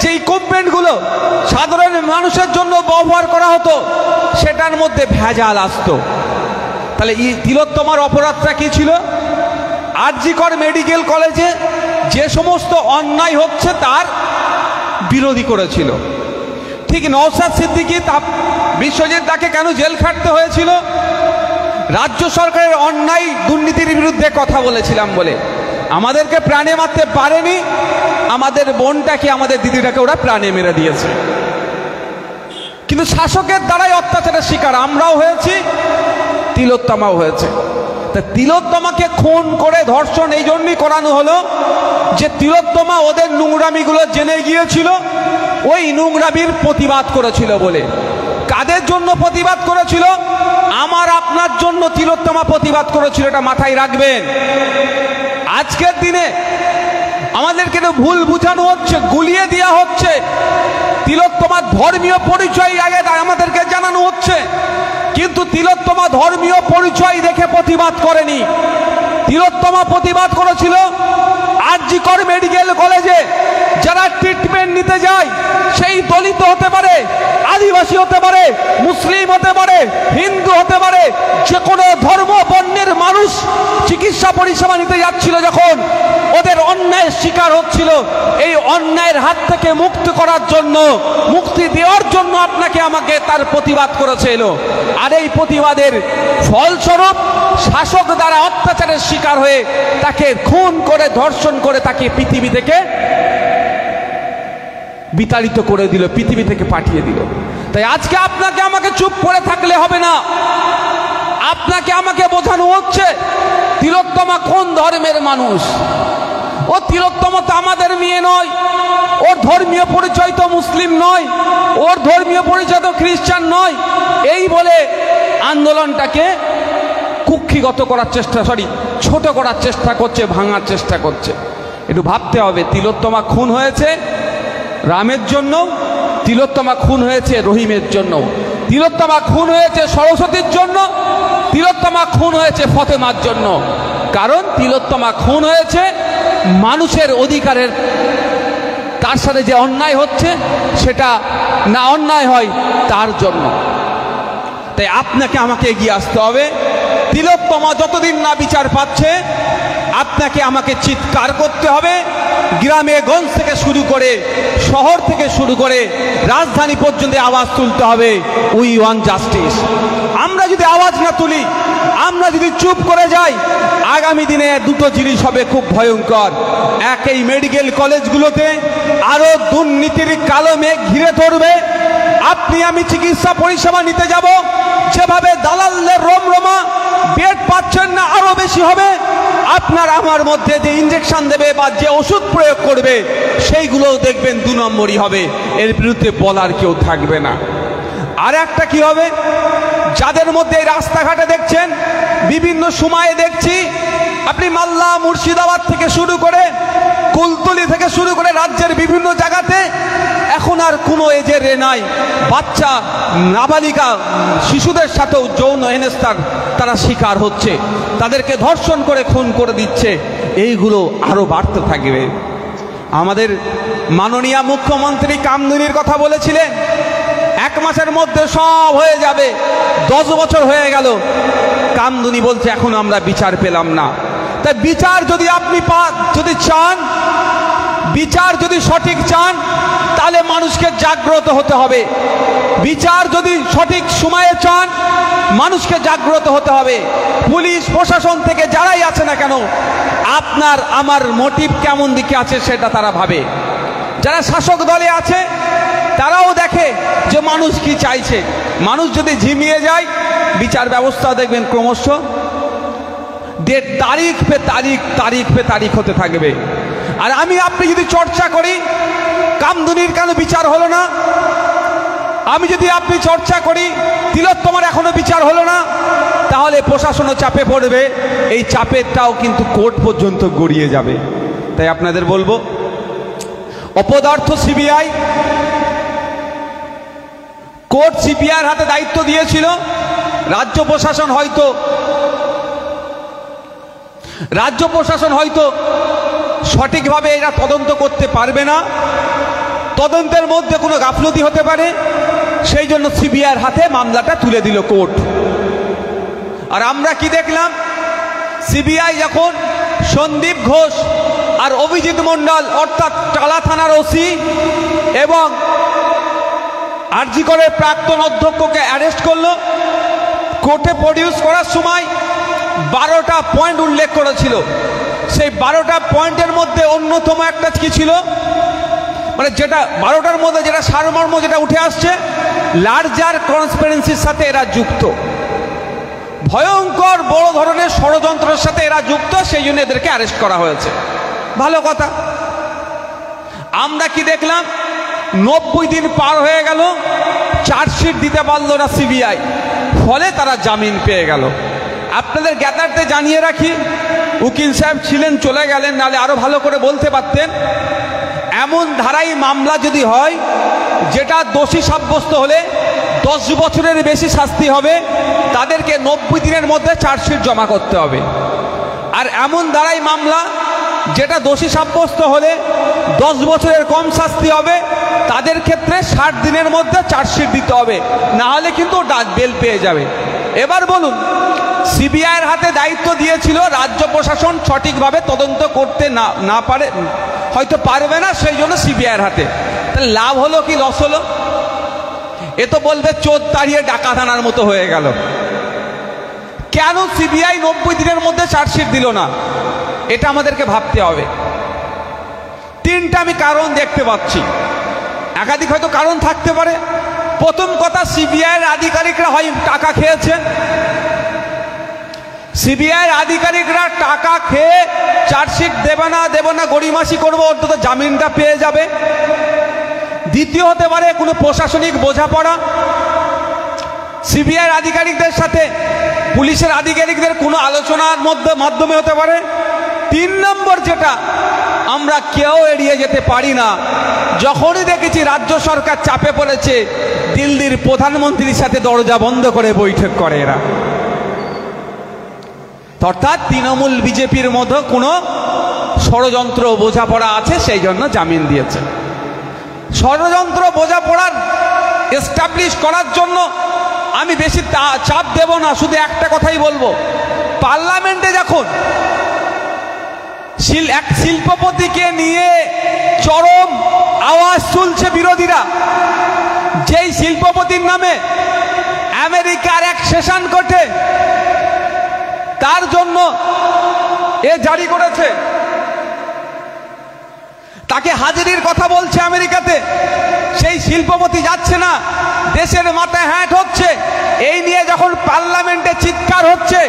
যে ইকুইপমেন্টগুলো সাধারণ মানুষের জন্য ব্যবহার করা হতো সেটার মধ্যে ভেজাল আসতো। তাহলে তিলোত্তমার অপরাধটা কি ছিল? আর.জি. কর মেডিকেল কলেজে যে সমস্ত অন্যায় হচ্ছে তার বিরোধী করেছিল। ঠিক নওশাদ সিদ্দিকী বিশ্বজিৎ দাকে কেন জেল খাটতে হয়েছিল? রাজ্য সরকারের অন্যায় দুর্নীতির বিরুদ্ধে কথা বলেছিলাম বলে। আমাদেরকে প্রাণে মারতে পারেনি, আমাদের বোনটাকে আমাদের দিদিটাকে ওরা প্রাণে মেরে দিয়েছে। কিন্তু শাসকের দ্বারাই অত্যাচারের শিকার আমরাও হয়েছি, তিলোত্তমাও হয়েছে। তা তিলোত্তমাকে খুন করে ধর্ষণ এই জন্যই করানো হলো যে তিলোত্তমা ওদের নোংরামিগুলো জেনে গিয়েছিল, ওই নোংরামির প্রতিবাদ করেছিল বলে। কাদের জন্য প্রতিবাদ করেছিল? আমার আপনার জন্য তিলোত্তমা প্রতিবাদ করেছিল, এটা মাথায় রাখবেন। আজকের দিনে আমাদেরকে ভুল বুঝানো হচ্ছে, গুলিয়ে দেওয়া হচ্ছে। তিলোত্তমার ধর্মীয় পরিচয় আগে আমাদেরকে জানানো হচ্ছে, কিন্তু তিলোত্তমা ধর্মীয় পরিচয় দেখে প্রতিবাদ করেনি। তিলোত্তমা প্রতিবাদ করেছিল আর.জি. কর মেডিকেল কলেজে যারা ট্রিটমেন্ট নিতে যায়, সেই দলিত হতে পারে, আদিবাসী হতে পারে, মুসলিম হতে পারে, হিন্দু হতে পারে, যে কোনো ধর্ম বর্ণের মানুষ চিকিৎসা পরিষেবা নিতে যাচ্ছিল, যখন ওদের অন্যায়ের শিকার হচ্ছিল, এই অন্যায়ের হাত থেকে মুক্তি করার জন্য, মুক্তি দেওয়ার জন্য আপনাকে আমাকে তার প্রতিবাদ করেছিল। আর এই প্রতিবাদের ফলস্বরূপ শাসক দ্বারা অত্যাচারের শিকার হয়ে তাকে খুন করে ধর্ষণ করে তাকে পৃথিবী থেকে বিতাড়িত করে দিল, পৃথিবী থেকে পাঠিয়ে দিল। তাই আজকে আপনাকে আমাকে চুপ করে থাকলে হবে না। আপনাকে আমাকে বোঝানো হচ্ছে তিলোত্তমা কোন ধর্মের মানুষ। ও তিলোত্তমা তো আমাদের মেয়ে নয়, ওর ধর্মীয় পরিচয় তো মুসলিম নয়, ওর ধর্মীয় পরিচয় তো খ্রিস্টান নয়। এই বলে আন্দোলনটাকে কুক্ষিগত করার চেষ্টা, ছোট করার চেষ্টা করছে, ভাঙার চেষ্টা করছে। একটু ভাবতে হবে, তিলোত্তমা খুন হয়েছে রামের জন্য, তিলোত্তমা খুন হয়েছে রহিমের জন্য, তিলোত্তমা খুন হয়েছে সরস্বতীর জন্য, তিলোত্তমা খুন হয়েছে ফতেমার জন্য। কারণ তিলোত্তমা খুন হয়েছে মানুষের অধিকারের, তার সাথে যে অন্যায় হচ্ছে সেটা না অন্যায় হয় তার জন্য। তাই আপনাকে আমাকে এগিয়ে আসতে হবে। তিলোত্তমা যতদিন না বিচার পাচ্ছে, আপনাকে আমাকে চিৎকার করতে হবে। গ্রামে গঞ্জ থেকে শুরু করে, শহর থেকে শুরু করে রাজধানী পর্যন্ত আওয়াজ তুলতে হবে, উই ওয়ান্ট জাস্টিস। আমরা যদি আওয়াজ না তুলি, আমরা যদি চুপ করে যাই, আগামী দিনে দুটো জিনিস হবে খুব ভয়ঙ্কর। এক, এই মেডিকেল কলেজগুলোতে আরো দুর্নীতির কালো মেঘ ঘিরে ধরবে। আপনি আমি চিকিৎসা পরিষেবা নিতে যাব, যেভাবে দালালদের রমরমা, বেড পাচ্ছেন না, আরো বেশি হবে। আপনার আমার মধ্যে যে ইনজেকশন দেবে বা যে ওষুধ প্রয়োগ করবে, সেইগুলোও দেখবেন 2 নম্বরই হবে। এর বিরুদ্ধে বলার কেউ থাকবে না। আর একটা কি হবে, যাদের মধ্যে রাস্তাঘাটে দেখছেন, বিভিন্ন সময়ে দেখছি, আপনি মালদা, মুর্শিদাবাদ থেকে শুরু করে, কুলতলি থেকে শুরু করে রাজ্যের বিভিন্ন জায়গাতে এখন আর কোনো এজের নাই, বাচ্চা নাবালিকা শিশুদের সাথেও যৌন হেনস্থার তারা শিকার হচ্ছে, তাদেরকে ধর্ষণ করে খুন করে দিচ্ছে। এইগুলো আরো বাড়তে থাকবে। আমাদের মাননীয় মুখ্যমন্ত্রী কামদুনির কথা বলেছিলেন, 1 মাসের মধ্যে সব হয়ে যাবে। 10 বছর হয়ে গেল, কামদুনি বলছে এখন আমরা বিচার পেলাম না। তাই বিচার যদি আপনি যদি চান, বিচার যদি সঠিক চান, তাহলে মানুষকে জাগ্রত হতে হবে। বিচার যদি সঠিক সময়ে চান, মানুষকে জাগ্রত হতে হবে। পুলিশ প্রশাসন থেকে যারাই আছে না কেন, আপনার আমার মোটিভ কেমন দিকে আছে সেটা তারা ভাবে। যারা শাসক দলে আছে তারাও দেখে যে মানুষ কি চাইছে। মানুষ যদি ঝিমিয়ে যায়, বিচার ব্যবস্থা দেখবেন ক্রমশ তারিখ পে তারিখ হতে থাকবে। আর আমি আপনি যদি চর্চা করি, কামদুনির কেন বিচার হলো না, আমি যদি আপনি চর্চা করি তিলোত্তমার এখনো বিচার হলো না, তাহলে প্রশাসনও চাপে পড়বে। এই চাপেরটাও কিন্তু কোর্ট পর্যন্ত গড়িয়ে যাবে। তাই আপনাদের বলবো, অপদার্থ সিবিআই, কোর্ট সিবিআইয়ের হাতে দায়িত্ব দিয়েছিল। রাজ্য প্রশাসন হয়তো সঠিকভাবে এরা তদন্ত করতে পারবে না। তদন্তের মধ্যে কোনো গাফলতি হতে পারে, সেই জন্য সিবিআইয়ের হাতে মামলাটা তুলে দিল কোর্ট। আর আমরা কি দেখলাম, সিবিআই যখন সন্দীপ ঘোষ আর অভিজিৎ মণ্ডল অর্থাৎ টালা থানার ওসি এবং আরজি করের প্রাক্তন অধ্যক্ষকে অ্যারেস্ট করলো, কোর্টে প্রডিউস করার সময় 12টা পয়েন্ট উল্লেখ করেছিল। সেই 12টা পয়েন্টের মধ্যে অন্যতম একটা কি ছিল, মানে যেটা 12টার মধ্যে যেটা সারমর্ম যেটা উঠে আসছে, লার্জার কনস্পিরেন্সির সাথে এরা যুক্ত, ভয়ঙ্কর বড় ধরনের ষড়যন্ত্রের সাথে এরা যুক্ত, সেই জন্য এদেরকে অ্যারেস্ট করা হয়েছে। ভালো কথা। আমরা কি দেখলাম, 90 দিন পার হয়ে গেল, চার্জশিট দিতে পারলো না সিবিআই, ফলে তারা জামিন পেয়ে গেল। আপনাদের জ্ঞাতার্থে জানিয়ে রাখি, উকিল সাহেব ছিলেন, চলে গেলেন, নাহলে আরো ভালো করে বলতে পারতেন। এমন ধারাই মামলা যদি হয় যেটা দোষী সাব্যস্ত হলে 10 বছরের বেশি শাস্তি হবে, তাদেরকে 90 দিনের মধ্যে চার্জশিট জমা করতে হবে। আর এমন ধারাই মামলা যেটা দোষী সাব্যস্ত হলে 10 বছরের কম শাস্তি হবে, তাদের ক্ষেত্রে 60 দিনের মধ্যে চার্জশিট দিতে হবে, না হলে কিন্তু বেল পেয়ে যাবে। এবার বলুন, সিবিআইয়ের হাতে দায়িত্ব দিয়েছিল, রাজ্য প্রশাসন সঠিকভাবে তদন্ত করতে না পারে, হয়তো পারবে না, সেই জন্য সিবিআইয়ের হাতে। তাহলে লাভ হলো কি লস হলো? এ তো বলবে চোর তাড়িয়ে ডাকাত আনার মতো হয়ে গেল। কেন সিবিআই 90 দিনের মধ্যে চার্জশিট দিল না, এটা আমাদেরকে ভাবতে হবে। 3টা আমি কারণ দেখতে পাচ্ছি, একাধিক হয়তো কারণ থাকতে পারে। প্রথম কথা, সিবিআইয়ের আধিকারিকরা হয় টাকা খেয়েছে, সিবিআইয়ের আধিকারিকরা টাকা খেয়ে চার্জশিট দেবে না গড়িমাসি করবো, অন্তত জামিনটা পেয়ে যাবে। দ্বিতীয় হতে পারে কোনো প্রশাসনিক বোঝাপড়া, সিবিআইয়ের আধিকারিকদের সাথে পুলিশের আধিকারিকদের কোনো আলোচনার মাধ্যমে হতে পারে। 3 নম্বর যেটা আমরা কেউ এড়িয়ে যেতে পারি না, যখনই দেখেছি রাজ্য সরকার চাপে পড়েছে, দিল্লির প্রধানমন্ত্রীর সাথে দরজা বন্ধ করে বৈঠক করে এরা। অর্থাৎ তৃণমূল বিজেপির মধ্যে কোনো ষড়যন্ত্র বোঝাপড়া আছে, সেই জন্য জামিন দিয়েছে। ষড়যন্ত্র বোঝাপড়ার এস্টাবলিশ করার জন্য আমি বেশি চাপ দেব না, শুধু একটা কথাই বলবো, পার্লামেন্টে যখন এক শিল্পপতিকে নিয়ে চরম আওয়াজ তুলছে বিরোধীরা, যেই শিল্পপতির নামে আমেরিকার এক সেশন কোর্টে তার জন্য এ জারি করেছে, তাকে হাজিরির কথা বলছে আমেরিকাতে, সেই শিল্পপতি যাচ্ছে না, দেশের মাথায় হ্যাট হচ্ছে। এই নিয়ে যখন পার্লামেন্টে চিৎকার হচ্ছে,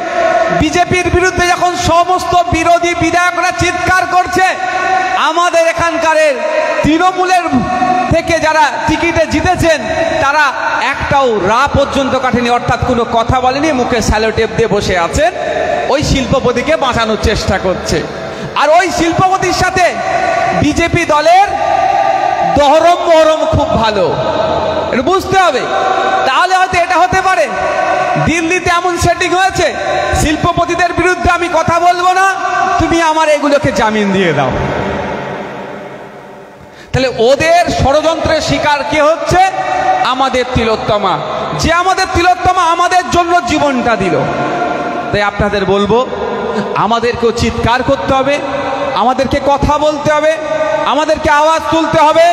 বিজেপির বিরুদ্ধে যখন সমস্ত বিরোধী বিধায়করা চিৎকার করছে, আমাদের এখানকার তৃণমূলের থেকে যারা টিকিটে জিতেছেন তারা একটাও রা পর্যন্ত কাটেনি, অর্থাৎ কোনো কথা বলেনি, মুখে স্যালোটেপ দিয়ে বসে আছেন, ওই শিল্পপতিকে বাঁচানোর চেষ্টা করছে। আর ওই শিল্পপতির সাথে বিজেপি দলের দহরম মহরম খুব ভালো, এটা বুঝতে হবে। তাহলে হয়তো এটা হতে পারে দিল্লিতে এমন সেটিং হয়েছে, শিল্পপতিদের বিরুদ্ধে আমি কথা বলবো না, তুমি আমার এগুলোকে জামিন দিয়ে দাও। তাহলে ওদের ষড়যন্ত্রের শিকার কে হচ্ছে? আমাদের তিলোত্তমা, যে আমাদের তিলোত্তমা আমাদের জন্য জীবনটা দিল। তাই আপনাদের বলবো, আমাদেরকেও চিৎকার করতে হবে, আমাদেরকে কথা বলতে হবে, আমাদেরকে আওয়াজ তুলতে হবে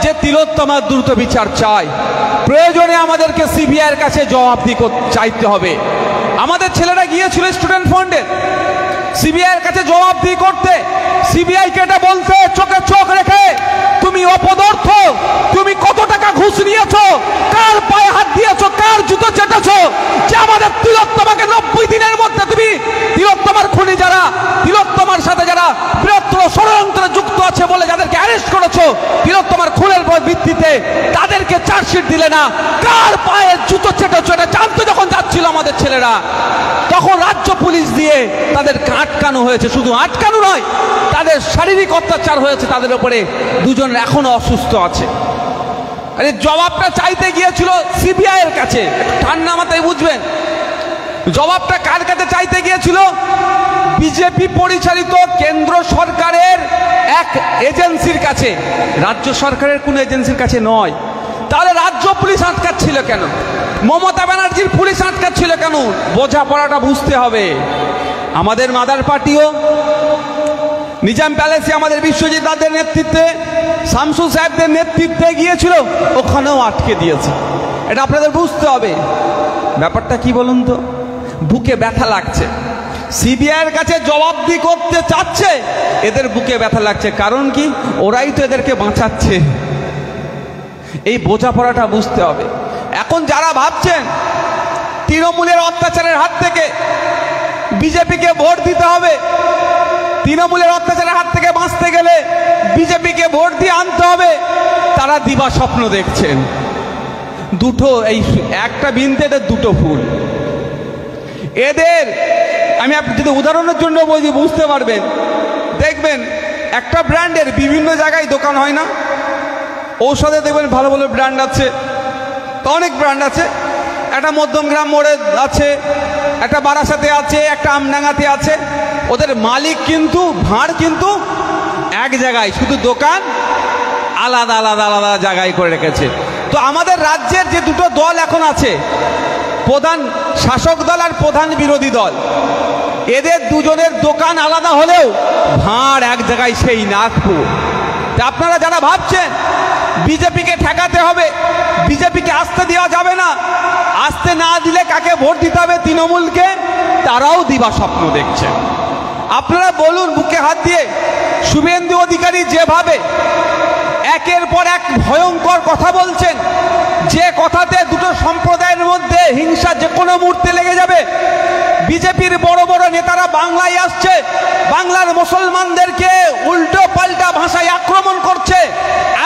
যে তিলোত্তমার দ্রুত বিচার চাই। প্রয়োজনে আমাদেরকে সিবিআইয়ের কাছে জবাবদিহি চাইতে হবে। আমাদের ছেলেরা গিয়েছিল স্টুডেন্ট ফান্ডে সিবিআইয়ের কাছে জবাবদিহি করতে, সিবিআইকে এটা বলতে চোখে চোখ রেখে, তুমি অপদার্থ, তুমি কত টাকা ঘুষ নিয়েছো, কার পায়ে হাত দিয়েছো, কার জুতো চেটেছো, যে আমাদের তিলোত্তমাকে 90 দিনের মধ্যে তুমি তিলোত্তমার খুনি যারা, তিলোত্তমার সাথে যারা বৃহত্তর ষড়যন্ত্রে যুক্ত আছে বলে যাদেরকে অ্যারেস্ট করেছো তিলোত্তমার খুনের ভিত্তিতে, তাদেরকে চার্জশিট দিলে না, কার পায়ে জুতো চেটেছো এটা জানতে যখন যাচ্ছিল আমাদের ছেলেরা, তখন রাজ্য পুলিশ দিয়ে তাদেরকে আটকানো হয়েছে। শুধু আটকানো নয়, তাদের শারীরিক অত্যাচার হয়েছে, তাদের উপরে 2 জন এখনো অসুস্থ আছে। আরে জবাবটা চাইতে গিয়েছিল সিবিআইয়ের কাছে, ঠান্ডা মাথায় বুঝবেন। জবাবটা কার কাছে চাইতে গিয়েছিল? বিজেপি পরিচালিত কেন্দ্র সরকারের এক এজেন্সির কাছে, রাজ্য সরকারের কোনো এজেন্সির কাছে নয়। তাহলে রাজ্য পুলিশ আটকাচ্ছিল কেন? মমতা ব্যানার্জির পুলিশ আটকাচ্ছিল কেন? বোঝাপড়াটা বুঝতে হবে। আমাদের মাদার পার্টিও নিজাম প্যালেসে আমাদের বিশ্বজিৎ দাদের নেতৃত্বে, শামসুল সাহেবদের নেতৃত্বে গিয়েছিল, ওখানেও আটকে দিয়েছে। এটা আপনাদের বুঝতে হবে। ব্যাপারটা কি বলুন তো? বুকে ব্যথা লাগছে। সিবিআইয়ের কাছে জবাবদিহি করতে চাচ্ছে, এদের বুকে ব্যথা লাগছে। কারণ কি? ওরাই তো এদেরকে বাঁচাচ্ছে। এই বোঝাপড়াটা বুঝতে হবে। এখন যারা ভাবছেন তৃণমূলের অত্যাচারের হাত থেকে বিজেপিকে ভোট দিতে হবে, তৃণমূলের অত্যাচারের হাত থেকে বাঁচতে গেলে বিজেপিকে ভোট দিয়ে আনতে হবে, তারা দিবা স্বপ্ন দেখছেন। দুটো, এই একটা বিনতে দুটো ফুল। এদের আমি যদি উদাহরণের জন্য বলছি, বুঝতে পারবেন। দেখবেন একটা ব্র্যান্ডের বিভিন্ন জায়গায় দোকান হয় না? ঔষধে দেখবেন ভালো ভালো ব্র্যান্ড আছে, তো অনেক ব্র্যান্ড আছে। একটা মধ্যমগ্রাম মোড়ে আছে, একটা বারাসাতে আছে, একটা আমডাঙ্গাতে আছে। ওদের মালিক কিন্তু, ভাঁড় কিন্তু এক জায়গায়, শুধু দোকান আলাদা আলাদা আলাদা জায়গায় করে রেখেছে। তো আমাদের রাজ্যের যে দুটো দল এখন আছে, প্রধান শাসক দল আর প্রধান বিরোধী দল, এদের দুজনের দোকান আলাদা হলেও ভাঁড় এক জায়গায়, সেই নাগপুর। তা আপনারা যারা ভাবছেন বিজেপিকে ঠেকাতে হবে, বিজেপিকে আসতে দেওয়া যাবে না, আসতে না দিলে কাকে ভোট দিতে হবে? তৃণমূলকে। তারাও দিবা স্বপ্ন দেখছে। আপনারা বলুন বুকে হাত দিয়ে, শুভেন্দু অধিকারী যেভাবে একের পর এক ভয়ঙ্কর কথা বলছেন, যে কথাতে দুটো সম্প্রদায়ের মধ্যে হিংসা যে কোনো মুহূর্তে লেগে যাবে। বিজেপির বড় বড় নেতারা বাংলায় আসছে, বাংলার মুসলমানদেরকে উল্টো পাল্টা ভাষায় আক্রমণ করছে,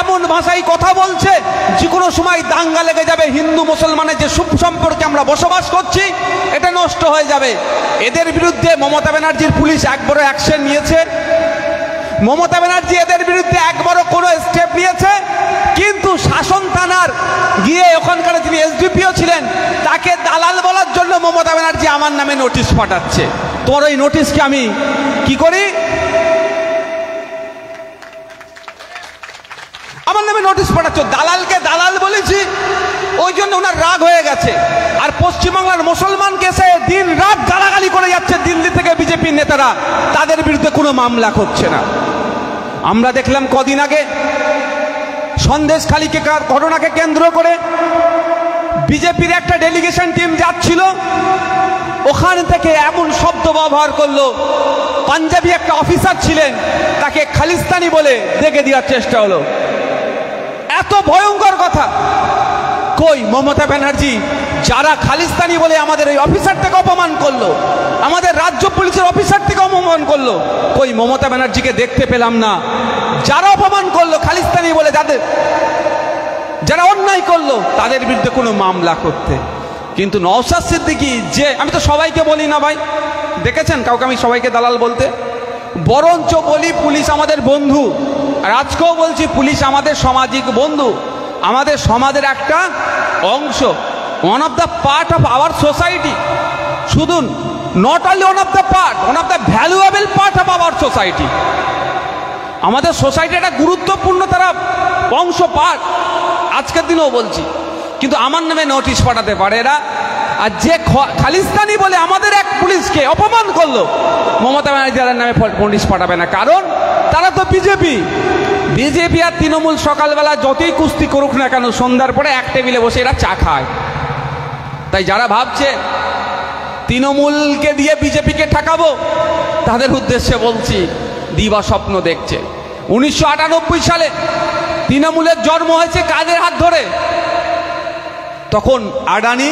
এমন ভাষায় কথা বলছে যে কোনো সময় দাঙ্গা লেগে যাবে। হিন্দু মুসলমানের যে সুসম্পর্কে আমরা বসবাস করছি, এটা নষ্ট হয়ে যাবে। এদের বিরুদ্ধে মমতা ব্যানার্জির পুলিশ একবারও অ্যাকশন নিয়েছে? মমতা ব্যানার্জি এদের বিরুদ্ধে একবারও কোনো স্টেপ নিয়েছে? কিন্তু শাসন থানার গিয়ে ওখানকার যিনি এসডিপিও ছিলেন, তাকে দালাল বলার জন্য মমতা ব্যানার্জি আমার নামে নোটিশ পাঠাচ্ছে। তোর ওই নোটিশকে আমি কি করি? আমার নামে নোটিশ পাঠাচ্ছ, দালালকে দালাল বলেছি, ওই জন্য ওনার রাগ হয়ে গেছে। আর পশ্চিমবাংলার মুসলমানকে সে দিন রাত গালাগালি করে যাচ্ছে দিল্লি থেকে বিজেপির নেতারা, তাদের বিরুদ্ধে কোনো মামলা হচ্ছে না। আমরা দেখলাম কদিন আগে সন্দেশখালীকে ঘটনাকে কেন্দ্র করে বিজেপির একটা ডেলিগেশন টিম যাচ্ছিল, ওখান থেকে এমন শব্দ ব্যবহার করলো, পাঞ্জাবি একটা অফিসার ছিলেন, তাকে খালিস্তানি বলে দেখে দেওয়ার চেষ্টা হলো। এত ভয়ঙ্কর কথা। কই মমতা ব্যানার্জি যারা খালিস্তানি বলে আমাদের এই অফিসারটাকে অপমান করলো, আমাদের রাজ্য পুলিশের অফিসারটিকে অপমান করলো, কই মমতা ব্যানার্জিকে দেখতে পেলাম না। যারা অপমান করলো খালিস্তানি বলে, যারা অন্যায় করলো, তাদের বিরুদ্ধে কোনো মামলা করতে। কিন্তু নওশাদ সিদ্দিকী, যে আমি তো সবাইকে বলি না ভাই, দেখেছেন কাউকে আমি সবাইকে দালাল বলতে? বরঞ্চ বলি পুলিশ আমাদের বন্ধু। আর আজকেও বলছি পুলিশ আমাদের সামাজিক বন্ধু, আমাদের সমাজের একটা অংশ, one of the part of our society. শুধু not only one of the part, one of the valuable part of our society. আমাদের সোসাইটি একটা গুরুত্বপূর্ণ তারা অংশ, পার্ট। আজকের দিনেও বলছি। কিন্তু আমার নামে নোটিশ পাঠাতে পারে এরা। আর যে খালিস্তানি বলে আমাদের এক পুলিশকে অপমান করলো, মমতা ব্যানার্জি তাদের নামে নোটিশ পাঠাবে না। কারণ তারা তো বিজেপি। বিজেপি আর তৃণমূল সকালবেলা যতই কুস্তি করুক না কেন, সন্ধ্যার পরে এক টেবিলে বসে এরা চা খায়। তাই যারা ভাবছে তৃণমূলকে দিয়ে বিজেপিকে ঠেকাবো, তাদের উদ্দেশ্যে বলছি দিবা স্বপ্ন দেখছে। 1998 সালে তৃণমূলের জন্ম হয়েছে কাদের হাত ধরে? তখন আডবাণী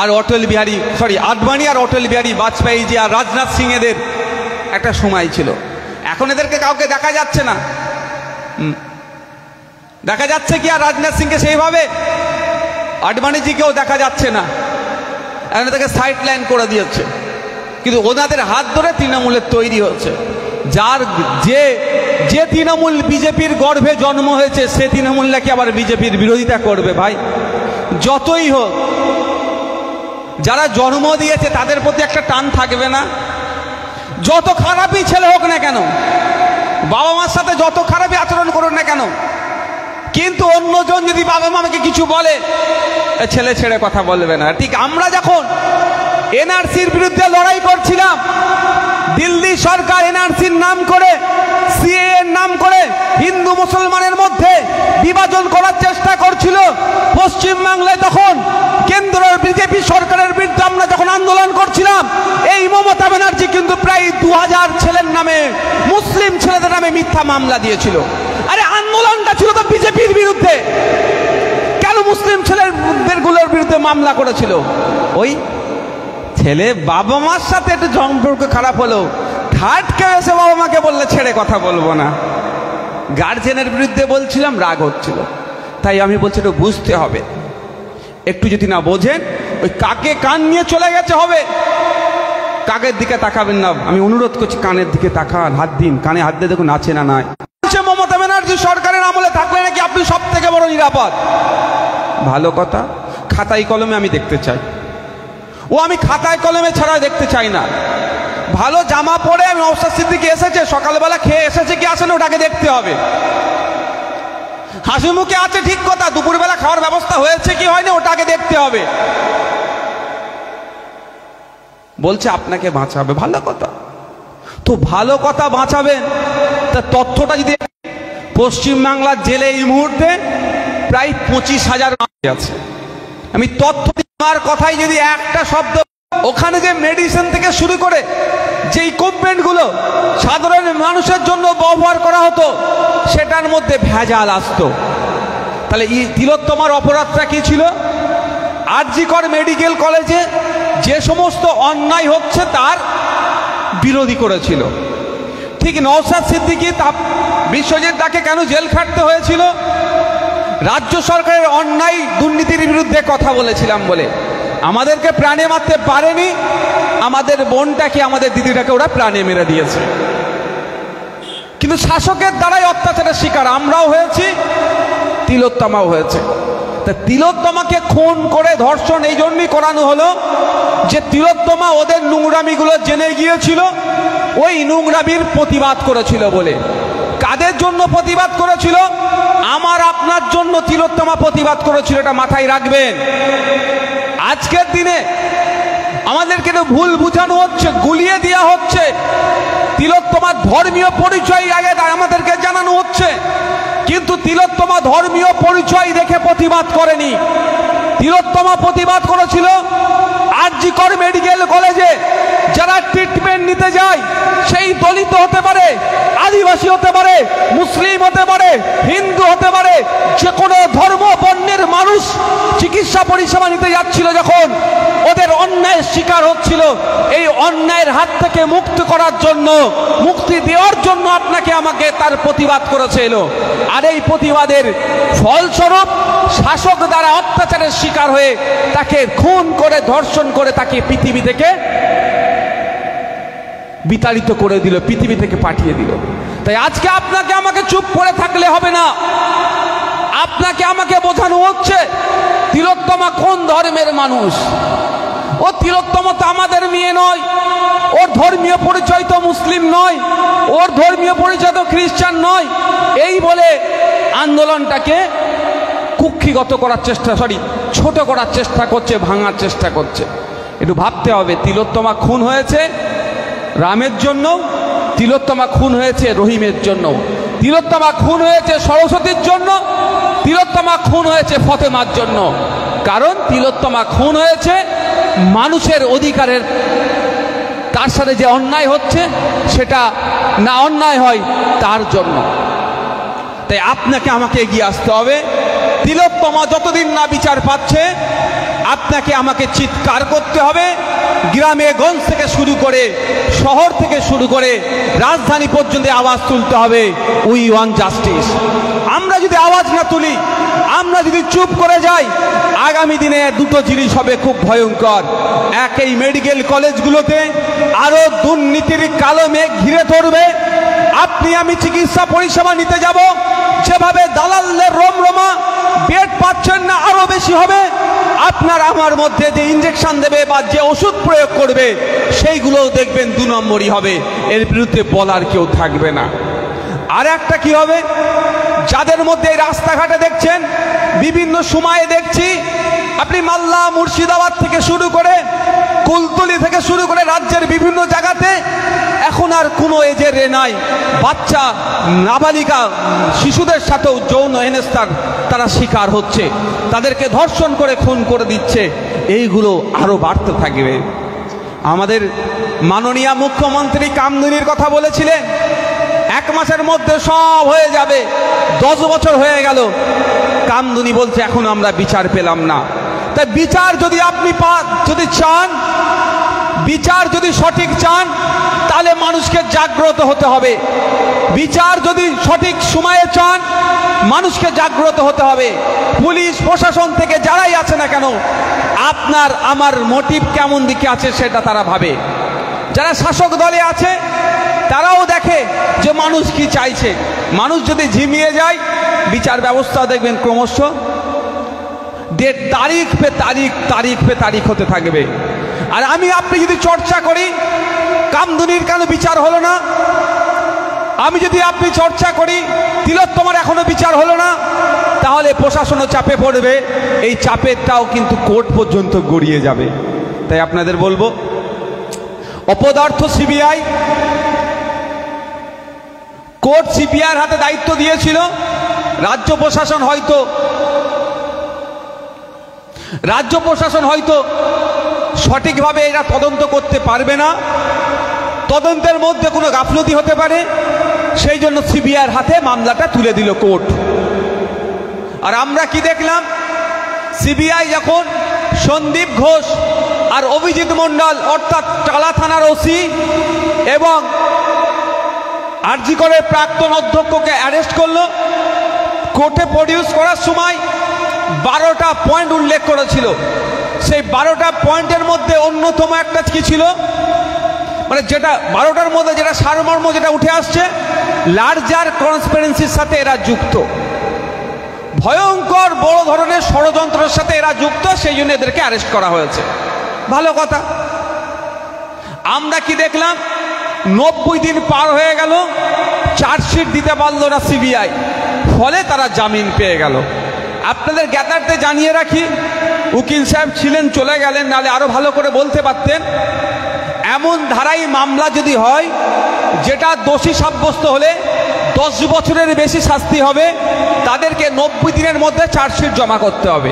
আর অটল বিহারী বাজপেয়ী জি আর রাজনাথ সিং এদের একটা সময় ছিল। এখন এদেরকে কাউকে দেখা যাচ্ছে না। দেখা যাচ্ছে কি আর রাজনাথ সিংকে সেইভাবে? আডবাণীজিকেও দেখা যাচ্ছে না। এখন তাকে সাইড লাইন করে দিয়েছে। কিন্তু ওনাদের হাত ধরে তৃণমূলের তৈরি হচ্ছে। যার যে তৃণমূল বিজেপির গর্ভে জন্ম হয়েছে, সে তৃণমূল নাকি আবার বিজেপির বিরোধিতা করবে? ভাই যতই হোক, যারা জন্ম দিয়েছে তাদের প্রতি একটা টান থাকবে না? যত খারাপই ছেলে হোক না কেন, বাবা মার সাথে যত খারাপই আচরণ করুন না কেন, কিন্তু অন্যজন যদি বাবা মাকে কিছু বলে, ছেলে ছেড়ে কথা বলবে না। ঠিক আমরা যখন এনআরসির বিরুদ্ধে লড়াই করছিলাম, দিল্লি সরকার এনআরসির নাম করে, সিএএ এর নাম করে হিন্দু মুসলমানের মধ্যে বিভাজন করার চেষ্টা করছিল, পশ্চিমবাংলায় তখন কেন্দ্রের বিজেপি সরকারের বিরুদ্ধে আমরা যখন আন্দোলন করছিলাম, এই মমতা ব্যানার্জি কিন্তু প্রায় 2000 ছেলের নামে, মুসলিম ছেলেদের নামে মিথ্যা মামলা দিয়েছিল। আরে আন্দোলনটা ছিল তো বিজেপির বিরুদ্ধে, কেন মুসলিম ছেলেগুলোর বিরুদ্ধে মামলা করেছিল? ওই ছেলে বাবা মার সাথে একটু সম্পর্ক খারাপ হলো, থার্ড কেউ এসে বাবা মাকে বললে ছেড়ে কথা বলবো না। গার্জেনের বিরুদ্ধে বলছিলাম, রাগ হচ্ছিল, তাই আমি বলছি একটু বুঝতে হবে। একটু যদি না বোঝেন, ওই কাকে কান নিয়ে চলে গেছে হবে, কাকের দিকে তাকাবেন না। আমি অনুরোধ করছি, কানের দিকে তাকান, হাত দিন, কানে হাত দিয়ে দেখুন আছে না নাই। মমতা ব্যানার্জি সরকারের আমলে থাকলে নাকি আপনি সব থেকে বড় নিরাপদ। ভালো কথা, খাতায় কলমে আমি দেখতে চাই, ও আমি খাতায় কলমে ছাড়া দেখতে চাই না। ভালো জামা পরে আমি নওশাদ সিদ্দিকী এসেছে, সকালবেলা খেয়ে এসেছে কি আসেন, ওটাকে দেখতে হবে। হাসি মুখে আছে ঠিক কথা, দুপুরবেলা খাওয়ার ব্যবস্থা হয়েছে কি হয়নি ওটাকে দেখতে হবে। বলছে আপনাকে বাঁচাবে, ভালো কথা তো, ভালো কথা বাঁচাবেন, তা তথ্যটা যদি পশ্চিমবাংলার জেলে এই মুহূর্তে প্রায় 25,000 আছে। আমি তথ্য আমার কথাই যদি একটা শব্দ, ওখানে যে মেডিসিন থেকে শুরু করে যে ইকুইপমেন্টগুলো সাধারণ মানুষের জন্য ব্যবহার করা হতো, সেটার মধ্যে ভেজাল আসতো। তাহলে এই তিলোত্তমার অপরাধটা কি ছিল? আরজি কর মেডিকেল কলেজে যে সমস্ত অন্যায় হচ্ছে তার বিরোধী করেছিল। ঠিক নওশাদ সিদ্দিকী বিশ্বজিৎ দাকে কেন জেল খাটতে হয়েছিল? রাজ্য সরকারের অন্যায় দুর্নীতির বিরুদ্ধে কথা বলেছিলাম বলে। আমাদেরকে প্রাণে মারতে পারেনি, আমাদের বোনটাকে, আমাদের দিদিটাকে ওরা প্রাণে মেরে দিয়েছে। কিন্তু শাসকের দ্বারাই অত্যাচারের শিকার আমরাও হয়েছি, তিলোত্তমাও হয়েছে। তা তিলোত্তমাকে খুন করে ধর্ষণ এই জন্যই করানো হলো যে তিলোত্তমা ওদের নোংরামিগুলো জেনে গিয়েছিল, ওই নোংরামির প্রতিবাদ করেছিল বলে। কাদের জন্য প্রতিবাদ করেছিল? আমার আপনার জন্য তিলোত্তমা প্রতিবাদ করেছিল, এটা মাথায় রাখবেন। আজকের দিনে আমাদেরকে ভুল বুঝানো হচ্ছে, গুলিয়ে দেওয়া হচ্ছে। তিলোত্তমার ধর্মীয় পরিচয় আগে আমাদেরকে জানানো হচ্ছে, কিন্তু তিলোত্তমা ধর্মীয় পরিচয় দেখে প্রতিবাদ করেনি। তিলোত্তমা প্রতিবাদ করেছিল আরজি কর মেডিকেল কলেজে যারা ট্রিটমেন্ট নিতে যায়, সেই দলিত হতে পারে, আদিবাসী হতে পারে, মুসলিম হতে পারে, হিন্দু হতে পারে, যে কোনো ধর্ম বর্ণের মানুষ চিকিৎসা পরিষেবা নিতে যাচ্ছিল, যখন ওদের অন্যায়ের শিকার হচ্ছিল, এই অন্যায়ের হাত থেকে মুক্তি করার জন্য, মুক্তি দেওয়ার জন্য আপনাকে আমাকে তার প্রতিবাদ করেছিল। আর এই প্রতিবাদের ফলস্বরূপ শাসক দ্বারা অত্যাচারের শিকার হয়ে তাকে খুন করে, ধর্ষণ করে, তাকে পৃথিবী থেকে বিতাড়িত করে দিল, পৃথিবী থেকে পাঠিয়ে দিল। তাই আজকে আপনাকে আমাকে চুপ করে থাকলে হবে না, আপনাকে আমাকে বোঝানো হচ্ছে তিলোত্তমা কোন ধর্মের মানুষ। ও তিলোত্তমা তো আমাদের মেয়ে নয়, ওর ধর্মীয় পরিচয় তো মুসলিম নয়, ওর ধর্মীয় পরিচয় তো খ্রিস্টান নয়, এই বলে আন্দোলনটাকে কুক্ষিগত করার চেষ্টা, ছোট করার চেষ্টা করছে, ভাঙার চেষ্টা করছে। একটু ভাবতে হবে, তিলোত্তমা খুন হয়েছে রামের জন্য, তিলোত্তমা খুন হয়েছে রহিমের জন্য, তিলোত্তমা খুন হয়েছে সরস্বতীর জন্য, তিলোত্তমা খুন হয়েছে ফতেমার জন্য। কারণ তিলোত্তমা খুন হয়েছে মানুষের অধিকারের, তার সাথে যে অন্যায় হচ্ছে সেটা না অন্যায় হয় তার জন্য। তাই আপনাকে আমাকে এগিয়ে আসতে হবে। তিলোত্তমা যতদিন না বিচার পাচ্ছে, আপনাকে আমাকে চিৎকার করতে হবে। গ্রামে গঞ্জ থেকে শুরু করে, শহর থেকে শুরু করে, রাজধানী পর্যন্ত আওয়াজ তুলতে হবে, উই ওয়ান্ট জাস্টিস। আমরা যদি আওয়াজ না তুলি, আমরা যদি চুপ করে যাই, আগামী দিনে দুটো জিনিস হবে খুব ভয়ঙ্কর। এক, এই মেডিকেল কলেজগুলোতে আরো দুর্নীতির কালো মেঘ ঘিরে ধরবে। আপনি আমি চিকিৎসা পরিষেবা নিতে যাব, যেভাবে দালালদের রমরমা, বেড পাচ্ছেন না, আরো বেশি হবে। আপনার আমার মধ্যে যে ইঞ্জেকশন দেবে বা যে ওষুধ প্রয়োগ করবে সেইগুলোও দেখবেন 2 নম্বরই হবে, এর বিরুদ্ধে বলার কেউ থাকবে না। আর একটা কি হবে, যাদের মধ্যে রাস্তাঘাটে দেখছেন, বিভিন্ন সময়ে দেখছি, আপনি মালদা মুর্শিদাবাদ থেকে শুরু করে কুলতলি থেকে শুরু করে রাজ্যের বিভিন্ন জায়গাতে এখন আর কোনো এজের নাই, বাচ্চা নাবালিকা শিশুদের সাথেও যৌন হেনস্থার তারা শিকার হচ্ছে, তাদেরকে ধর্ষণ করে খুন করে দিচ্ছে। এইগুলো আরো বাড়তে থাকবে। আমাদের মাননীয় মুখ্যমন্ত্রী কামদুনির কথা বলেছিলেন 1 মাসের মধ্যে সব হয়ে যাবে, 10 বছর হয়ে গেল, কামদুনি বলছে এখন আমরা বিচার পেলাম না। তাই বিচার যদি আপনি যদি চান, বিচার যদি সঠিক চান, তাহলে মানুষকে জাগ্রত হতে হবে। বিচার যদি সঠিক সময়ে চান, মানুষকে জাগ্রত হতে হবে। পুলিশ প্রশাসন থেকে যারাই আছে না কেন, আপনার আমার মোটিভ কেমন দিকে আছে সেটা তারা ভাবে। যারা শাসক দলে আছে তারাও দেখে যে মানুষ কি চাইছে। মানুষ যদি ঝিমিয়ে যায়, বিচার ব্যবস্থা দেখবেন ক্রমশ তারিখ পে তারিখ হতে থাকবে। আর আমি আপনি যদি চর্চা করি কামদুনির কেন বিচার হলো না, আমি যদি আপনি চর্চা করি তিলোত্তমার এখনো বিচার হলো না, তাহলে প্রশাসনও চাপে পড়বে, এই চাপেরটাও কিন্তু কোর্ট পর্যন্ত গড়িয়ে যাবে। তাই আপনাদের বলবো, অপদার্থ সিবিআই, কোর্ট সিবিআইয়ের হাতে দায়িত্ব দিয়েছিল, রাজ্য প্রশাসন হয়তো সঠিকভাবে এরা তদন্ত করতে পারবে না, তদন্তের মধ্যে কোনো গাফলতি হতে পারে, সেই জন্য সিবিআইয়ের হাতে মামলাটা তুলে দিল কোর্ট। আর আমরা কি দেখলাম, সিবিআই যখন সন্দীপ ঘোষ আর অভিজিৎ মণ্ডল অর্থাৎ টালা থানার ওসি এবং আরজি করের প্রাক্তন অধ্যক্ষকে অ্যারেস্ট করলো, কোর্টে প্রডিউস করার সময় 12টা পয়েন্ট উল্লেখ করেছিল। সেই 12টা পয়েন্টের মধ্যে অন্যতম একটা কি ছিল, মানে যেটা 12টার মধ্যে যেটা সারমর্ম যেটা উঠে আসছে, লার্জার কনস্পিরেন্সির সাথে এরা যুক্ত, ভয়ঙ্কর বড় ধরনের ষড়যন্ত্রের সাথে এরা যুক্ত, সেই জন্য এদেরকে অ্যারেস্ট করা হয়েছে। ভালো কথা। আমরা কি দেখলাম, 90 দিন পার হয়ে গেল, চার্জশিট দিতে পারলো না সিবিআই, ফলে তারা জামিন পেয়ে গেল। আপনাদের জ্ঞাতার্থে জানিয়ে রাখি, উকিল সাহেব ছিলেন, চলে গেলেন, নাহলে আরো ভালো করে বলতে পারতেন। এমন ধারাই মামলা যদি হয় যেটা দোষী সাব্যস্ত হলে 10 বছরের বেশি শাস্তি হবে, তাদেরকে 90 দিনের মধ্যে চার্জশিট জমা করতে হবে।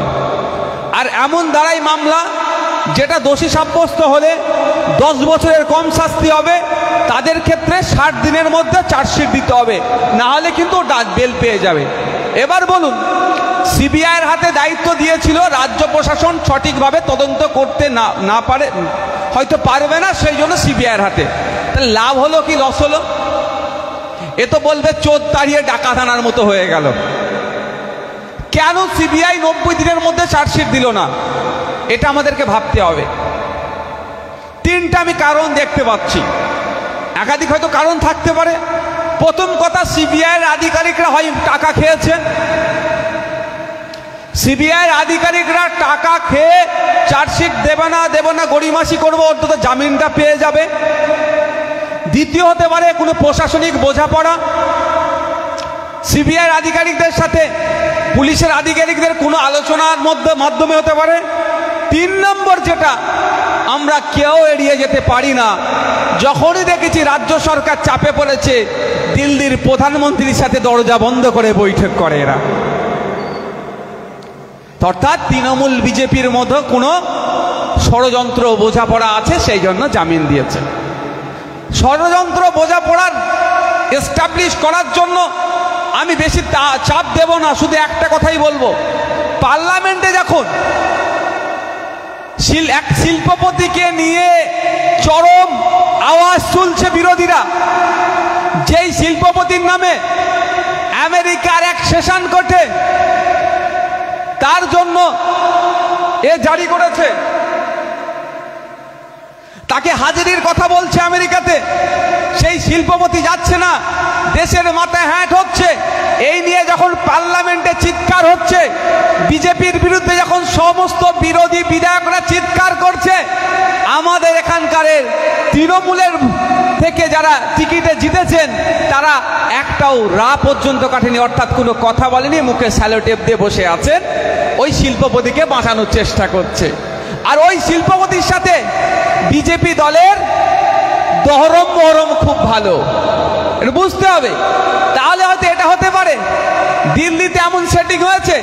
আর এমন ধারাই মামলা যেটা দোষী সাব্যস্ত হলে 10 বছরের কম শাস্তি হবে, তাদের ক্ষেত্রে 60 দিনের মধ্যে চার্জশিট দিতে হবে, না হলে কিন্তু বেল পেয়ে যাবে। এবার বলুন, সিবিআইয়ের হাতে দায়িত্ব দিয়েছিল, রাজ্য প্রশাসন সঠিকভাবে তদন্ত করতে না পারে, হয়তো পারবে না, সেই জন্য সিবিআইয়ের হাতে। তাহলে লাভ হলো কি লস হলো? এ তো বলবে চোর তাড়িয়ে ডাকাত আনার মতো হয়ে গেল। কেন সিবিআই 90 দিনের মধ্যে চার্জশিট দিল না, এটা আমাদেরকে ভাবতে হবে। 3টা আমি কারণ দেখতে পাচ্ছি, একাধিক হয়তো কারণ থাকতে পারে। প্রথম কথা, সিবিআইয়ের আধিকারিকরা হয় টাকা খেয়েছেন, সিবিআইয়ের আধিকারিকরা টাকা খেয়ে চার্জশিট দেবে না গড়িমাসি করবো, অন্তত জামিনটা পেয়ে যাবে। দ্বিতীয় হতে পারে কোনো প্রশাসনিক বোঝাপড়া সিবিআইয়ের আধিকারিকদের সাথে পুলিশের আধিকারিকদের কোনো আলোচনার মাধ্যমে হতে পারে। 3 নম্বর যেটা আমরা কেউ এড়িয়ে যেতে পারি না, যখনই দেখেছি রাজ্য সরকার চাপে পড়েছে, দিল্লির প্রধানমন্ত্রীর সাথে দরজা বন্ধ করে বৈঠক করে এরা। অর্থাৎ তৃণমূল বিজেপির মধ্যে কোনো ষড়যন্ত্র বোঝাপড়া আছে, সেই জন্য জামিন দিয়েছে। ষড়যন্ত্র বোঝাপড়ার এস্টাবলিশ করার জন্য আমি বেশি চাপ দেব না, শুধু একটা কথাই বলবো, পার্লামেন্টে যখন এক শিল্পপতিকে নিয়ে চরম আওয়াজ তুলছে বিরোধীরা, যেই শিল্পপতির নামে আমেরিকার এক সেশন কোর্টে তার জন্য এ জারি করেছে, তাকে হাজিরির কথা বলছে আমেরিকাতে, সেই শিল্পপতি যাচ্ছে না, দেশের মাথায় হ্যাট হচ্ছে। এই নিয়ে যখন পার্লামেন্টে চিৎকার হচ্ছে, বিজেপির বিরুদ্ধে যখন সমস্ত বিরোধী বিধায়করা চিৎকার করছে আমাদের এখানকারের তৃণমূলের থেকে যারা টিকিটে জিতেছেন তারা একটাও রা পর্যন্ত কাটেনি, অর্থাৎ কোনো কথা বলেনি, মুখে স্যালোটেপ দিয়ে বসে আছেন, ওই শিল্পপতিকে বাঁচানোর চেষ্টা করছে। আর ওই শিল্পপতির সাথে বিজেপি দলের দহরম মহরম খুব ভালো, এটা বুঝতে হবে। তাহলে হয়তো এটা হতে পারে দিল্লিতে এমন সেটিং হয়েছে,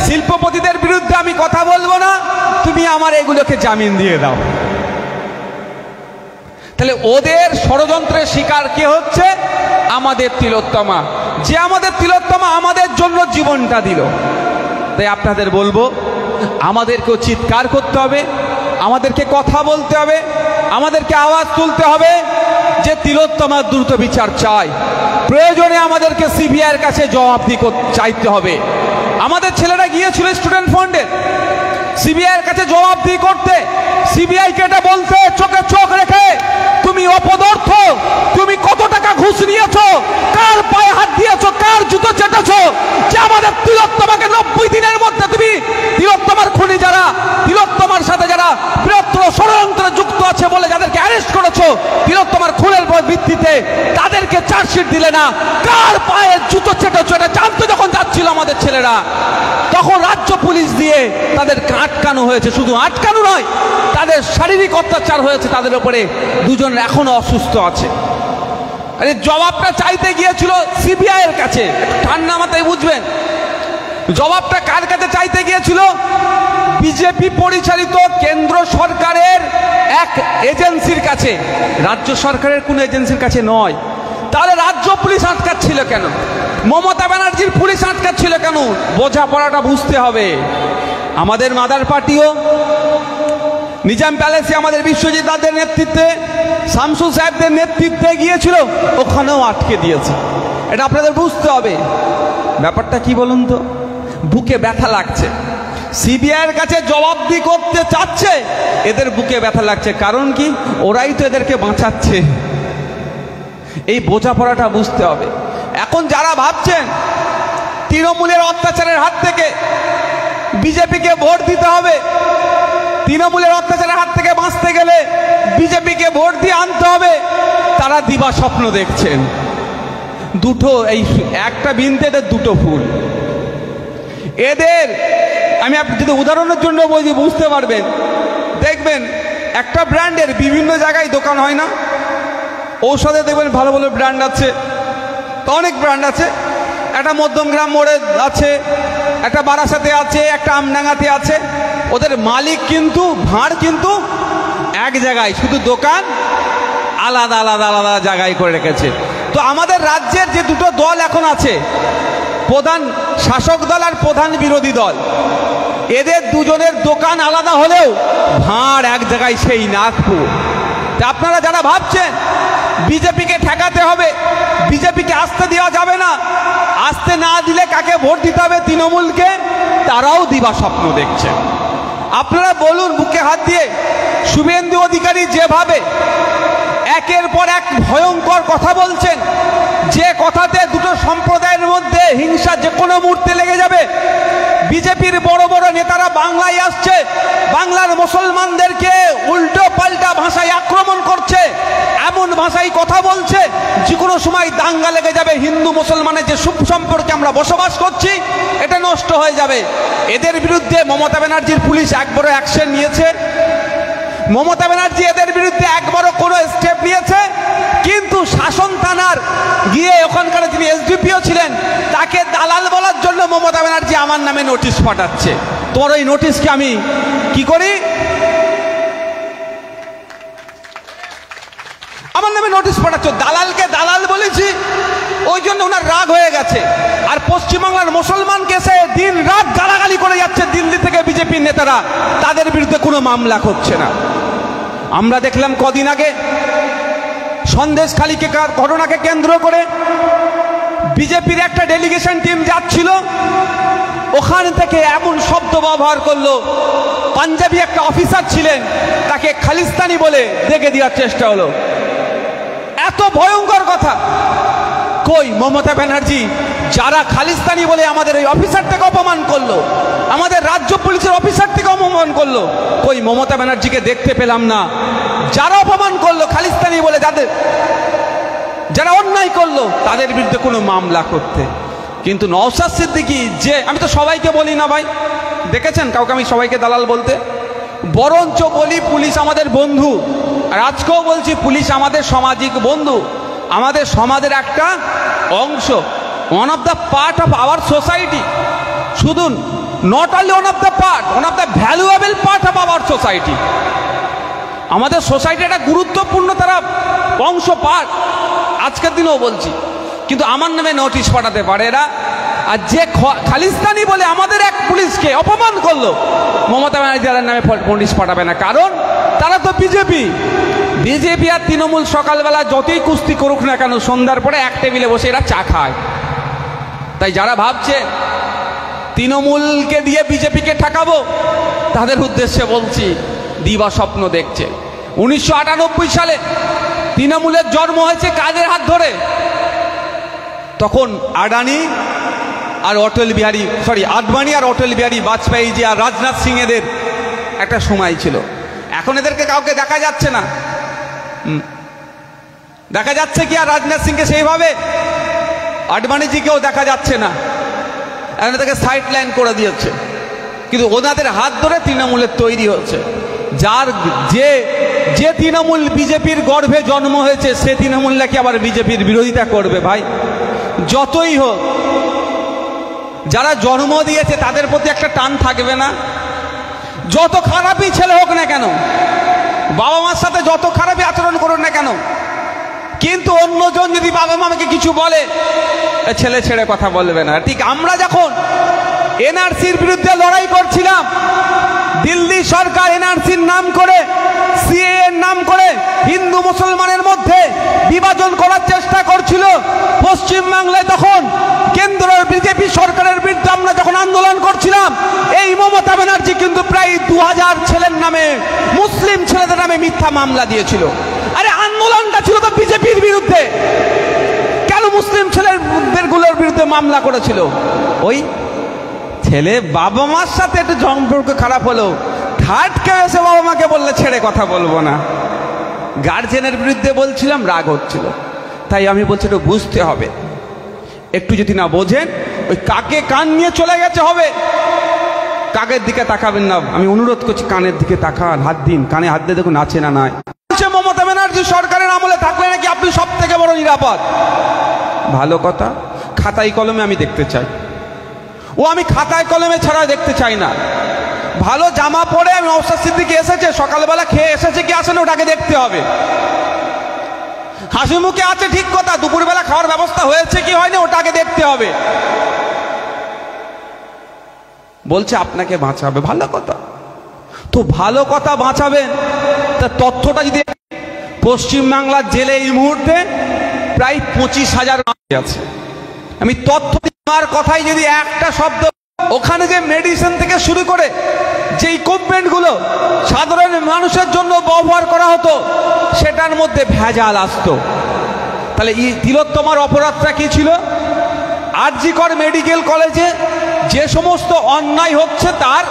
শিল্পপতিদের বিরুদ্ধে আমি কথা বলবো না, তুমি আমার এগুলোকে জামিন দিয়ে দাও। তাহলে ওদের ষড়যন্ত্রের শিকার কে হচ্ছে? আমাদের তিলোত্তমা, যে আমাদের তিলোত্তমা আমাদের জন্য জীবনটা দিল। তাই আপনাদের বলবো, আমাদেরকেও চিৎকার করতে হবে, আমাদেরকে কথা বলতে হবে, আমাদেরকে আওয়াজ তুলতে হবে যে তিলোত্তমার দ্রুত বিচার চাই। প্রয়োজনে আমাদেরকে সিবিআইয়ের কাছে জবাবদিহি চাইতে হবে। আমাদের ছেলেরা গিয়েছিল স্টুডেন্ট ফান্ডের সিবিআইয়ের কাছে জবাবদিহি করতে, সিবিআইকে এটা বলতে চোখে চোখ রেখে, তুমি অপদার্থ, তুমি কত টাকা ঘুষ নিয়েছো, কার পায়ে হাত দিয়েছো, কার জুতো চেটেছো, যে আমাদের তিলোত্তমাকে 90 দিনের মধ্যে তুমি তিলোত্তমার খুনি যারা, তিলোত্তমার সাথে যারা বৃহত্তর ষড়যন্ত্রে যুক্ত আছে বলে যাদেরকে অ্যারেস্ট করেছো তিলোত্তমার খুনের ভিত্তিতে, তাদেরকে চার্জশিট দিলে না, কার পায়ে জুতো চেটেছো এটা জানতে যখন যাচ্ছিল আমাদের ছেলেরা, তখন রাজ্য পুলিশ দিয়ে তাদেরকে আটকানো হয়েছে। শুধু আটকানো নয়, তাদের শারীরিক অত্যাচার হয়েছে, তাদের উপরে দুজন এখনো অসুস্থ আছে। আরে জবাবটা চাইতে গিয়েছিল সিবিআইয়ের কাছে, ঠান্ডা মাথায় বুঝবেন। জবাবটা কার কাছে চাইতে গিয়েছিল? বিজেপি পরিচালিত কেন্দ্র সরকারের এক এজেন্সির কাছে, রাজ্য সরকারের কোন এজেন্সির কাছে নয়। তাহলে রাজ্য পুলিশ আটকাচ্ছিল কেন? মমতা ব্যানার্জির পুলিশ আটকাচ্ছিল কেন? বোঝাপড়াটা বুঝতে হবে। আমাদের মাদার পার্টিও নিজাম প্যালেসে আমাদের বিশ্বজিৎ দাদের নেতৃত্বে, শামসুল সাহেবদের নেতৃত্বে গিয়েছিল, ওখানেও আটকে দিয়েছে। এটা আপনাদের বুঝতে হবে। ব্যাপারটা কি বলুন তো? বুকে ব্যথা লাগছে, সিবিআইয়ের কাছে জবাবদিহি করতে চাচ্ছে, এদের বুকে ব্যথা লাগছে। কারণ কি? ওরাই তো এদেরকে বাঁচাচ্ছে। এই বোঝাপড়াটা বুঝতে হবে। এখন যারা ভাবছেন তৃণমূলের অত্যাচারের হাত থেকে বিজেপিকে ভোট দিতে হবে, তৃণমূলের অত্যাচারের হাত থেকে বাঁচতে গেলে বিজেপিকে ভোট দিয়ে আনতে হবে, তারা দিবা স্বপ্ন দেখছেন। দুটো, এই একটা বিনতে এদের দুটো ফুল। এদের আমি আপনি যদি উদাহরণের জন্য বলছি বুঝতে পারবেন। দেখবেন একটা ব্র্যান্ডের বিভিন্ন জায়গায় দোকান হয় না, ঔষধে দেখবেন ভালো ভালো ব্র্যান্ড আছে, তো অনেক ব্র্যান্ড আছে। একটা মধ্যমগ্রাম মোড়ে আছে, একটা বারাসাতে আছে, একটা আমডাঙ্গাতে আছে। ওদের মালিক কিন্তু ভাঁড় কিন্তু এক জায়গায়, শুধু দোকান আলাদা আলাদা আলাদা জায়গায় করে রেখেছে। তো আমাদের রাজ্যের যে দুটো দল এখন আছে, প্রধান শাসক দল আর প্রধান বিরোধী দল, এদের দুজনের দোকান আলাদা হলেও ভাঁড় এক জায়গায়, সেই নাগপুর। তা আপনারা যারা ভাবছেন বিজেপিকে ঠেকাতে হবে, বিজেপিকে আসতে দেওয়া যাবে না, আসতে না দিলে কাকে ভোট দিতে হবে? তৃণমূলকে, তারাও দিবা স্বপ্ন দেখছেন। আপনারা বলুন বুকে হাত দিয়ে, শুভেন্দু অধিকারী যেভাবে একের পর এক ভয়ঙ্কর কথা বলছেন, যে কথাতে দুটো সম্প্রদায়ের মধ্যে হিংসা যে কোনো মুহূর্তে লেগে যাবে। বিজেপির বড় বড় নেতারা বাংলায় আসছে, বাংলার মুসলমানদেরকে উল্টো পাল্টা ভাষায় আক্রমণ করছে, এমন ভাষায় কথা বলছে যে কোনো সময় দাঙ্গা লেগে যাবে, হিন্দু মুসলমানের যে সুসম্পর্কে আমরা বসবাস করছি এটা নষ্ট হয়ে যাবে। এদের বিরুদ্ধে মমতা ব্যানার্জির পুলিশ একবারও অ্যাকশন নিয়েছে? মমতা ব্যানার্জি এদের বিরুদ্ধে একবারও কোনো স্টেপ নিয়েছে? কিন্তু শাসন থানার গিয়ে ওখানকার যিনি এসডিপিও ছিলেন তাকে দালাল বলার জন্য মমতা ব্যানার্জি আমার নামে নোটিশ পাঠাচ্ছে। তোমার ওই নোটিশকে আমি কি করি? আমার নামে নোটিশ পাঠাচ্ছ, দালালকে দালাল বলেছি, ওই জন্য ওনার রাগ হয়ে গেছে। আর পশ্চিমবাংলার মুসলমানকে সে দিন রাত গালাগালি করে যাচ্ছে দিল্লি থেকে বিজেপির নেতারা, তাদের বিরুদ্ধে কোনো মামলা হচ্ছে না। আমরা দেখলাম কদিন আগে সন্দেশখালীকে ঘটনাকে কেন্দ্র করে বিজেপির একটা ডেলিগেশন টিম যাচ্ছিল, ওখান থেকে এমন শব্দ ব্যবহার করলো, পাঞ্জাবি একটা অফিসার ছিলেন তাকে খালিস্তানি বলে দেখে দেওয়ার চেষ্টা হলো। এত ভয়ঙ্কর কথা। কই মমতা ব্যানার্জি যারা খালিস্তানি বলে আমাদের ওই অফিসারটাকে অপমান করলো, আমাদের রাজ্য পুলিশের অফিসার থেকে অপমান করলো, কই মমতা ব্যানার্জিকে দেখতে পেলাম না। যারা অপমান করলো খালিস্তানি বলে, যারা অন্যায় করলো তাদের বিরুদ্ধে কোনো মামলা করতে। কিন্তু নওশাদ সিদ্দিকী, যে আমি তো সবাইকে বলি না ভাই, দেখেছেন কাউকে আমি সবাইকে দালাল বলতে, বরঞ্চ বলি পুলিশ আমাদের বন্ধু। আর আজকেও বলছি পুলিশ আমাদের সামাজিক বন্ধু, আমাদের সমাজের একটা অংশ, one of the part of our society. শুধু not only one of the part, one of the valuable part of our society. আমাদের সোসাইটি একটা গুরুত্বপূর্ণ তারা অংশ, পার্ট। আজকের দিনেও বলছি, কিন্তু আমার নামে নোটিশ পাঠাতে পারে এরা। আর যে খালিস্তানি বলে আমাদের এক পুলিশকে অপমান করলো, মমতা ব্যানার্জি তাদের নামে নোটিশ পাঠাবে না, কারণ তারা তো বিজেপি আর তৃণমূল সকালবেলা যতই কুস্তি করুক না কেন, সন্ধ্যার পরে এক টেবিলে বসে এরা চা খায়। তাই যারা ভাবছে তৃণমূলকে দিয়ে বিজেপিকে ঠেকাবো, তাদের উদ্দেশ্যে বলছি দিবা স্বপ্ন দেখছে। 1998 সালে তৃণমূলের জন্ম হয়েছে কাদের হাত ধরে? তখন আডবাণী আর অটল বিহারী বাজপেয়ী জি আর রাজনাথ সিং এদের একটা সময় ছিল। এখন এদেরকে কাউকে দেখা যাচ্ছে না, দেখা যাচ্ছে কি আর রাজনাথ সিংকে সেইভাবে? আডবাণীজিকেও দেখা যাচ্ছে না, এখন তাকে সাইড লাইন করে দিয়েছে। কিন্তু ওনাদের হাত ধরে তৃণমূলের তৈরি হচ্ছে। যার যে তৃণমূল বিজেপির গর্ভে জন্ম হয়েছে, সে তৃণমূল নাকি আবার বিজেপির বিরোধিতা করবে? ভাই যতই হোক, যারা জন্ম দিয়েছে তাদের প্রতি একটা টান থাকবে না? যত খারাপই ছেলে হোক না কেন, বাবা মার সাথে যত খারাপই আচরণ করুন না কেন, কিন্তু অন্যজন যদি বাবা মাকে কিছু বলে, ছেলে ছেড়ে কথা বলবে না। ঠিক আমরা যখন এনআরসির বিরুদ্ধে লড়াই করছিলাম, দিল্লি সরকার এনআরসির নাম করে, সিএএ এর নাম করে হিন্দু মুসলমানের মধ্যে বিভাজন করার চেষ্টা করছিল পশ্চিমবাংলায়, তখন কেন্দ্রের বিজেপি সরকারের বিরুদ্ধে আমরা যখন আন্দোলন করছিলাম, এই মমতা ব্যানার্জি কিন্তু প্রায় 2000 ছেলের নামে, মুসলিম ছেলেদের নামে মিথ্যা মামলা দিয়েছিল। আরে আন্দোলনটা ছিল তো বিজেপির বিরুদ্ধে, কেন মুসলিম ছেলেগুলোর বিরুদ্ধে মামলা করেছিল? ওই ছেলে বাবা মার সাথে একটু সম্পর্ক খারাপ হলো, থার্ড কেউ এসে বাবা মাকে বললে ছেড়ে কথা বলবো না। গার্জেনের বিরুদ্ধে বলছিলাম, রাগ হচ্ছিল। তাই আমি বলছি একটু বুঝতে হবে, একটু যদি না বোঝেন, ওই কাকে কান নিয়ে চলে গেছে হবে, কাকের দিকে তাকাবেন না। আমি অনুরোধ করছি, কানের দিকে তাকান, হাত দিন, কানে হাত দিয়ে দেখুন আছে না নাই। মমতা ব্যানার্জি সরকারের আমলে থাকলে নাকি আপনি সব থেকে বড় নিরাপদ। ভালো কথা, খাতায় কলমে আমি দেখতে চাই, আমি খাতায় কলমে ছাড়া দেখতে চাই না। ভালো জামা পরে আমি নওশাদ সিদ্দিকী এসেছে, সকালবেলা খেয়ে এসেছে কি আসেন, ওটাকে দেখতে হবে। হাসি মুখে আছে ঠিক কথা, দুপুরবেলা খাওয়ার ব্যবস্থা হয়েছে কি হয়নি, ওটাকে দেখতে হবে। বলছে আপনাকে বাঁচাবে, ভালো কথা তো, ভালো কথা বাঁচাবেন। তা তথ্যটা যদি, পশ্চিমবাংলার জেলে এই মুহূর্তে প্রায় 25,000 আছে। আমি তথ্য আমার কথাই যদি একটা শব্দ, ওখানে যে মেডিসিন থেকে শুরু করে যে ইকুইপমেন্টগুলো সাধারণ মানুষের জন্য ব্যবহার করা হতো, সেটার মধ্যে ভেজাল আসতো। তাহলে তিলোত্তমার অপরাধটা কি ছিল? আরজি কর মেডিকেল কলেজে যে সমস্ত অন্যায় হচ্ছে তার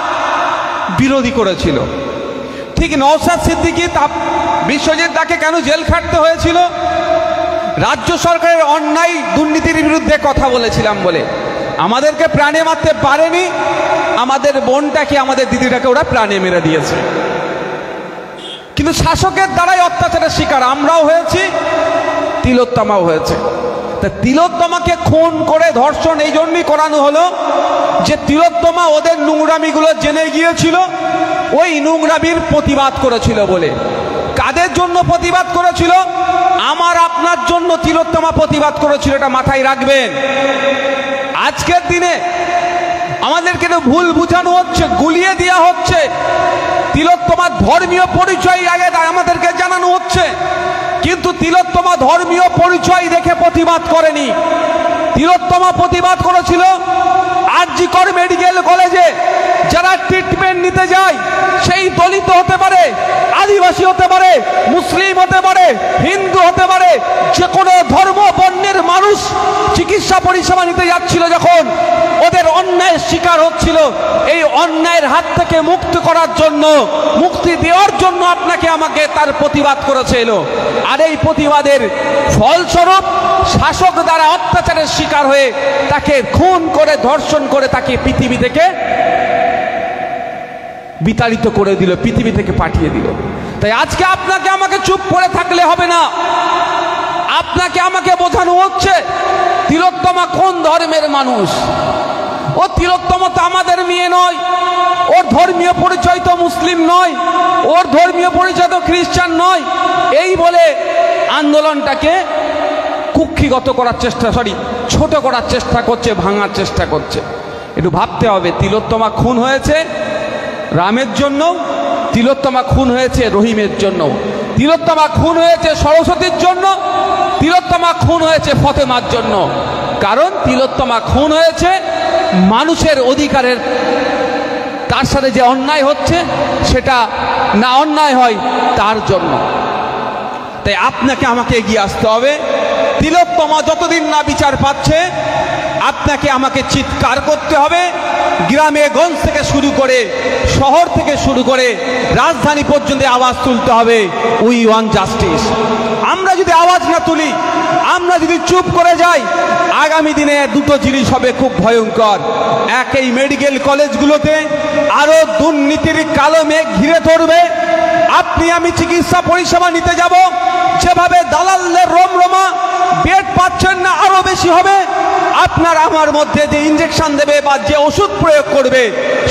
বিরোধী করেছিল। ঠিক নওশাদ সিদ্দিকী, বিশ্বজিৎ দাকে কেন জেল খাটতে হয়েছিল? রাজ্য সরকারের অন্যায় দুর্নীতির বিরুদ্ধে কথা বলেছিলাম বলে। আমাদেরকে প্রাণে মারতে পারেনি, আমাদের বোনটাকে, আমাদের দিদিটাকে ওরা প্রাণে মেরে দিয়েছে। কিন্তু শাসকের দ্বারাই অত্যাচারের শিকার আমরাও হয়েছি, তিলোত্তমাও হয়েছে। তা তিলোত্তমাকে খুন করে ধর্ষণ এই জন্যই করানো হলো যে তিলোত্তমা ওদের নোংরামিগুলো জেনে গিয়েছিল, ওই নোংরামির প্রতিবাদ করেছিল বলে। কাদের জন্য প্রতিবাদ করেছিল? আমার আপনার জন্য তিলোত্তমা প্রতিবাদ করেছিল, এটা মাথায় রাখবেন। আজকের দিনে আমাদেরকে ভুল বুঝানো হচ্ছে, গুলিয়ে দেওয়া হচ্ছে। তিলোত্তমার ধর্মীয় পরিচয় আগে আমাদেরকে জানানো হচ্ছে, কিন্তু তিলোত্তমা ধর্মীয় পরিচয় দেখে প্রতিবাদ করেনি। তিলোত্তমা প্রতিবাদ করেছিল আরজি কর মেডিকেল কলেজে যারা ট্রিটমেন্ট নিতে যায় সেই দলিত হতে পারে, আদিবাসী হতে পারে, মুসলিম হতে পারে, হিন্দু হতে পারে, যে কোনো ধর্ম বর্ণের মানুষ চিকিৎসা পরিষেবা নিতে যাচ্ছিল, যখন ওদের অন্যায়ের শিকার হচ্ছিল, এই অন্যায়ের হাত থেকে মুক্ত করার জন্য, মুক্তি দেওয়ার জন্য আপনাকে আমাকে তার প্রতিবাদ করেছিল। আর এই প্রতিবাদের ফলস্বরূপ শাসক দ্বারা অত্যাচারের শিকার হয়ে তাকে খুন করে, ধর্ষণ করে তাকে পৃথিবী থেকে বিতাড়িত করে দিল, পৃথিবী থেকে পাঠিয়ে দিল। তাই আজকে আপনাকে আমাকে চুপ করে থাকলে হবে না। আপনাকে আমাকে বোঝানো হচ্ছে তিলোত্তমা কোন ধর্মের মানুষ। ও তিলোত্তমা তো আমাদের মেয়ে নয়, ওর ধর্মীয় পরিচয় তো মুসলিম নয়, ওর ধর্মীয় পরিচয় তো খ্রিস্টান নয়। এই বলে আন্দোলনটাকে কুক্ষিগত করার চেষ্টা, ছোট করার চেষ্টা করছে, ভাঙার চেষ্টা করছে। একটু ভাবতে হবে, তিলোত্তমা খুন হয়েছে রামের জন্য, তিলোত্তমা খুন হয়েছে রহিমের জন্য, তিলোত্তমা খুন হয়েছে সরস্বতীর জন্য, তিলোত্তমা খুন হয়েছে ফতেমার জন্য। কারণ তিলোত্তমা খুন হয়েছে মানুষের অধিকারের, তার সাথে যে অন্যায় হচ্ছে সেটা না অন্যায় হয় তার জন্য। তাই আপনাকে আমাকে এগিয়ে আসতে হবে। তিলোত্তমা যতদিন না বিচার পাচ্ছে, আপনাকে আমাকে চিৎকার করতে হবে। গ্রামে গঞ্জ থেকে শুরু করে, শহর থেকে শুরু করে রাজধানী পর্যন্ত আওয়াজ তুলতে হবে, উই ওয়ান্ট জাস্টিস। আমরা যদি আওয়াজ না তুলি, আমরা যদি চুপ করে যাই, আগামী দিনে দুটো জিনিস হবে খুব ভয়ঙ্কর। এক, এই মেডিকেল কলেজগুলোতে আরো দুর্নীতির কালো মেঘ ঘিরে ধরবে। আপনি আমি চিকিৎসা পরিষেবা নিতে যাব, যেভাবে দালালদের রমরমা, বেড পাচ্ছেন না, আরো বেশি হবে। আপনার আমার মধ্যে যে ইঞ্জেকশন দেবে বা যে ওষুধ প্রয়োগ করবে,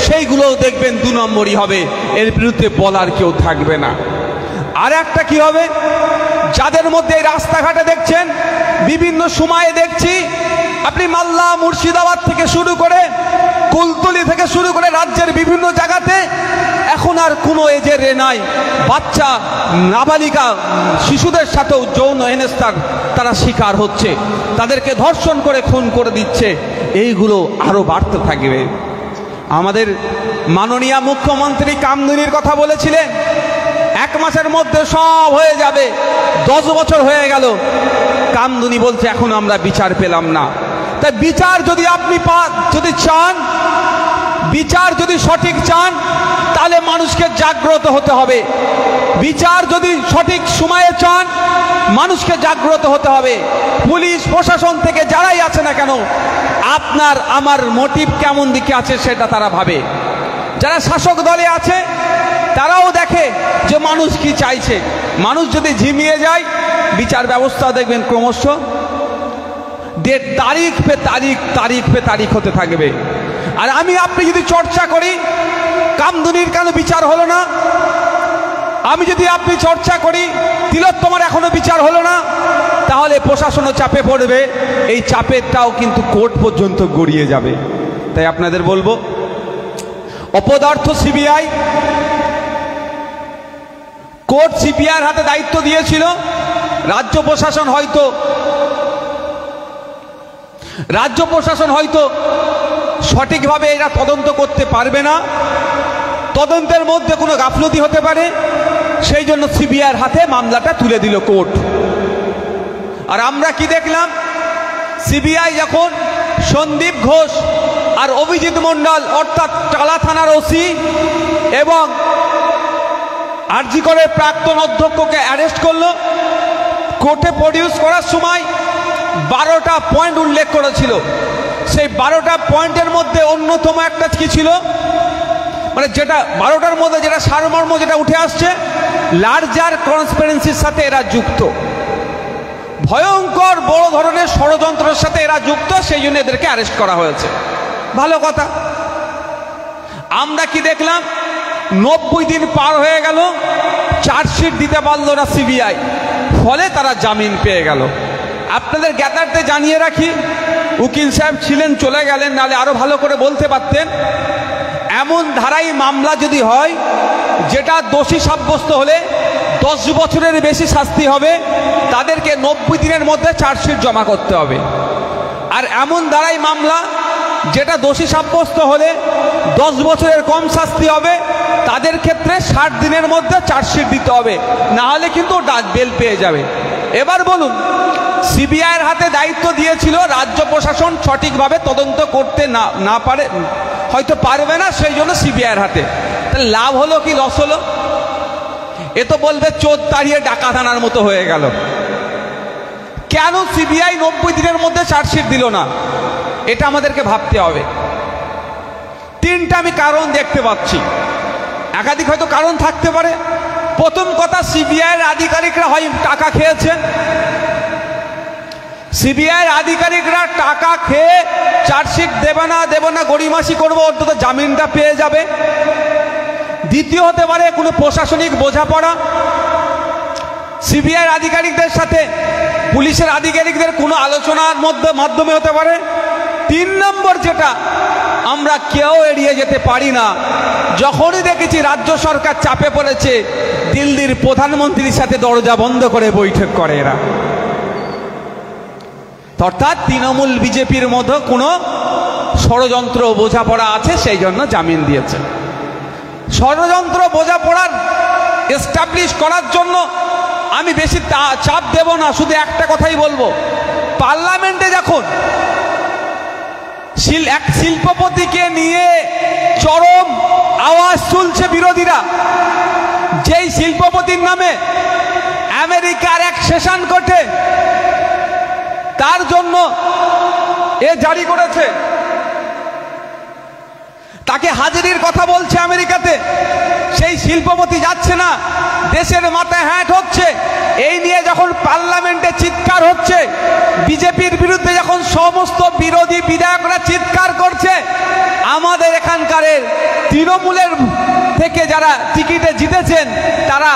সেইগুলোও দেখবেন 2 নম্বরই হবে। এর বিরুদ্ধে বলার কেউ থাকবে না। আর একটা কি হবে, যাদের মধ্যে রাস্তাঘাটে দেখছেন, বিভিন্ন সময়ে দেখছি, আপনি মালদা, মুর্শিদাবাদ থেকে শুরু করে, কুলতলি থেকে শুরু করে রাজ্যের বিভিন্ন জায়গাতে এখন আর কোনো এজের নাই, বাচ্চা নাবালিকা শিশুদের সাথেও যৌন হেনস্থার তারা শিকার হচ্ছে, তাদেরকে ধর্ষণ করে খুন করে দিচ্ছে। এইগুলো আরো বাড়তে থাকবে। আমাদের মাননীয় মুখ্যমন্ত্রী কামদুনির কথা বলেছিলেন, 1 মাসের মধ্যে সব হয়ে যাবে। 10 বছর হয়ে গেল, কামদুনি বলছে এখন আমরা বিচার পেলাম না। তাই বিচার যদি আপনি যদি চান, বিচার যদি সঠিক চান, তাহলে মানুষকে জাগ্রত হতে হবে। বিচার যদি সঠিক সময়ে চান, মানুষকে জাগ্রত হতে হবে। পুলিশ প্রশাসন থেকে যারাই আছে না কেন, আপনার আমার মোটিভ কেমন দিকে আছে সেটা তারা ভাবে। যারা শাসক দলে আছে তারাও দেখে যে মানুষ কি চাইছে। মানুষ যদি ঝিমিয়ে যায়, বিচার ব্যবস্থা দেখবেন ক্রমশ তারিখ পে তারিখ হতে থাকবে। আর আমি আপনি যদি চর্চা করি, কামদুনির কেন বিচার হলো না, আমি যদি আপনি চর্চা করি তিলোত্তমার এখনো বিচার হলো না, তাহলে প্রশাসনও চাপে পড়বে। এই চাপেরটাও কিন্তু কোর্ট পর্যন্ত গড়িয়ে যাবে। তাই আপনাদের বলবো, অপদার্থ সিবিআই, কোর্ট সিবিআইয়ের হাতে দায়িত্ব দিয়েছিল। রাজ্য প্রশাসন হয়তো সঠিকভাবে এরা তদন্ত করতে পারবে না, তদন্তের মধ্যে কোনো গাফলতি হতে পারে, সেই জন্য সিবিআইয়ের হাতে মামলাটা তুলে দিল কোর্ট। আর আমরা কি দেখলাম, সিবিআই যখন সন্দীপ ঘোষ আর অভিজিৎ মণ্ডল অর্থাৎ টালা থানার ওসি এবং আরজি করের প্রাক্তন অধ্যক্ষকে অ্যারেস্ট করলো, কোর্টে প্রডিউস করার সময় 12টা পয়েন্ট উল্লেখ করেছিল। সেই 12টা পয়েন্টের মধ্যে অন্যতম একটা কি ছিল, মানে যেটা 12টার মধ্যে যেটা সারমর্ম যেটা উঠে আসছে, লার্জার কনস্পিরেন্সির সাথে এরা যুক্ত, ভয়ঙ্কর বড় ধরনের ষড়যন্ত্রের সাথে এরা যুক্ত, সেই জন্য এদেরকে অ্যারেস্ট করা হয়েছে। ভালো কথা। আমরা কি দেখলাম, 90 দিন পার হয়ে গেল, চার্জশিট দিতে পারল না সিবিআই, ফলে তারা জামিন পেয়ে গেল। আপনাদের জ্ঞাতার্থে জানিয়ে রাখি, উকিল সাহেব ছিলেন, চলে গেলেন, নাহলে আরো ভালো করে বলতে পারতেন। এমন ধারাই মামলা যদি হয় যেটা দোষী সাব্যস্ত হলে 10 বছরের বেশি শাস্তি হবে, তাদেরকে 90 দিনের মধ্যে চার্জশিট জমা করতে হবে। আর এমন ধারাই মামলা যেটা দোষী সাব্যস্ত হলে 10 বছরের কম শাস্তি হবে, তাদের ক্ষেত্রে 60 দিনের মধ্যে চার্জশিট দিতে হবে, না হলে কিন্তু বেল পেয়ে যাবে। এবার বলুন, সিবিআইয়ের হাতে দায়িত্ব দিয়েছিল, রাজ্য প্রশাসন সঠিকভাবে তদন্ত করতে না পারে, হয়তো পারবে না, সেই জন্য সিবিআইয়ের হাতে। তাহলে লাভ হলো কি লস হলো? এ তো বলবে চোর তাড়িয়ে ডাকাত আনার মতো হয়ে গেল। কেন সিবিআই 90 দিনের মধ্যে চার্জশিট দিল না? এটা আমাদেরকে ভাবতে হবে। 3টা আমি কারণ দেখতে পাচ্ছি, একাধিক হয়তো কারণ থাকতে পারে। প্রথম কথা, সিবিআইয়ের আধিকারিকরা হয় টাকা খেয়েছেন, সিবিআইয়ের আধিকারিকরা টাকা খেয়ে চার্জশিট দেবে না গড়িমাসি করবো, অন্তত জামিনটা পেয়ে যাবে। দ্বিতীয় হতে পারে কোনো প্রশাসনিক বোঝাপড়া সিবিআইয়ের আধিকারিকদের সাথে পুলিশের আধিকারিকদের কোনো আলোচনার মাধ্যমে হতে পারে। 3 নম্বর যেটা আমরা কেউ এড়িয়ে যেতে পারি না, যখনই দেখেছি রাজ্য সরকার চাপে পড়েছে, দিল্লির প্রধানমন্ত্রীর সাথে দরজা বন্ধ করে বৈঠক করে এরা। অর্থাৎ তৃণমূল বিজেপির মধ্যে কোনো ষড়যন্ত্র বোঝাপড়া আছে, সেই জন্য জামিন দিয়েছে। ষড়যন্ত্র বোঝাপড়ার এস্টাবলিশ করার জন্য আমি বেশি চাপ দেব না, শুধু একটা কথাই বলবো। পার্লামেন্টে যখন এক শিল্পপতিকে নিয়ে চরম আওয়াজ তুলছে বিরোধীরা, যেই শিল্পপতির নামে আমেরিকার এক সেশন কোর্টে তার জন্য জারি করেছে, তাকে হাজিরির কথা বলছে আমেরিকাতে, সেই শিল্পপতি যাচ্ছে না, দেশের মাথায় হ্যাট হচ্ছে। এই নিয়ে যখন পার্লামেন্টে চিৎকার হচ্ছে, বিজেপির বিরুদ্ধে যখন সমস্ত বিরোধী বিধায়করা চিৎকার করছে, আমাদের এখানকার তৃণমূলের থেকে যারা টিকিটে জিতেছেন তারা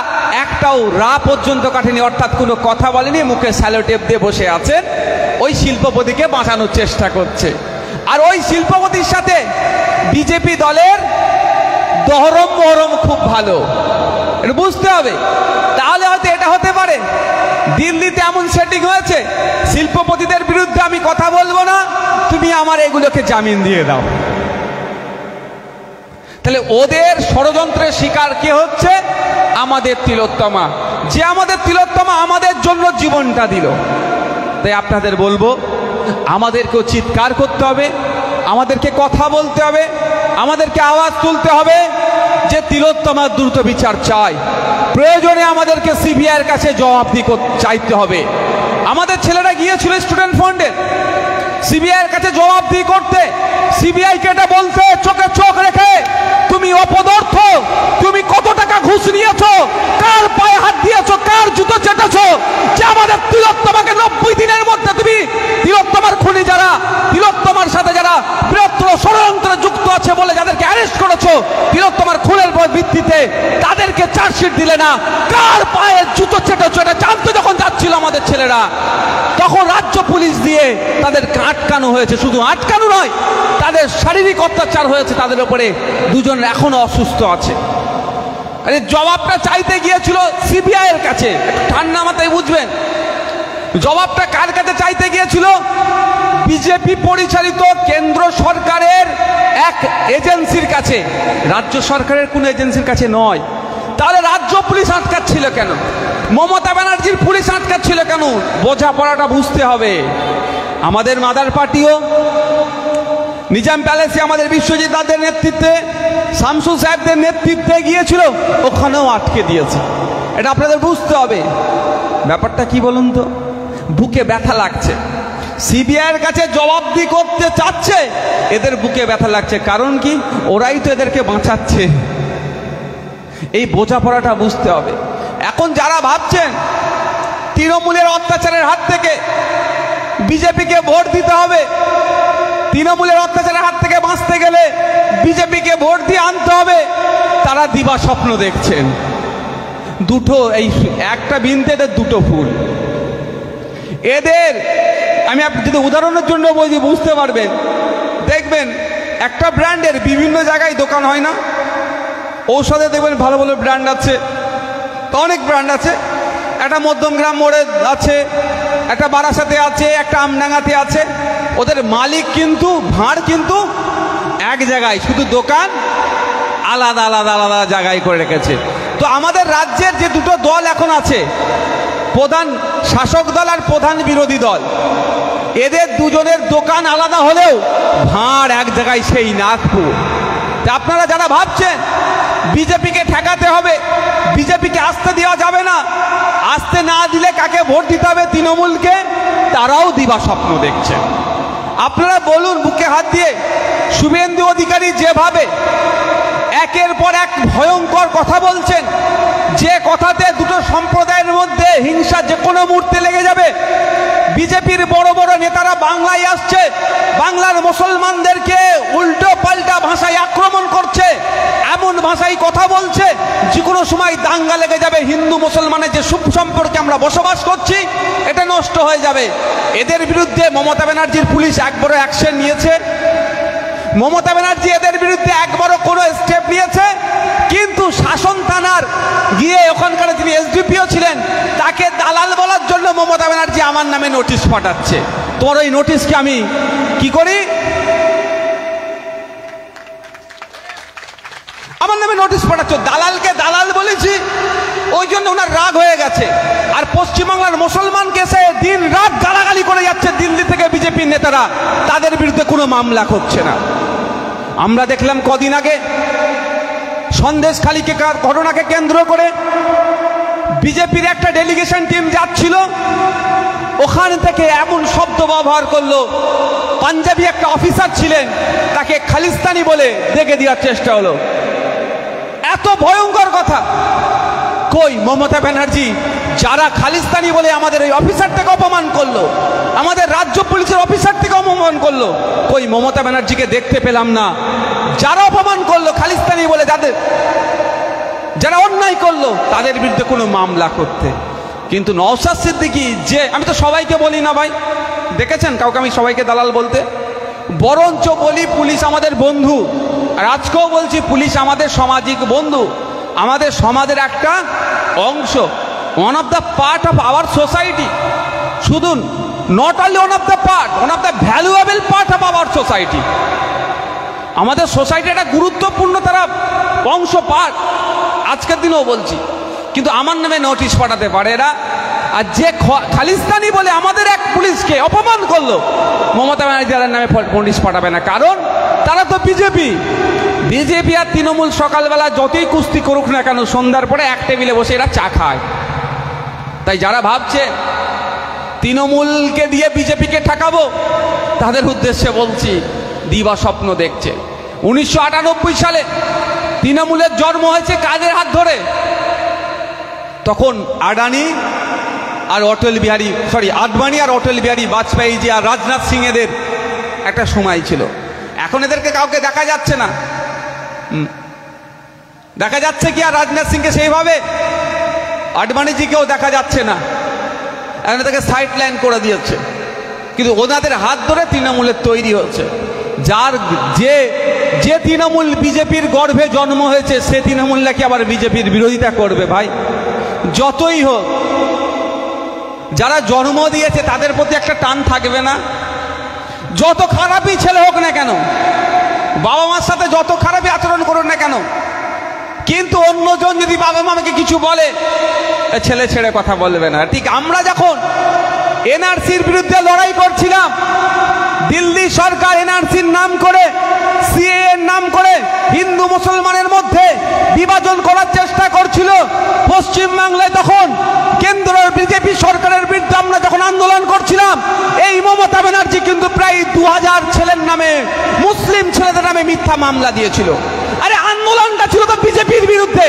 একটাও রা পর্যন্ত কাটেনি, অর্থাৎ কোনো কথা বলেনি, মুখে স্যালোটেপ দিয়ে বসে আছেন, ওই শিল্পপতিকে বাঁচানোর চেষ্টা করছে। আর ওই শিল্পপতির সাথে বিজেপি দলের দহরম মহরম খুব ভালো, এটা বুঝতে হবে। তাহলে হয়তো এটা হতে পারে দিল্লিতে এমন সেটিং হয়েছে, শিল্পপতিদের বিরুদ্ধে আমি কথা বলবো না, তুমি আমার এগুলোকে জামিন দিয়ে দাও। তাহলে ওদের ষড়যন্ত্রের শিকার কে হচ্ছে? আমাদের তিলোত্তমা, যে আমাদের তিলোত্তমা আমাদের জন্য জীবনটা দিল। তাই আপনাদের বলবো, আমাদেরকেও চিৎকার করতে হবে, আমাদেরকে কথা বলতে হবে, আমাদেরকে আওয়াজ তুলতে হবে যে তিলোত্তমার দ্রুত বিচার চাই। প্রয়োজনে আমাদেরকে সিবিআইয়ের কাছে জবাবদিহি চাইতে হবে। আমাদের ছেলেরা গিয়েছিল স্টুডেন্ট ফান্ডের সিবিআইয়ের কাছে জবাবদিহি করতে, সিবিআইকে এটা বলতে চোখে চোখ রেখে, তুমি অপদার্থ, তুমি কত টাকা ঘুষ নিয়েছো, কার পায়ে হাত দিয়েছো, কার জুতো চেটেছো, যে আমাদের তিলোত্তমাকে 90 দিনের মধ্যে তুমি তিলোত্তমার খুনি যারা, তিলোত্তমার সাথে যারা বৃহত্তর ষড়যন্ত্রে যুক্ত আছে বলে যাদেরকে অ্যারেস্ট করেছো তিলোত্তমার খুনের ভিত্তিতে, তাদেরকে চার্জশিট দিলে না, কার পায়ে জুতো চেটেছো এটা জানতে যখন যাচ্ছিল আমাদের ছেলেরা, তখন রাজ্য পুলিশ দিয়ে তাদেরকে আটকানো হয়েছে। শুধু আটকানো নয়, তাদের শারীরিক অত্যাচার হয়েছে, তাদের উপরে 2 জন এখনো অসুস্থ আছে। জবাবটা চাইতে গিয়েছিল সিবিআই এর কাছে, ঠান্ডা মাথায় বুঝবেন। জবাবটা কার কাছে চাইতে গিয়েছিল? বিজেপি পরিচালিত কেন্দ্র সরকারের এক এজেন্সির কাছে, রাজ্য সরকারের কোন এজেন্সির কাছে নয়। তাহলে রাজ্য পুলিশ আটকাচ্ছিল কেন? মমতা ব্যানার্জির পুলিশ আটকাচ্ছিল কেন? বোঝাপড়াটা বুঝতে হবে। আমাদের মাদার পার্টিও নিজাম প্যালেসে আমাদের বিশ্বজিৎ দাদের নেতৃত্বে, শামসুল সাহেবদের নেতৃত্বে গিয়েছিল, ওখানেও আটকে দিয়েছে। এটা আপনাদের বুঝতে হবে। ব্যাপারটা কি বলুন তো, বুকে ব্যথা লাগছে। সিবিআইয়ের কাছে জবাবদিহি করতে চাচ্ছে, এদের বুকে ব্যথা লাগছে। কারণ কি? ওরাই তো এদেরকে বাঁচাচ্ছে। এই বোঝাপড়াটা বুঝতে হবে। এখন যারা ভাবছেন তৃণমূলের অত্যাচারের হাত থেকে বিজেপিকে ভোট দিতে হবে, তৃণমূলের অত্যাচারের হাত থেকে বাঁচতে গেলে বিজেপিকে ভোট দিয়ে আনতে হবে, তারা দিবা স্বপ্ন দেখছেন। দুটো, এই একটা বিনতে এদের 2টো ফুল। এদের আমি যদি উদাহরণের জন্য বলছি বুঝতে পারবেন। দেখবেন একটা ব্র্যান্ডের বিভিন্ন জায়গায় দোকান হয় না, ঔষধে দেখবেন ভালো ভালো ব্র্যান্ড আছে, অনেক ব্র্যান্ড আছে। একটা মধ্যমগ্রাম মোড়ে আছে, একটা বারাসাতে আছে, একটা আমডাঙ্গাতে আছে। ওদের মালিক কিন্তু ভাঁড় কিন্তু এক জায়গায়, শুধু দোকান আলাদা আলাদা আলাদা জায়গায় করে রেখেছে। তো আমাদের রাজ্যের যে দুটো দল এখন আছে, প্রধান শাসক দল আর প্রধান বিরোধী দল, এদের দুজনের দোকান আলাদা হলেও ভাঁড় এক জায়গায়, সেই নাগপুর। তা আপনারা যারা ভাবছেন বিজেপিকে ঠেকাতে হবে, বিজেপিকে আসতে দেওয়া যাবে না, আসতে না দিলে কাকে ভোট দিতে হবে, তৃণমূলকে, তারাও দিবা স্বপ্ন দেখছেন। আপনারা বলুন বুকে হাত দিয়ে, শুভেন্দু অধিকারী যেভাবে একের পর এক ভয়ঙ্কর কথা বলছেন, যে কথাতে দুটো সম্প্রদায়ের মধ্যে হিংসা যে কোনো মুহূর্তে লেগে যাবে, বিজেপির বড় বড় নেতারা বাংলায় আসছে, বাংলার মুসলমানদেরকে উল্টো পাল্টা ভাষায় আক্রমণ করছে, এমন ভাষায় কথা বলছে যে কোনো সময় দাঙ্গা লেগে যাবে, হিন্দু মুসলমানের যে সুসম্পর্কে আমরা বসবাস করছি এটা নষ্ট হয়ে যাবে। এদের বিরুদ্ধে মমতা ব্যানার্জির পুলিশ একবারও অ্যাকশন নিয়েছে? মমতা ব্যানার্জি এদের বিরুদ্ধে একবারও কোনো স্টেপ নিয়েছে? কিন্তু শাসন থানার গিয়ে ওখানকার যিনি এসডিপিও ছিলেন তাকে দালাল বলার জন্য মমতা ব্যানার্জি আমার নামে নোটিশ পাঠাচ্ছে। তোমার ওই নোটিশকে আমি কি করি? আমার নামে নোটিশ পাঠাচ্ছ, দালালকে দালাল বলেছি, ওই জন্য ওনার রাগ হয়ে গেছে। আর পশ্চিমবাংলার মুসলমানকে সে দিন রাত গালাগালি করে যাচ্ছে দিল্লি থেকে বিজেপির নেতারা, তাদের বিরুদ্ধে কোনো মামলা হচ্ছে না। আমরা দেখলাম কদিন আগে সন্দেশখালীকে ঘটনাকে কেন্দ্র করে বিজেপির একটা ডেলিগেশন টিম যাচ্ছিল, ওখান থেকে এমন শব্দ ব্যবহার করলো, পাঞ্জাবি একটা অফিসার ছিলেন তাকে খালিস্তানি বলে দেখে দেওয়ার চেষ্টা হলো। এত ভয়ঙ্কর কথা। কই মমতা ব্যানার্জি যারা খালিস্তানি বলে আমাদের ওই অফিসারটাকে অপমান করলো, আমাদের রাজ্য পুলিশের অফিসারটিকে অপমান করলো, কই মমতা ব্যানার্জিকে দেখতে পেলাম না। যারা অপমান করলো খালিস্তানি বলে, যারা অন্যায় করলো তাদের বিরুদ্ধে কোনো মামলা করতে। কিন্তু নওশাদ সিদ্দিকী, যে আমি তো সবাইকে বলি না ভাই, দেখেছেন কাউকে আমি সবাইকে দালাল বলতে? বরঞ্চ বলি পুলিশ আমাদের বন্ধু, আর আজকেও বলছি পুলিশ আমাদের সামাজিক বন্ধু, আমাদের সমাজের একটা অংশ, one of the part of our society. শুধু not only one of the part, one of the valuable part of our society. আমাদের সোসাইটি একটা গুরুত্বপূর্ণ তারা অংশ, পার্ট। আজকের দিনেও বলছি, কিন্তু আমার নামে নোটিশ পাঠাতে পারে এরা। আর যে খালিস্তানি বলে আমাদের এক পুলিশকে অপমান করলো, মমতা ব্যানার্জি তাদের নামে নোটিশ পাঠাবে না, কারণ তারা তো বিজেপি। বিজেপি আর তৃণমূল সকালবেলা যতই কুস্তি করুক না কেন, সন্ধ্যার পরে এক টেবিলে বসে এরা চা খায়। তাই যারা ভাবছে তৃণমূলকে দিয়ে বিজেপিকে ঠেকাবো, তাদের উদ্দেশ্যে বলছি দিবা স্বপ্ন দেখছে। 1998 সালে তৃণমূলের জন্ম হয়েছে কাদের হাত ধরে? তখন আডবাণী আর অটল বিহারী বাজপেয়ীজি আর রাজনাথ সিং এদের একটা সময় ছিল। এখন এদেরকে কাউকে দেখা যাচ্ছে না। দেখা যাচ্ছে কি আর রাজনাথ সিংকে সেইভাবে? আডবাণীজিকেও দেখা যাচ্ছে না, এখন তাকে সাইড লাইন করে দিয়েছে। কিন্তু ওনাদের হাত ধরে তৃণমূলের তৈরি হচ্ছে। যার যে তৃণমূল বিজেপির গর্ভে জন্ম হয়েছে, সে তৃণমূল নাকি আবার বিজেপির বিরোধিতা করবে? ভাই যতই হোক, যারা জন্ম দিয়েছে তাদের প্রতি একটা টান থাকবে না? যত খারাপই ছেলে হোক না কেন, বাবা মার সাথে যত খারাপই আচরণ করুন না কেন, কিন্তু অন্যজন যদি বাবা মাকে কিছু বলে, ছেলে ছেড়ে কথা বলবে না। ঠিক আমরা যখন এনআরসির বিরুদ্ধে লড়াই করছিলাম, দিল্লি সরকার এনআরসির নাম করে, সিএএ এর নাম করে হিন্দু মুসলমানের মধ্যে বিভাজন করার চেষ্টা করছিল। পশ্চিমবাংলায় তখন কেন্দ্রের বিজেপি সরকারের বিরুদ্ধে আমরা যখন আন্দোলন করছিলাম, এই মমতা ব্যানার্জি কিন্তু প্রায় 2000 ছেলের নামে, মুসলিম ছেলেদের নামে মিথ্যা মামলা দিয়েছিল। আরে আন্দোলনটা ছিল তো বিজেপির বিরুদ্ধে,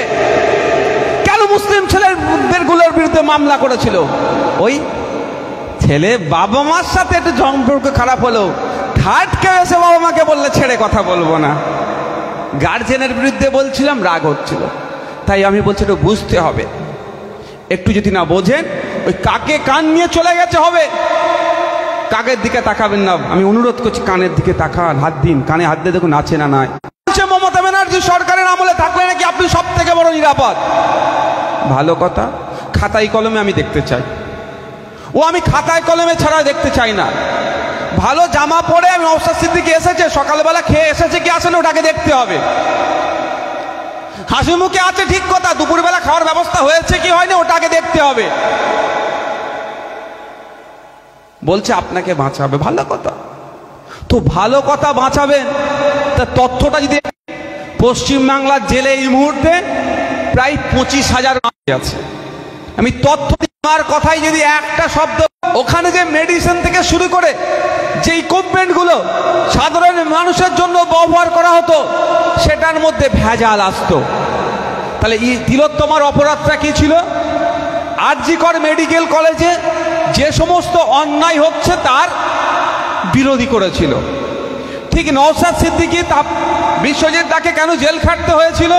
কেন মুসলিম ছেলেগুলোর বিরুদ্ধে মামলা করেছিল? ওই ছেলে বাবা মার সাথে একটু সম্পর্ক খারাপ হলো, থার্ড কেউ এসে বাবা মাকে বললে ছেড়ে কথা বলবো না। গার্জেনের বিরুদ্ধে বলছিলাম, রাগ হচ্ছিল। তাই আমি বলছি একটু বুঝতে হবে, একটু যদি না বোঝেন, ওই কাকে কান নিয়ে চলে গেছে হবে, কাকের দিকে তাকাবেন না। আমি অনুরোধ করছি, কানের দিকে তাকান, হাত দিন, কানে হাত দিয়ে দেখুন আছে না নাই। মমতা ব্যানার্জি সরকারের আমলে থাকলে নাকি আপনি সব থেকে বড় নিরাপদ। ভালো কথা, খাতায় কলমে আমি দেখতে চাই। ও আমি খাতায় কলমে ছাড়া দেখতে চাই না। ভালো জামা পরে নওশাদ সিদ্দিকী এসেছে, সকালবেলা খেয়ে এসেছে কি আসেন ওটাকে দেখতে হবে। হাসি মুখে আছে ঠিক কথা, দুপুরবেলা খাওয়ার ব্যবস্থা হয়েছে কি হয়নি ওটাকে দেখতে হবে। বলছে আপনাকে বাঁচাবে, ভালো কথা তো, ভালো কথা বাঁচাবেন, তা তথ্যটা যদি পশ্চিমবাংলার জেলে এই মুহূর্তে প্রায় 25,000 আছে। আমি তথ্য আমার কথাই যদি একটা শব্দ, ওখানে যে মেডিসিন থেকে শুরু করে যে ইকুইপমেন্টগুলো সাধারণ মানুষের জন্য ব্যবহার করা হতো সেটার মধ্যে ভেজাল আসতো। তাহলে এই তিলোত্তমার অপরাধটা কি ছিল? আরজি কর মেডিকেল কলেজে যে সমস্ত অন্যায় হচ্ছে তার বিরোধী করেছিল। ঠিক নওশাদ সিদ্দিকী বিশ্বজিৎ দাকে কেন জেল খাটতে হয়েছিল?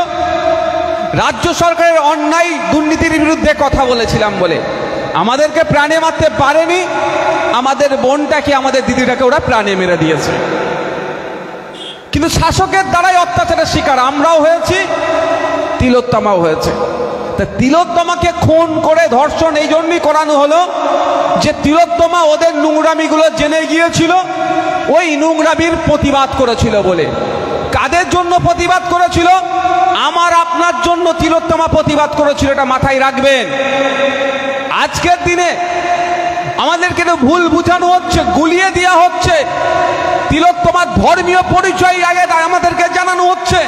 রাজ্য সরকারের অন্যায় দুর্নীতির বিরুদ্ধে কথা বলেছিলাম বলে। আমাদেরকে প্রাণে মারতে পারেনি, আমাদের বোনটাকে আমাদের দিদিটাকে ওরা প্রাণে মেরে দিয়েছে। কিন্তু শাসকের দ্বারাই অত্যাচারের শিকার আমরাও হয়েছি, তিলোত্তমাও হয়েছে। তা তিলোত্তমাকে খুন করে ধর্ষণ এই জন্যই করানো হলো যে তিলোত্তমা ওদের নোংরামিগুলো জেনে গিয়েছিল, ওই নোংরামির প্রতিবাদ করেছিল বলে। কাদের জন্য প্রতিবাদ করেছিল? আমার আপনার জন্য তিলোত্তমা প্রতিবাদ করেছিল, এটা মাথায় রাখবেন। আজকের দিনে আমাদেরকে ভুল বুঝানো হচ্ছে, গুলিয়ে দেওয়া হচ্ছে। তিলোত্তমার ধর্মীয় পরিচয় আগে আমাদেরকে জানানো হচ্ছে,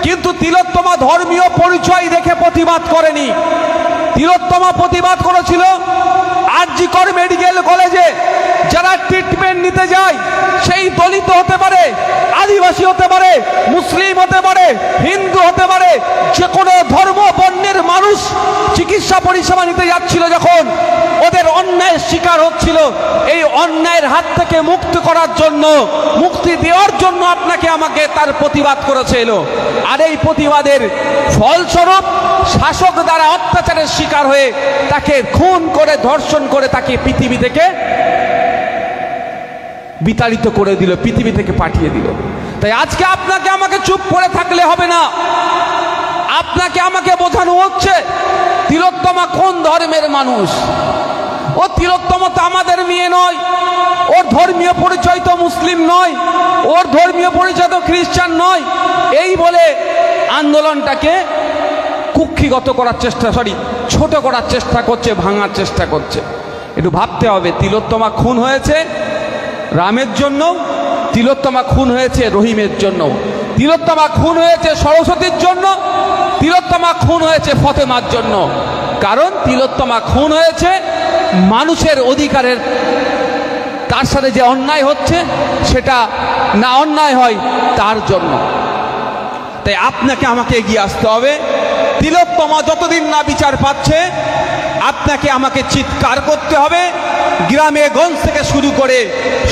কিন্তু তিলোত্তমা ধর্মীয় পরিচয় দেখে প্রতিবাদ করেনি। তিলোত্তমা প্রতিবাদ করেছিল আরজি কর মেডিকেল কলেজে যারা ট্রিটমেন্ট নিতে যায়, সেই দলিত হতে পারে, আদিবাসী হতে পারে, মুসলিম হতে পারে, হিন্দু হতে পারে, যে কোনো ধর্ম বর্ণের মানুষ চিকিৎসা পরিষেবা নিতে যাচ্ছিল, যখন ওদের অন্যায়ের শিকার হচ্ছিল, এই অন্যায়ের হাত থেকে মুক্ত করার জন্য, মুক্তি দেওয়ার জন্য আপনাকে আমাকে তার প্রতিবাদ করেছিল। আর এই প্রতিবাদের ফলস্বরূপ শাসক দ্বারা অত্যাচারের শিকার হয়ে তাকে খুন করে ধর্ষণ করে তাকে পৃথিবী থেকে বিতাড়িত করে দিল, পৃথিবী থেকে পাঠিয়ে দিল। তাই আজকে আপনাকে আমাকে চুপ করে থাকলে হবে না, আপনাকে আমাকে বোঝানো হচ্ছে তিলোত্তমা কোন ধর্মের মানুষ। ও তিলোত্তমা তো আমাদের মেয়ে নয়, ওর ধর্মীয় পরিচয় তো মুসলিম নয়, ওর ধর্মীয় পরিচয় তো খ্রিস্টান নয়, এই বলে আন্দোলনটাকে কুক্ষিগত করার চেষ্টা, ছোট করার চেষ্টা করছে, ভাঙার চেষ্টা করছে। একটু ভাবতে হবে, তিলোত্তমা খুন হয়েছে রামের জন্য, তিলোত্তমা খুন হয়েছে রহিমের জন্য, তিলোত্তমা খুন হয়েছে সরস্বতীর জন্য, তিলোত্তমা খুন হয়েছে ফতেমার জন্য। কারণ তিলোত্তমা খুন হয়েছে মানুষের অধিকারের, তার সাথে যে অন্যায় হচ্ছে সেটা না অন্যায় হয় তার জন্য। তাই আপনাকে আমাকে এগিয়ে আসতে হবে। তিলোত্তমা যতদিন না বিচার পাচ্ছে আপনাকে আমাকে চিৎকার করতে হবে। গ্রামে গঞ্জ থেকে শুরু করে,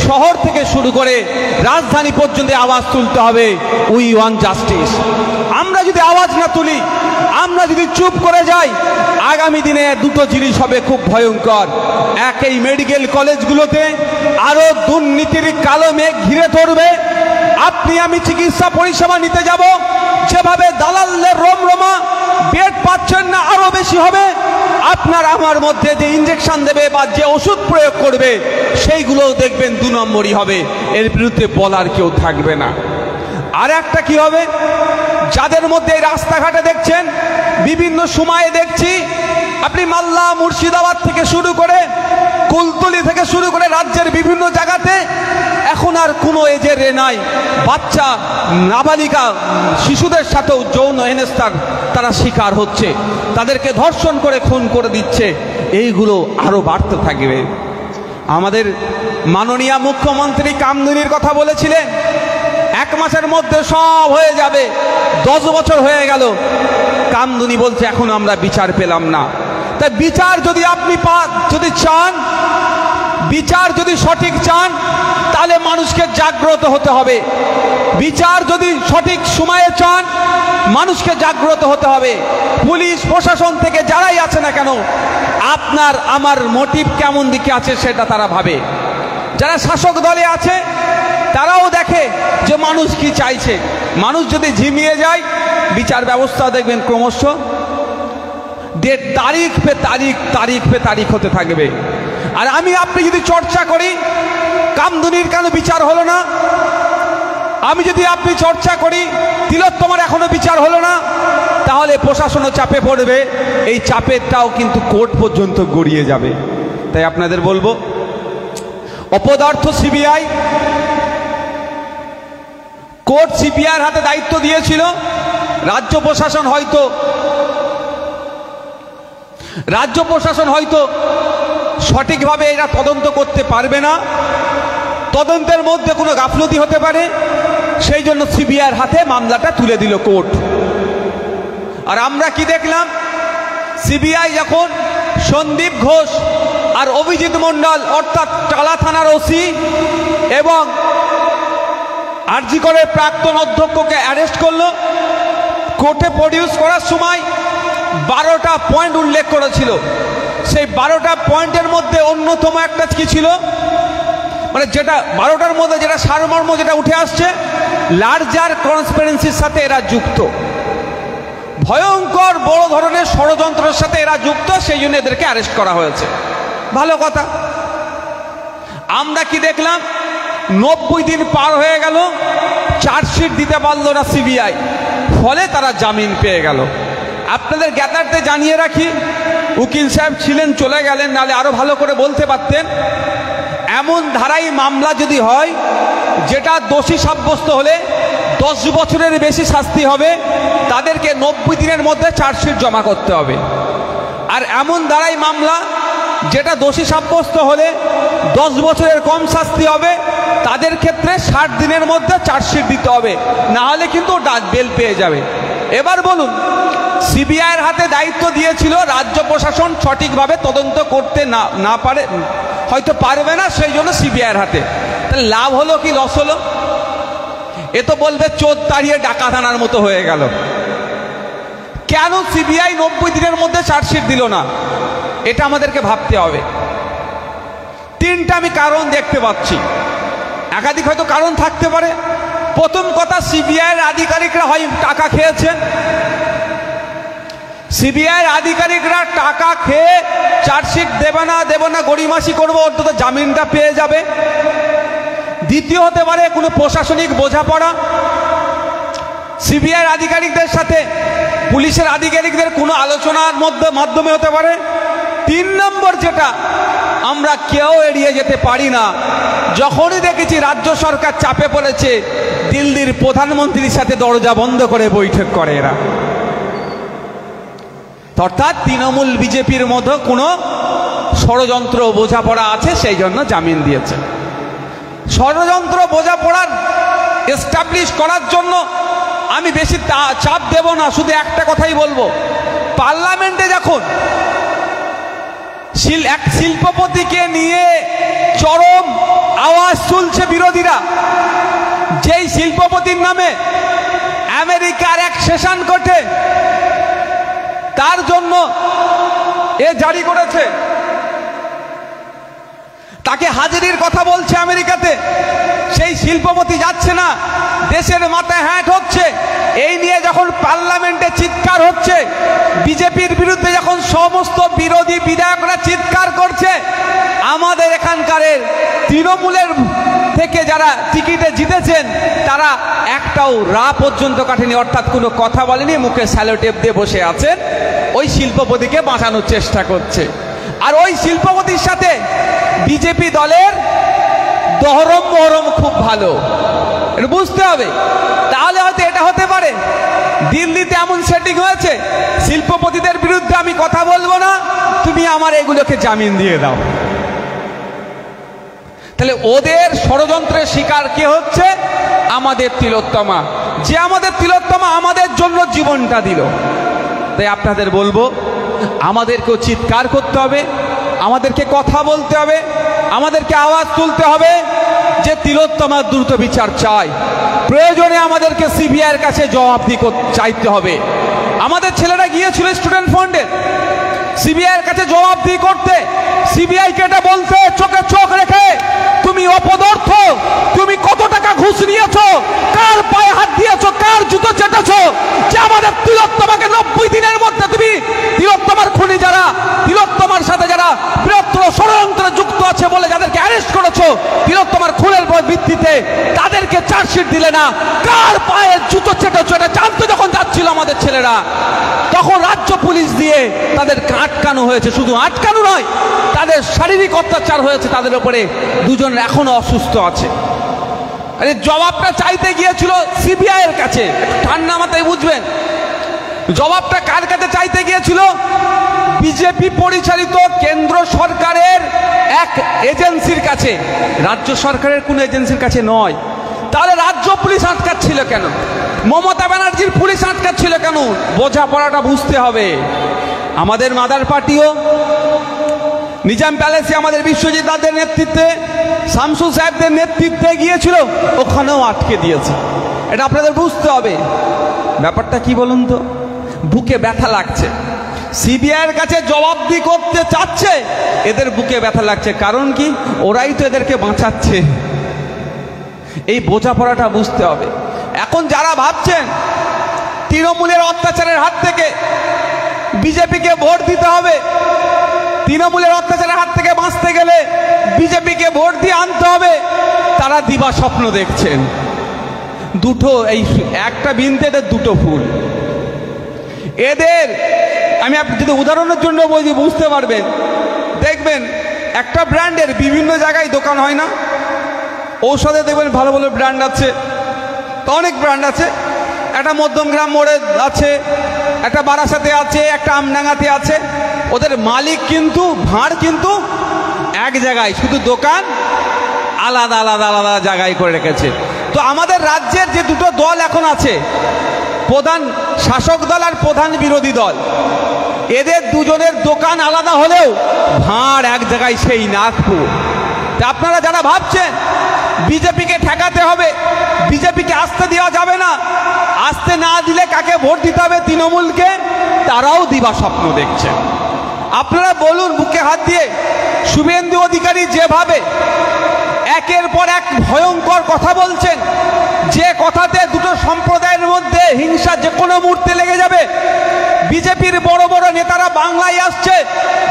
শহর থেকে শুরু করে রাজধানী পর্যন্ত আওয়াজ তুলতে হবে, উই ওয়ান্ট জাস্টিস। আমরা যদি আওয়াজ না তুলি, আমরা যদি চুপ করে যাই, আগামী দিনে দুটো জিনিস হবে খুব ভয়ঙ্কর। এক, এই মেডিকেল কলেজগুলোতে আরো দুর্নীতির কালো মেঘ ঘিরে ধরবে। আপনি আমি চিকিৎসা পরিষেবা নিতে যাব, যেভাবে দালালদের রমরমা, বেড পাচ্ছেন না, আরো বেশি হবে। আপনার আমার মধ্যে যে ইনজেকশন দেবে বা যে ওষুধ প্রয়োগ করবে সেইগুলোও দেখবেন 2 নম্বরই হবে, এর বিরুদ্ধে বলার কেউ থাকবে না। আর একটা কি হবে, যাদের মধ্যে রাস্তাঘাটে দেখছেন, বিভিন্ন সময়ে দেখছি, আপনি মালদা মুর্শিদাবাদ থেকে শুরু করে, কুলতলি থেকে শুরু করে রাজ্যের বিভিন্ন জায়গাতে এখন আর কোনো এজের নাই, বাচ্চা নাবালিকা শিশুদের সাথেও যৌন হেনস্থার তারা শিকার হচ্ছে, তাদেরকে ধর্ষণ করে খুন করে দিচ্ছে। এইগুলো আরো বাড়তে থাকবে। আমাদের মাননীয় মুখ্যমন্ত্রী কামদুনির কথা বলেছিলেন, 1 মাসের মধ্যে সব হয়ে যাবে। 10 বছর হয়ে গেল, কামদুনি বলছে এখন আমরা বিচার পেলাম না। তাই বিচার যদি আপনি যদি চান, বিচার যদি সঠিক চান, তাহলে মানুষকে জাগ্রত হতে হবে। বিচার যদি সঠিক সময়ে চান, মানুষকে জাগ্রত হতে হবে। পুলিশ প্রশাসন থেকে যারাই আছে না কেন, আপনার আমার মোটিভ কেমন দিকে আছে সেটা তারা ভাবে। যারা শাসক দলে আছে তারাও দেখে যে মানুষ কি চাইছে। মানুষ যদি ঝিমিয়ে যায়, বিচার ব্যবস্থা দেখবেন ক্রমশ তারিখ পে তারিখ হতে থাকবে। আর আমি আপনি যদি চর্চা করি, কামদুনির কেন বিচার হলো না? আমি যদি আপনি চর্চা করি তিলোত্তমার এখনো বিচার হলো না, তাহলে প্রশাসনও চাপে পড়বে, এই চাপেরটাও কিন্তু কোর্ট পর্যন্ত গড়িয়ে যাবে। তাই আপনাদের বলবো, অপদার্থ সিবিআই, কোর্ট সিবিআইয়ের হাতে দায়িত্ব দিয়েছিল, রাজ্য প্রশাসন হয়তো সঠিকভাবে এরা তদন্ত করতে পারবে না, তদন্তের মধ্যে কোনো গাফলতি হতে পারে, সেই জন্য সিবিআইয়ের হাতে মামলাটা তুলে দিল কোর্ট। আর আমরা কি দেখলাম, সিবিআই যখন সন্দীপ ঘোষ আর অভিজিৎ মণ্ডল অর্থাৎ টালা থানার ওসি এবং আরজি করের প্রাক্তন অধ্যক্ষকে অ্যারেস্ট করলো, কোর্টে প্রডিউস করার সময় 12টা পয়েন্ট উল্লেখ করেছিল। সেই 12টা পয়েন্টের মধ্যে অন্যতম একটা কি ছিল, মানে যেটা 12টার মধ্যে যেটা সারমর্ম যেটা উঠে আসছে, লার্জার কনস্পিরেন্সির সাথে এরা যুক্ত, ভয়ঙ্কর বড় ধরনের ষড়যন্ত্রের সাথে এরা যুক্ত, সেই জন্য এদেরকে অ্যারেস্ট করা হয়েছে। ভালো কথা। আমরা কি দেখলাম, 90 দিন পার হয়ে গেল, চার্জশিট দিতে পারল না সিবিআই, ফলে তারা জামিন পেয়ে গেল। আপনাদের জ্ঞাতার্থে জানিয়ে রাখি, উকিল সাহেব ছিলেন, চলে গেলেন, নাহলে আরো ভালো করে বলতে পারতেন। এমন ধারাই মামলা যদি হয় যেটা দোষী সাব্যস্ত হলে 10 বছরের বেশি শাস্তি হবে, তাদেরকে 90 দিনের মধ্যে চার্জশিট জমা করতে হবে। আর এমন ধারাই মামলা যেটা দোষী সাব্যস্ত হলে 10 বছরের কম শাস্তি হবে, তাদের ক্ষেত্রে 60 দিনের মধ্যে চার্জশিট দিতে হবে, না হলে কিন্তু বেল পেয়ে যাবে। এবার বলুন, সিবিআইয়ের হাতে দায়িত্ব দিয়েছিল, রাজ্য প্রশাসন সঠিকভাবে তদন্ত করতে না পারে, হয়তো পারবে না, সেই জন্য সিবিআইয়ের হাতে। তাহলে লাভ হলো কি লস হলো? এ তো বলবে চোর তাড়িয়ে ডাকাত আনার মতো হয়ে গেল। কেন সিবিআই 90 দিনের মধ্যে চার্জশিট দিল না? এটা আমাদেরকে ভাবতে হবে। 3টা আমি কারণ দেখতে পাচ্ছি, একাধিক হয়তো কারণ থাকতে পারে। প্রথম কথা, সিবিআইয়ের আধিকারিকরা হয় টাকা খেয়েছেন, সিবিআইয়ের আধিকারিকরা টাকা খেয়ে চার্জশিট দেবে না গড়িমাসি করবো, অন্তত জামিনটা পেয়ে যাবে। দ্বিতীয় হতে পারে কোনো প্রশাসনিক বোঝাপড়া, সিবিআইয়ের আধিকারিকদের সাথে পুলিশের আধিকারিকদের কোনো আলোচনার মাধ্যমে হতে পারে। 3 নম্বর যেটা আমরা কেউ এড়িয়ে যেতে পারি না, যখনই দেখেছি রাজ্য সরকার চাপে পড়েছে, দিল্লির প্রধানমন্ত্রীর সাথে দরজা বন্ধ করে বৈঠক করে এরা। অর্থাৎ তৃণমূল বিজেপির মধ্যে কোনো ষড়যন্ত্র বোঝাপড়া আছে, সেই জন্য জামিন দিয়েছে। ষড়যন্ত্র বোঝাপড়ার এস্টাবলিশ করার জন্য আমি বেশি চাপ দেব না, শুধু একটা কথাই বলবো, পার্লামেন্টে যখন এক শিল্পপতিকে নিয়ে চরম আওয়াজ তুলছে বিরোধীরা, যেই শিল্পপতির নামে আমেরিকার এক সেশন কোর্টে তার জন্য জারি করেছে, তাকে হাজিরির কথা বলছে আমেরিকাতে, সেই শিল্পপতি যাচ্ছে না, দেশের মাথায় হ্যাট হচ্ছে। এই নিয়ে যখন পার্লামেন্টে চিৎকার হচ্ছে, বিজেপির বিরুদ্ধে যখন সমস্ত বিরোধী বিধায়করা চিৎকার করছে, আমাদের এখানকার তৃণমূলের থেকে যারা টিকিটে জিতেছেন তারা একটাও রা পর্যন্ত কাটেনি, অর্থাৎ কোনো কথা বলেনি, মুখে স্যালোটেপ দিয়ে বসে আছেন, ওই শিল্পপতিকে বাঁচানোর চেষ্টা করছে। আর ওই শিল্পপতির সাথে বিজেপি দলের দহরম মহরম খুব ভালো, এটা বুঝতে হবে। তাহলে হয়তো এটা হতে পারে দিল্লিতে এমন সেটিং হয়েছে, শিল্পপতিদের বিরুদ্ধে আমি কথা বলবো না, তুমি আমার এগুলোকে জামিন দিয়ে দাও। তাহলে ওদের ষড়যন্ত্রের শিকার কে হচ্ছে? আমাদের তিলোত্তমা, যে আমাদের তিলোত্তমা আমাদের জন্য জীবনটা দিল। তাই আপনাদের বলবো, আমাদেরকেও চিৎকার করতে হবে, আমাদেরকে কথা বলতে হবে, আমাদেরকে আওয়াজ তুলতে হবে যে তিলোত্তমার দ্রুত বিচার চাই। প্রয়োজনে আমাদেরকে সিবিআইয়ের কাছে জবাবদিহি চাইতে হবে। আমাদের ছেলেরা গিয়েছিল স্টুডেন্ট ফান্ডের, সিবিআইয়ের কাছে জবাবদিহি করতে, সিবিআইকে এটা বলতে চোখে চোখ রেখে, তুমি অপদার্থ, তুমি কত টাকা ঘুষ নিয়েছো, কার পায়ে হাত দিয়েছো, কার জুতো চেটেছো, যে আমাদের তিলোত্তমাকে 90 দিনের মধ্যে তুমি তিলোত্তমার খুনি যারা, তিলোত্তমার সাথে যারা বৃহত্তর ষড়যন্ত্রে যুক্ত আছে বলে যাদেরকে অ্যারেস্ট করেছো, তিলোত্তমার দিলে না কার পায়ে জুতো চেটে চেটে জানতে যখন যাচ্ছিল আমাদের ছেলেরা, তখন রাজ্য পুলিশ দিয়ে তাদেরকে আটকানো হয়েছে। শুধু আটকানো নয়, তাদের শারীরিক অত্যাচার হয়েছে তাদের উপরে। দুজন এখনো অসুস্থ আছে। আরে জবাবটা চাইতে গিয়েছিল সিবিআই এর কাছে, ঠান্ডা মাথায় বুঝবেন। জবাবটা কার কাছে চাইতে গিয়েছিল? বিজেপি পরিচালিত কেন্দ্র সরকারের এক এজেন্সির কাছে, রাজ্য সরকারের কোন এজেন্সির কাছে নয়। তাহলে রাজ্য পুলিশ আটকাচ্ছিল কেন? মমতা ব্যানার্জির পুলিশ আটকাচ্ছিল কেন? বোঝাপড়াটা বুঝতে হবে। আমাদের মাদার পার্টিও নিজাম প্যালেসে আমাদের বিশ্বজিৎ দাদের নেতৃত্বে, শামসুল সাহেবদের নেতৃত্বে গিয়েছিল, ওখানেও আটকে দিয়েছে। এটা আপনাদের বুঝতে হবে। ব্যাপারটা কি বলুন তো? বুকে ব্যথা লাগছে। সিবিআইয়ের কাছে জবাবদিহি করতে চাচ্ছে, এদের বুকে ব্যথা লাগছে। কারণ কি? ওরাই তো এদেরকে বাঁচাচ্ছে। এই বোঝাপড়াটা বুঝতে হবে। এখন যারা ভাবছেন তৃণমূলের অত্যাচারের হাত থেকে বিজেপিকে ভোট দিতে হবে, তৃণমূলের অত্যাচারের হাত থেকে বাঁচতে গেলে বিজেপিকে ভোট দিয়ে আনতে হবে, তারা দিবা স্বপ্ন দেখছেন। দুটো, এই একটা বিনতে এদের দুটো ফুল। এদের আমি যদি উদাহরণের জন্য বলছি বুঝতে পারবেন। দেখবেন একটা ব্র্যান্ডের বিভিন্ন জায়গায় দোকান হয় না? ঔষধে দেখবেন ভালো ভালো ব্র্যান্ড আছে, অনেক ব্র্যান্ড আছে। একটা মধ্যমগ্রাম মোড়ে আছে, একটা বারাসাতে আছে, একটা আমডাঙ্গাতে আছে। ওদের মালিক কিন্তু ভাঁড় কিন্তু এক জায়গায়, শুধু দোকান আলাদা আলাদা আলাদা জায়গায় করে রেখেছে। তো আমাদের রাজ্যের যে দুটো দল এখন আছে, প্রধান শাসক দল আর প্রধান বিরোধী দল, এদের দুজনের দোকান আলাদা হলেও ভাঁড় এক জায়গায়, সেই নাগপুর। তা আপনারা যারা ভাবছেন বিজেপিকে ঠেকাতে হবে, বিজেপিকে আসতে দেওয়া যাবে না, আসতে না দিলে কাকে ভোট দিতে হবে? তৃণমূলকে, তারাও দিবা স্বপ্ন দেখছেন। আপনারা বলুন বুকে হাত দিয়ে, শুভেন্দু অধিকারী যেভাবে একের পর এক ভয়ঙ্কর কথা বলছেন, যে কথাতে দুটো সম্প্রদায়ের মধ্যে হিংসা যে কোনো মুহূর্তে লেগে যাবে। বিজেপির বড় বড় নেতারা বাংলায় আসছে,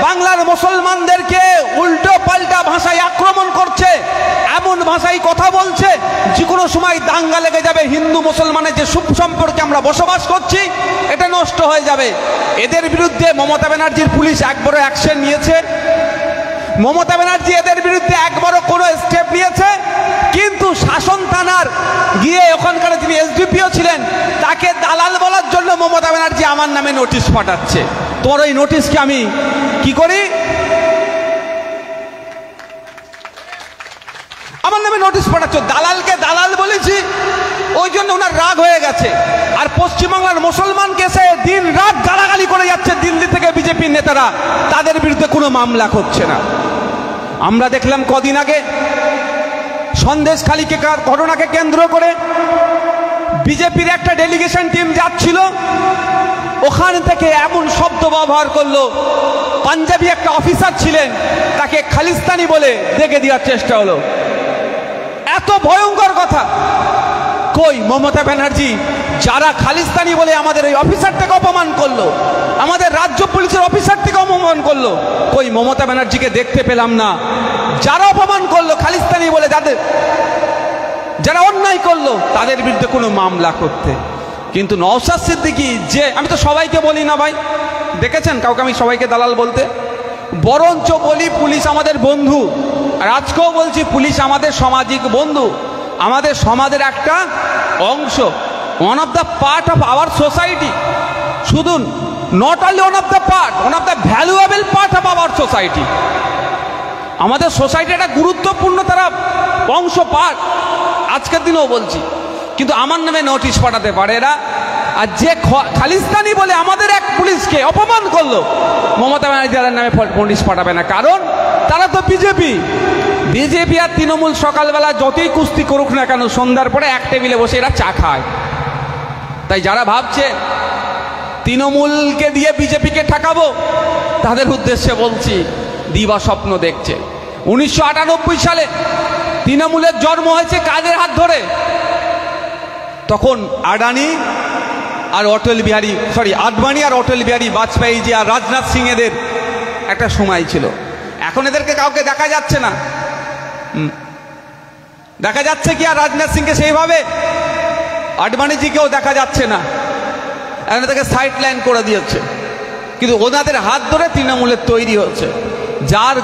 বাংলার মুসলমানদেরকে উল্টো পাল্টা ভাষায় আক্রমণ করছে, এমন ভাষায় কথা বলছে যে কোনো সময় দাঙ্গা লেগে যাবে। হিন্দু মুসলমানের যে সুসম্পর্কে আমরা বসবাস করছি, এটা নষ্ট হয়ে যাবে। এদের বিরুদ্ধে মমতা ব্যানার্জির পুলিশ একবারও অ্যাকশন নিয়েছে? মমতা ব্যানার্জি এদের বিরুদ্ধে একবারও কোনো স্টেপ নিয়েছে? কিন্তু শাসন থানার গিয়ে ওখানকার যিনি এসডিপিও ছিলেন, তাকে দালাল বলার জন্য মমতা ব্যানার্জি আমার নামে নোটিশ পাঠাচ্ছে। তোমার ওই নোটিশকে আমি কি করি? আমার নামে নোটিশ পাঠাচ্ছ, দালালকে দালাল বলেছি, ওই জন্য ওনার রাগ হয়ে গেছে। আর পশ্চিমবাংলার মুসলমানকে সে দিন রাত গালাগালি করে যাচ্ছে দিল্লি থেকে বিজেপির নেতারা, তাদের বিরুদ্ধে কোনো মামলা করছে না। আমরা দেখলাম কদিন আগে সন্দেশখালীকে ঘটনাকে কেন্দ্র করে বিজেপির একটা ডেলিগেশন টিম যাচ্ছিল, ওখান থেকে এমন শব্দ ব্যবহার করলো, পাঞ্জাবি একটা অফিসার ছিলেন, তাকে খালিস্তানি বলে দেখে দেওয়ার চেষ্টা হলো। এত ভয়ঙ্কর কথা। কই মমতা ব্যানার্জি যারা খালিস্তানি বলে আমাদের ওই অফিসারটাকে অপমান করলো, আমাদের রাজ্য পুলিশের অফিসারটিকে অপমান করলো, কই মমতা ব্যানার্জিকে দেখতে পেলাম না। যারা অপমান করলো খালিস্তানি বলে, যারা অন্যায় করলো, তাদের বিরুদ্ধে কোনো মামলা করতে। কিন্তু নওশাদ সিদ্দিকী, যে আমি তো সবাইকে বলি না ভাই, দেখেছেন কাউকে আমি সবাইকে দালাল বলতে? বরঞ্চ বলি পুলিশ আমাদের বন্ধু। আর আজকেও বলছি পুলিশ আমাদের সামাজিক বন্ধু, আমাদের সমাজের একটা অংশ, one of the part of our society. শুধু not only one of the part, one of the valuable part of our society. আমাদের সোসাইটি একটা গুরুত্বপূর্ণ তারা অংশ, পার্ট। আজকের দিনেও বলছি। কিন্তু আমার নামে নোটিশ পাঠাতে পারে এরা। আর যে খালিস্তানি বলে আমাদের এক পুলিশকে অপমান করলো, মমতা ব্যানার্জি তাদের নামে নোটিশ পাঠাবে না। কারণ তারা তো বিজেপি। বিজেপি আর তৃণমূল সকালবেলা যতই কুস্তি করুক না কেন, সন্ধ্যার পরে এক টেবিলে বসে এরা চা খায়। তাই যারা ভাবছে তৃণমূলকে দিয়ে বিজেপিকে ঠেকাবো, তাদের উদ্দেশ্যে বলছি দিবা স্বপ্ন দেখছে। 1998 সালে তৃণমূলের জন্ম হয়েছে কাদের হাত ধরে? তখন আডবাণী আর অটল বিহারী বাজপেয়ী আর রাজনাথ সিং এদের একটা সময় ছিল। এখন এদেরকে কাউকে দেখা যাচ্ছে না। দেখা যাচ্ছে কি আর রাজনাথ সিংকে সেইভাবে? আডবাণীজিকেও দেখা যাচ্ছে না, এখন তাকে সাইড লাইন করে দিয়েছে। কিন্তু ওনাদের হাত ধরে তৃণমূলের তৈরি হচ্ছে। যার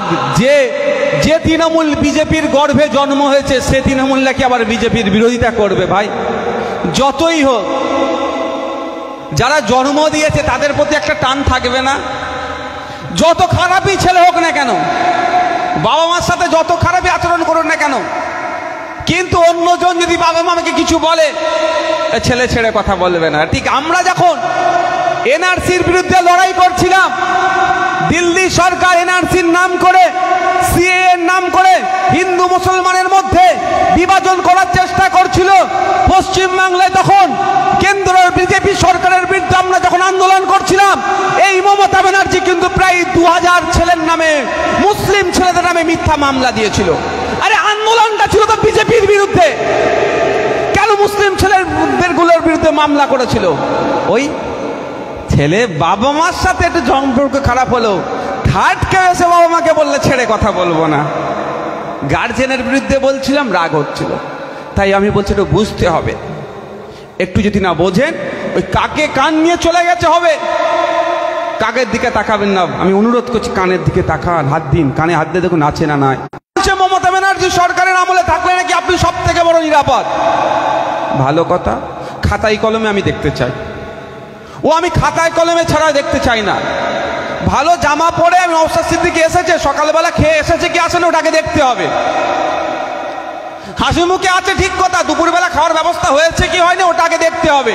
যে তৃণমূল বিজেপির গর্ভে জন্ম হয়েছে, সে তৃণমূল নাকি আবার বিজেপির বিরোধিতা করবে? ভাই, যতই হোক, যারা জন্ম দিয়েছে তাদের প্রতি একটা টান থাকবে না? যত খারাপই ছেলে হোক না কেন, বাবা মার সাথে যত খারাপই আচরণ করুন না কেন, কিন্তু অন্যজন যদি বাবা মাকে কিছু বলে, ছেলে ছেড়ে কথা বলবে না। ঠিক আমরা যখন এনআরসির বিরুদ্ধে লড়াই করছিলাম, দিল্লি সরকার এনআরসির নাম করে, সিএএ এর নাম করে হিন্দু মুসলমানের মধ্যে বিভাজন করার চেষ্টা করছিল, পশ্চিমবাংলায় তখন কেন্দ্রের বিজেপি সরকারের বিরুদ্ধে আমরা যখন আন্দোলন করছিলাম, এই মমতা ব্যানার্জি কিন্তু প্রায় 2000 ছেলের নামে, মুসলিম ছেলেদের নামে মিথ্যা মামলা দিয়েছিল। আরে আন্দোলনটা ছিল তো বিজেপির বিরুদ্ধে, কেন মুসলিম ছেলেদের বিরুদ্ধে মামলা করেছিল? ওই ছেলে বাবা মার সাথে একটু সম্পর্ক খারাপ হলো, থার্ড কেউ এসে বাবা মাকে বললে ছেড়ে কথা বলবো না। গার্জেনের বিরুদ্ধে বলছিলাম, রাগ হচ্ছিল, তাই আমি বলছি একটু বুঝতে হবে। একটু যদি না বোঝেন, ওই কাকে কান নিয়ে চলে গেছে হবে, কাকের দিকে তাকাবেন না। আমি অনুরোধ করছি, কানের দিকে তাকান, হাত দিন, কানে হাত দিয়ে দেখুন আছে না নাই। মমতা ব্যানার্জি সরকারের আমলে থাকলে নাকি আপনি সব থেকে বড় নিরাপদ। ভালো কথা, খাতায় কলমে আমি দেখতে চাই। আমি খাতায় কলমে ছাড়া দেখতে চাই না। ভালো জামা পরে আমি নওশাদ সিদ্দিকী এসেছে, সকালবেলা খেয়ে এসেছে কি আসেন, ওটাকে দেখতে হবে। হাসি মুখে আছে ঠিক কথা, দুপুরবেলা খাওয়ার ব্যবস্থা হয়েছে কি হয়নি, ওটাকে দেখতে হবে।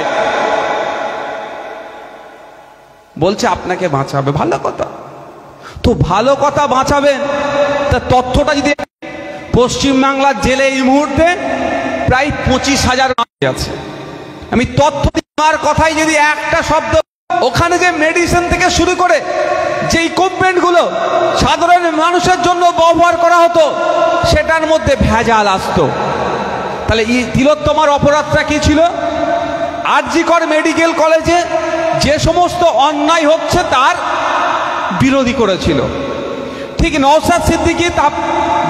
বলছে আপনাকে বাঁচাবে, ভালো কথা তো, ভালো কথা বাঁচাবেন। তা তথ্যটা যদি, পশ্চিমবাংলার জেলে এই মুহূর্তে প্রায় 25,000 আছে। আমি তথ্য দেওয়ার কথাই যদি একটা শব্দ, ওখানে যে মেডিসিন থেকে শুরু করে যে ইকুইপমেন্টগুলো সাধারণ মানুষের জন্য ব্যবহার করা হতো, সেটার মধ্যে ভেজাল আসতো। তাহলে তিলোত্তমার অপরাধটা কি ছিল? আরজি কর মেডিকেল কলেজে যে সমস্ত অন্যায় হচ্ছে তার বিরোধী করেছিল। ঠিক নওশাদ সিদ্দিকী,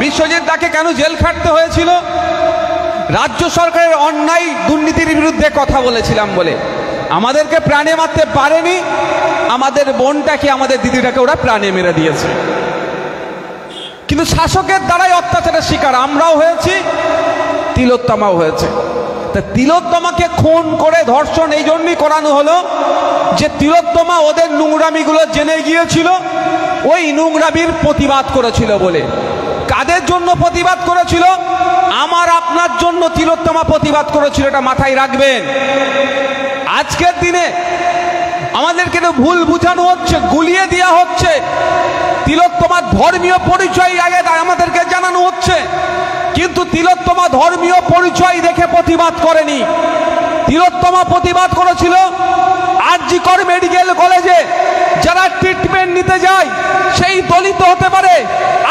বিশ্বজিৎ দাকে কেন জেল খাটতে হয়েছিল? রাজ্য সরকারের অন্যায় দুর্নীতির বিরুদ্ধে কথা বলেছিলাম বলে। আমাদেরকে প্রাণে মারতে পারেনি, আমাদের বোনটাকে, আমাদের দিদিটাকে ওরা প্রাণে মেরে দিয়েছে। কিন্তু শাসকের দ্বারাই অত্যাচারের শিকার আমরাও হয়েছি, তিলোত্তমাও হয়েছে। তা তিলোত্তমাকে খুন করে ধর্ষণ এই জন্যই করানো হলো যে তিলোত্তমা ওদের নোংরামিগুলো জেনে গিয়েছিল, ওই নোংরামির প্রতিবাদ করেছিল বলে। কাদের জন্য প্রতিবাদ করেছিল? আমার আপনার জন্য তিলোত্তমা প্রতিবাদ করেছিল, এটা মাথায় রাখবেন। আজকের দিনে আমাদেরকে ভুল বুঝানো হচ্ছে, গুলিয়ে দেওয়া হচ্ছে। তিলোত্তমার ধর্মীয় পরিচয় আগে আমাদেরকে জানানো হচ্ছে, কিন্তু তিলোত্তমা ধর্মীয় পরিচয় দেখে প্রতিবাদ করেনি। তিলোত্তমা প্রতিবাদ করেছিল আরজি কর মেডিকেল কলেজে যারা ট্রিটমেন্ট নিতে যায়, সেই দলিত হতে পারে,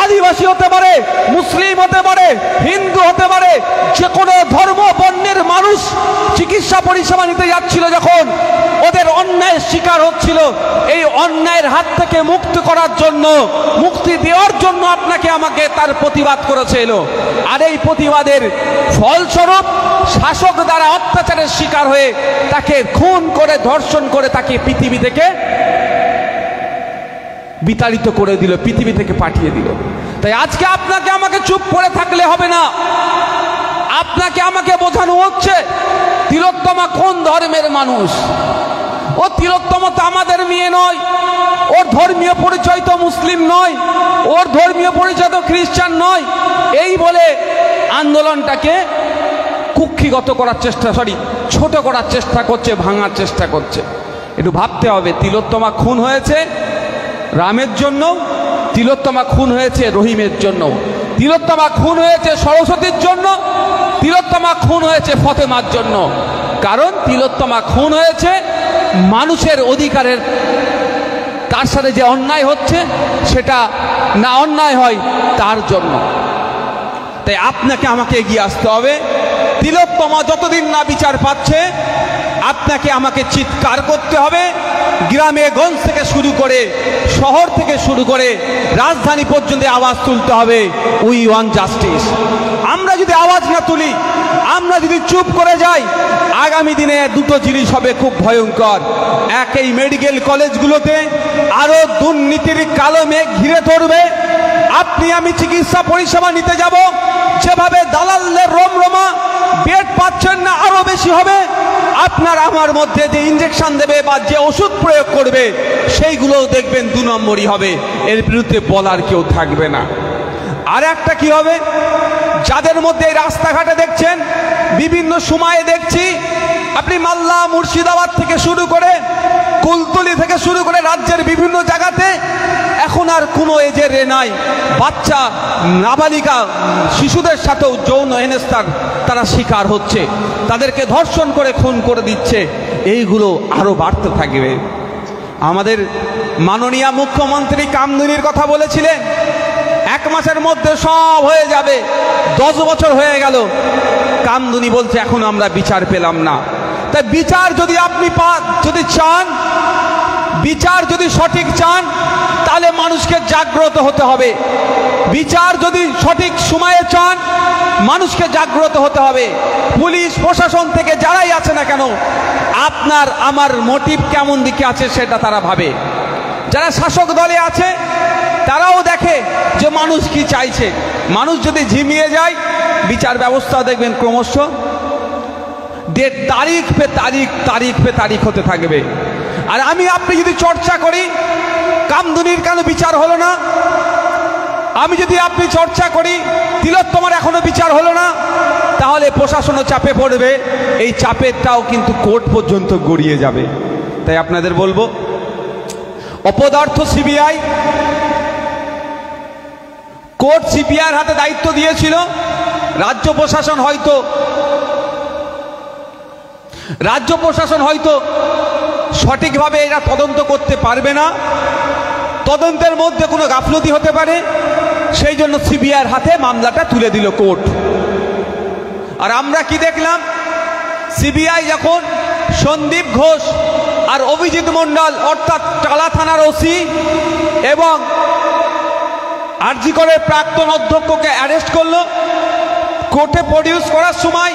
আদিবাসী হতে পারে, মুসলিম হতে পারে, হিন্দু হতে পারে, যে কোনো ধর্ম বর্ণের মানুষ চিকিৎসা পরিষেবা নিতে যাচ্ছিল, যখন ওদের অন্যায়ের শিকার হচ্ছিল, এই অন্যায়ের হাত থেকে মুক্তি করার জন্য, মুক্তি দেওয়ার জন্য আপনাকে আমাকে তার প্রতিবাদ করেছিল। আর এই প্রতিবাদের ফলস্বরূপ শাসক দ্বারা অত্যাচারের শিকার হয়ে তাকে খুন করে, ধর্ষণ করে, তাকে পৃথিবী থেকে বিতাড়িত করে দিল, পৃথিবী থেকে পাঠিয়ে দিল। তাই আজকে আপনাকে আমাকে চুপ করে থাকলে হবে না। আপনাকে আমাকে বোঝানো হচ্ছে তিলোত্তমা কোন ধর্মের মানুষ। ও তিলোত্তমা তো আমাদের মেয়ে নয়, ওর ধর্মীয় পরিচয় তো মুসলিম নয়, ওর ধর্মীয় পরিচয় তো খ্রিস্টান নয়, এই বলে আন্দোলনটাকে কুক্ষিগত করার চেষ্টা, ছোট করার চেষ্টা করছে, ভাঙার চেষ্টা করছে। একটু ভাবতে হবে, তিলোত্তমা খুন হয়েছে রামের জন্য, তিলোত্তমা খুন হয়েছে রহিমের জন্য, তিলোত্তমা খুন হয়েছে সরস্বতীর জন্য, তিলোত্তমা খুন হয়েছে ফতেমার জন্য। কারণ তিলোত্তমা খুন হয়েছে মানুষের অধিকারের, তার সাথে যে অন্যায় হচ্ছে সেটা না অন্যায় হয় তার জন্য। তাই আপনাকে আমাকে এগিয়ে আসতে হবে। তিলোত্তমা যতদিন না বিচার পাচ্ছে, আপনাকে আমাকে চিৎকার করতে হবে। গ্রামে গঞ্জ থেকে শুরু করে, শহর থেকে শুরু করে রাজধানী পর্যন্ত আওয়াজ তুলতে হবে, উই ওয়ান্ট জাস্টিস। আমরা যদি আওয়াজ না তুলি, আমরা যদি চুপ করে যাই, আগামী দিনে দুটো জিনিস হবে খুব ভয়ঙ্কর। এক, এই মেডিকেল কলেজগুলোতে আরো দুর্নীতির কালো মেঘ ঘিরে ধরবে। আপনি আমি চিকিৎসা পরিষেবা নিতে যাব, যেভাবে দালালদের রমরমা, বেড পাচ্ছেন না, আরো বেশি হবে। আপনার আমার মধ্যে যে ইনজেকশন দেবে বা যে ওষুধ প্রয়োগ করবে, সেইগুলোও দেখবেন 2 নম্বরই হবে। এর বিরুদ্ধে বলার কেউ থাকবে না। আর একটা কি হবে, যাদের মধ্যে রাস্তাঘাটে দেখছেন, বিভিন্ন সময়ে দেখছি, আপনি মালদা, মুর্শিদাবাদ থেকে শুরু করে, কুলতলি থেকে শুরু করে রাজ্যের বিভিন্ন জায়গাতে এখন আর কোনো এজের নাই, বাচ্চা নাবালিকা শিশুদের সাথেও যৌন হেনস্থার তারা শিকার হচ্ছে, তাদেরকে ধর্ষণ করে খুন করে দিচ্ছে। এইগুলো আরো বাড়তে থাকবে। আমাদের মাননীয় মুখ্যমন্ত্রী কামদুনির কথা বলেছিলেন, 1 মাসের মধ্যে সব হয়ে যাবে। 10 বছর হয়ে গেল, কামদুনি বলছে এখন আমরা বিচার পেলাম না। তাই বিচার যদি আপনি যদি চান, বিচার যদি সঠিক চান, তাহলে মানুষকে জাগ্রত হতে হবে। বিচার যদি সঠিক সময়ে চান, মানুষকে জাগ্রত হতে হবে। পুলিশ প্রশাসন থেকে যারাই আছে না কেন, আপনার আমার মোটিভ কেমন দিকে আছে সেটা তারা ভাবে। যারা শাসক দলে আছে তারাও দেখে যে মানুষ কি চাইছে। মানুষ যদি ঝিমিয়ে যায়, বিচার ব্যবস্থা দেখবেন ক্রমশ তারিখ পে তারিখ হতে থাকবে। আর আমি আপনি যদি চর্চা করি, কামদুনির কেন বিচার হলো না, আমি যদি আপনি চর্চা করি তিলোত্তমার এখনো বিচার হলো না, তাহলে প্রশাসনও চাপে পড়বে। এই চাপেরটাও কিন্তু কোর্ট পর্যন্ত গড়িয়ে যাবে। তাই আপনাদের বলবো, অপদার্থ সিবিআই, কোর্ট সিবিআইয়ের হাতে দায়িত্ব দিয়েছিল। রাজ্য প্রশাসন হয়তো সঠিকভাবে এরা তদন্ত করতে পারবে না, তদন্তের মধ্যে কোনো গাফলতি হতে পারে, সেই জন্য সিবিআইয়ের হাতে মামলাটা তুলে দিল কোর্ট। আর আমরা কি দেখলাম, সিবিআই যখন সন্দীপ ঘোষ আর অভিজিৎ মণ্ডল অর্থাৎ টালা থানার ওসি এবং আরজি করের প্রাক্তন অধ্যক্ষকে অ্যারেস্ট করলো, কোর্টে প্রডিউস করার সময়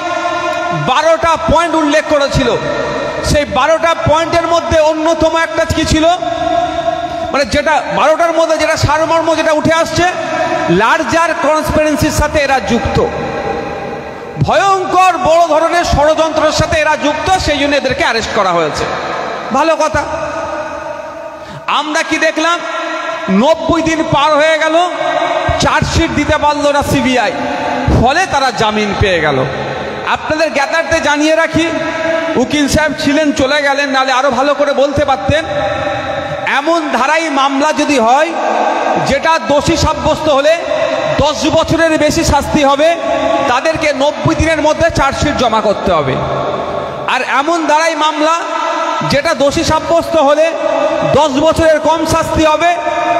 12টা পয়েন্ট উল্লেখ করেছিল। সেই 12টা পয়েন্টের মধ্যে অন্যতম একটা কি ছিল, মানে যেটা 12টার মধ্যে যেটা সারমর্ম যেটা উঠে আসছে, লার্জার কনস্পিরেন্সির সাথে এরা যুক্ত, ভয়ঙ্কর বড় ধরনের ষড়যন্ত্রের সাথে এরা যুক্ত, সেই জন্য এদেরকে অ্যারেস্ট করা হয়েছে। ভালো কথা। আমরা কি দেখলাম, 90 দিন পার হয়ে গেল, চার্জশিট দিতে পারলো না সিবিআই, ফলে তারা জামিন পেয়ে গেল। আপনাদের জ্ঞাতার্থে জানিয়ে রাখি, উকিল সাহেব ছিলেন, চলে গেলেন, নালে আরো ভালো করে বলতে পারতেন। এমন ধারাই মামলা যদি হয় যেটা দোষী সাব্যস্ত হলে 10 বছরের বেশি শাস্তি হবে, তাদেরকে 90 দিনের মধ্যে চার্জশিট জমা করতে হবে। আর এমন ধারাই মামলা যেটা দোষী সাব্যস্ত হলে 10 বছরের কম শাস্তি হবে,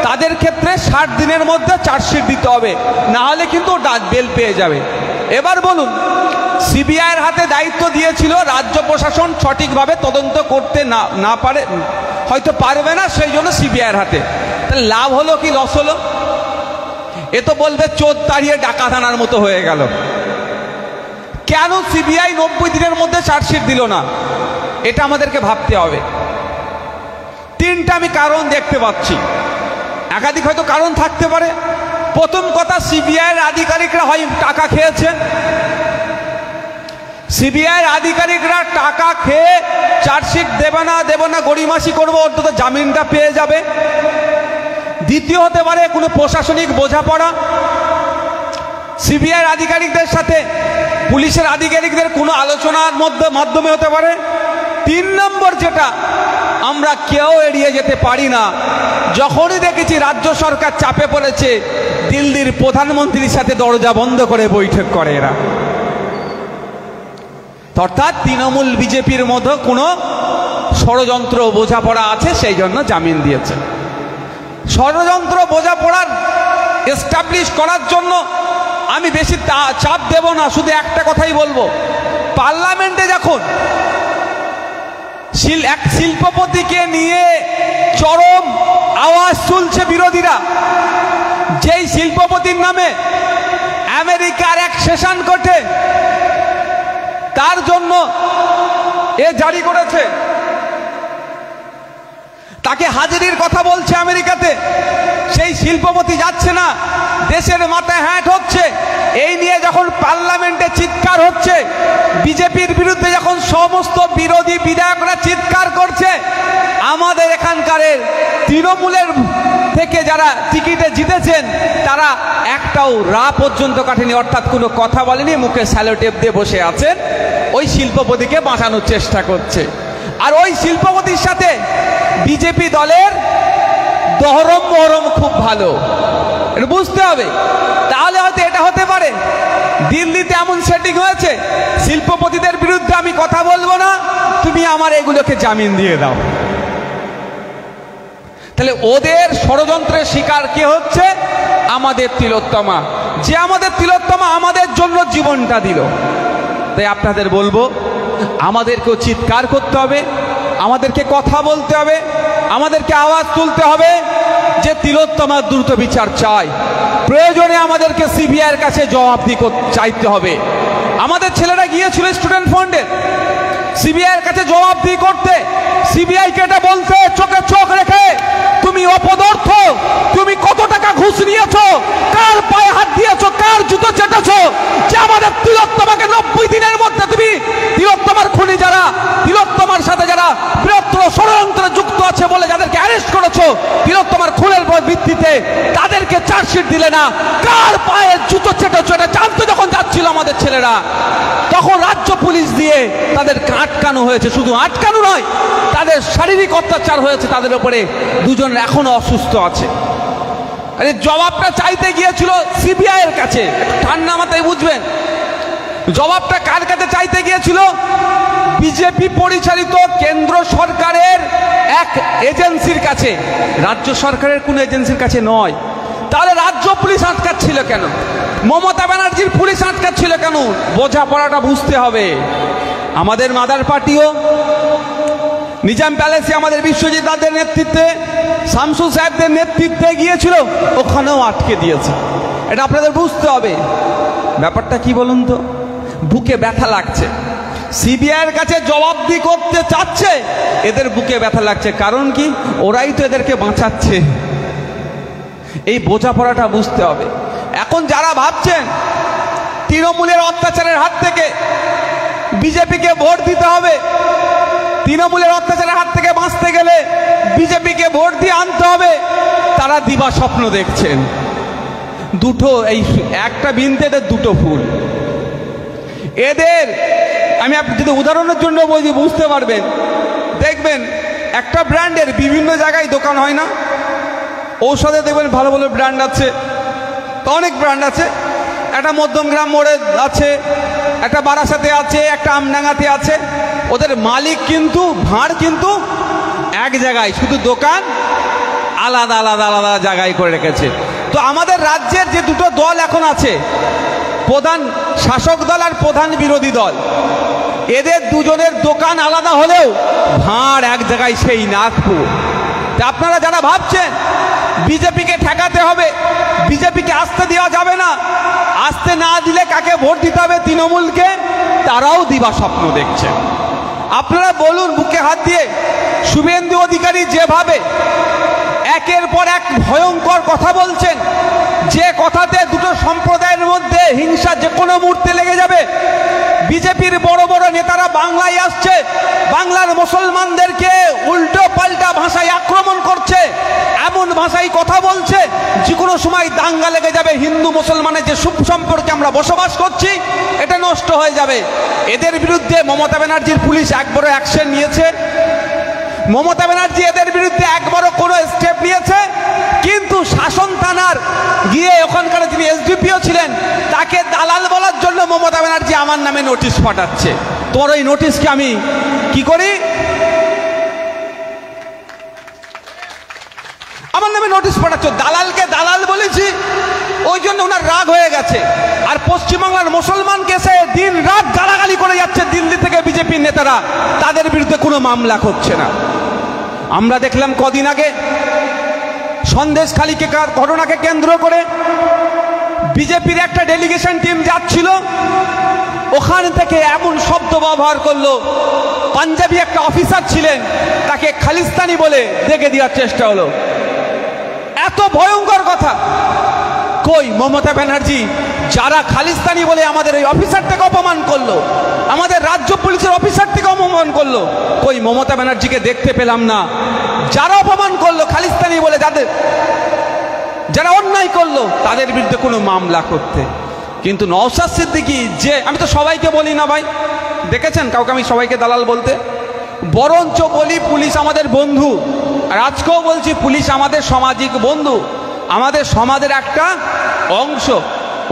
তাদের ক্ষেত্রে 60 দিনের মধ্যে চার্জশিট দিতে হবে, না হলে কিন্তু বেল পেয়ে যাবে। এবার বলুন, সিবিআইয়ের হাতে দায়িত্ব দিয়েছিল, রাজ্য প্রশাসন সঠিকভাবে তদন্ত করতে না পারে, হয়তো পারবে না, সেই জন্য সিবিআইয়ের হাতে। তাহলে লাভ হলো কি লস হলো? এ তো বলবে চোর তাড়িয়ে ডাকাত আনার মতো হয়ে গেল। কেন সিবিআই 90 দিনের মধ্যে চার্জশিট দিল না, এটা আমাদেরকে ভাবতে হবে। 3টা আমি কারণ দেখতে পাচ্ছি, একাধিক হয়তো কারণ থাকতে পারে। প্রথম কথা, সিবিআইয়ের আধিকারিকরা হয় টাকা খেয়েছেন, সিবিআইয়ের আধিকারিকরা টাকা খেয়ে চার্জশিট দেবে না গড়িমাসি করবো, অন্তত জামিনটা পেয়ে যাবে। দ্বিতীয় হতে পারে কোনো প্রশাসনিক বোঝাপড়া, সিবিআইয়ের আধিকারিকদের সাথে পুলিশের আধিকারিকদের কোনো আলোচনার মাধ্যমে হতে পারে। 3 নম্বর যেটা আমরা কেউ এড়িয়ে যেতে পারি না, যখনই দেখেছি রাজ্য সরকার চাপে পড়েছে, দিল্লির প্রধানমন্ত্রীর সাথে দরজা বন্ধ করে বৈঠক করে এরা। অর্থাৎ তৃণমূল বিজেপির মধ্যে কোনো ষড়যন্ত্র বোঝাপড়া আছে, সেই জন্য জামিন দিয়েছে। ষড়যন্ত্র বোঝাপড়ার এস্টাবলিশ করার জন্য আমি বেশি চাপ দেব না, শুধু একটা কথাই বলবো, পার্লামেন্টে যখন এক শিল্পপতিকে নিয়ে চরম আওয়াজ তুলছে বিরোধীরা, যেই শিল্পপতির নামে আমেরিকার এক সেশন কোর্টে তার জন্য এ জারি করেছে, তাকে হাজিরির কথা বলছে আমেরিকাতে। সেই শিল্পপতি যাচ্ছে না, দেশের মাথায় হ্যাট হচ্ছে। এই নিয়ে যখন পার্লামেন্টে চিৎকার হচ্ছে, বিজেপির বিরুদ্ধে যখন সমস্ত বিরোধী বিধায়করা চিৎকার করছে, আমাদের এখানকার তৃণমূলের থেকে যারা টিকিটে জিতেছেন তারা একটাও রা পর্যন্ত কাটেনি, অর্থাৎ কোনো কথা বলেনি, মুখে স্যালোটেপ দিয়ে বসে আছেন, ওই শিল্পপতিকে বাঁচানোর চেষ্টা করছে। আর ওই শিল্পপতির সাথে বিজেপি দলের দহরম মহরম খুব ভালো, এটা বুঝতে হবে। তাহলে হয়তো এটা হতে পারে দিল্লিতে এমন সেটিং হয়েছে, শিল্পপতিদের বিরুদ্ধে আমি কথা বলবো না, তুমি আমার এগুলোকে জামিন দিয়ে দাও। তাহলে ওদের ষড়যন্ত্রের শিকার কে হচ্ছে? আমাদের তিলোত্তমা, যে আমাদের তিলোত্তমা আমাদের জন্য জীবনটা দিল। তাই আপনাদের বলবো, আমাদেরকেও চিৎকার করতে হবে, আমাদেরকে কথা বলতে হবে, আমাদেরকে আওয়াজ তুলতে হবে যে তিলোত্তমার দ্রুত বিচার চাই। প্রয়োজনে আমাদেরকে সিবিআইয়ের কাছে জবাবদিহি চাইতে হবে। আমাদের ছেলেরা গিয়েছিল স্টুডেন্ট ফান্ডের সিবিআইয়ের কাছে জবাবদিহি করতে, সিবিআইকে এটা বলতে চোখে চোখ রেখে, তুমি অপদার্থ, তুমি কত টাকা ঘুষ নিয়েছো, কার পায়ে হাত দিয়েছো, কার জুতো চেটেছো, যে আমাদের তিলোত্তমাকে 90 দিনের মধ্যে তুমি তিলোত্তমার খুনি যারা, তিলোত্তমার সাথে যারা বৃহত্তর ষড়যন্ত্রে যুক্ত আছে বলে যাদেরকে অ্যারেস্ট করেছো তিলোত্তমার খুনের ভিত্তিতে, তাদেরকে চার্জশিট দিলে না, কার পায়ে জুতো চেটেছো এটা জানতে যখন যাচ্ছিল আমাদের ছেলেরা, তখন রাজ্য পুলিশ দিয়ে তাদেরকে আটকানো হয়েছে। শুধু আটকানো নয়, তাদের শারীরিক অত্যাচার হয়েছে তাদের উপরে। দুজন এখনো অসুস্থ আছে। আরে জবাবটা চাইতে গিয়েছিল সিবিআইয়ের কাছে, ঠান্ডা মাথায় বুঝবেন। জবাবটা কার কাছে চাইতে গিয়েছিল? বিজেপি পরিচালিত কেন্দ্র সরকারের এক এজেন্সির কাছে, রাজ্য সরকারের কোন এজেন্সির কাছে নয়। তাহলে রাজ্য পুলিশ আটকাচ্ছিল কেন? মমতা ব্যানার্জির পুলিশ আটকাচ্ছিল কেন? বোঝাপড়াটা বুঝতে হবে। আমাদের মাদার পার্টিও নিজাম প্যালেসে আমাদের বিশ্বজিৎ দাদের নেতৃত্বে, শামসুল সাহেবদের নেতৃত্বে গিয়েছিল, ওখানেও আটকে দিয়েছে। এটা আপনাদের বুঝতে হবে। ব্যাপারটা কি বলুন তো? বুকে ব্যথা লাগছে। সিবিআইয়ের কাছে জবাবদিহি করতে চাচ্ছে, এদের বুকে ব্যথা লাগছে। কারণ কি? ওরাই তো এদেরকে বাঁচাচ্ছে। এই বোঝাপড়াটা বুঝতে হবে। এখন যারা ভাবছেন তৃণমূলের অত্যাচারের হাত থেকে বিজেপিকে ভোট দিতে হবে, তৃণমূলের অত্যাচারের হাত থেকে বাঁচতে গেলে বিজেপিকে ভোট দিয়ে আনতে হবে, তারা দিবা স্বপ্ন দেখছেন। দুটো, এই একটা বিনতে দুটো ফুল। এদের আমি যদি উদাহরণের জন্য বলি বুঝতে পারবেন। দেখবেন একটা ব্র্যান্ডের বিভিন্ন জায়গায় দোকান হয় না? ঔষধে দেখবেন ভালো ভালো ব্র্যান্ড আছে, তো অনেক ব্র্যান্ড আছে। একটা মধ্যমগ্রাম মোড়ে আছে, একটা বারাসাতে আছে, একটা আমডাঙ্গাতে আছে। ওদের মালিক কিন্তু, ভাঁড় কিন্তু এক জায়গায়, শুধু দোকান আলাদা আলাদা আলাদা জায়গায় করে রেখেছে। তো আমাদের রাজ্যের যে দুটো দল এখন আছে, প্রধান শাসক দল আর প্রধান বিরোধী দল, এদের দুজনের দোকান আলাদা হলেও ভাঁড় এক জায়গায়, সেই নাগপুর। তা আপনারা যারা ভাবছেন বিজেপিকে ঠেকাতে হবে, বিজেপিকে আসতে দেওয়া যাবে না, আসতে না দিলে কাকে ভোট দিতে হবে? তৃণমূলকে। তারাও দিবা স্বপ্ন দেখছে। আপনারা বলুন বুকে হাত দিয়ে, শুভেন্দু অধিকারী যেভাবে একের পর এক ভয়ঙ্কর কথা বলছেন, যে কথাতে দুটো সম্প্রদায়ের মধ্যে হিংসা যে কোনো মুহূর্তে লেগে যাবে। বিজেপির বড় বড় নেতারা বাংলায় আসছে, বাংলার মুসলমানদেরকে উল্টো পাল্টা ভাষায় আক্রমণ করছে, এমন ভাষায় কথা বলছে যে কোনো সময় দাঙ্গা লেগে যাবে। হিন্দু মুসলমানের যে সুসম্পর্কে আমরা বসবাস করছি, এটা নষ্ট হয়ে যাবে। এদের বিরুদ্ধে মমতা ব্যানার্জির পুলিশ একবারও অ্যাকশন নিয়েছে? মমতা ব্যানার্জি এদের বিরুদ্ধে একবারও কোনো স্টেপ নিয়েছে? কিন্তু শাসন থানার গিয়ে ওখানকার যিনি এসডিপিও ছিলেন, তাকে দালাল বলার জন্য মমতা ব্যানার্জি আমার নামে নোটিশ পাঠাচ্ছে। তোর ওই নোটিশকে আমি কি করি? আমার নামে নোটিশ পাঠাচ্ছ, দালালকে দালাল বলেছি, ওই জন্য ওনার রাগ হয়ে গেছে। আর পশ্চিমবাংলার মুসলমানকে সে দিন রাত গালাগালি করে যাচ্ছে দিল্লি থেকে বিজেপির নেতারা, তাদের বিরুদ্ধে কোনো মামলা হচ্ছে না। আমরা দেখলাম কদিন আগে সন্দেশখালীকে ঘটনাকে কেন্দ্র করে বিজেপির একটা ডেলিগেশন টিম যাচ্ছিল, ওখান থেকে এমন শব্দ ব্যবহার করলো, পাঞ্জাবি একটা অফিসার ছিলেন তাকে খালিস্তানি বলে দেখে দেওয়ার চেষ্টা হলো। এত ভয়ঙ্কর কথা। কই মমতা ব্যানার্জি যারা খালিস্তানি বলে আমাদের এই অফিসারটাকে অপমান করলো, আমাদের রাজ্য পুলিশের অফিসারটাকে অপমান করলো, কই মমতা ব্যানার্জিকে দেখতে পেলাম না। যারা অপমান করলো খালিস্তানি বলে, যারা অন্যায় করলো তাদের বিরুদ্ধে কোনো মামলা করতে। কিন্তু নওশাদ সিদ্দিকী, যে আমি তো সবাইকে বলি না ভাই, দেখেছেন কাউকে আমি সবাইকে দালাল বলতে, বরঞ্চ বলি পুলিশ আমাদের বন্ধু। আর আজকেও বলছি পুলিশ আমাদের সামাজিক বন্ধু, আমাদের সমাজের একটা অংশ,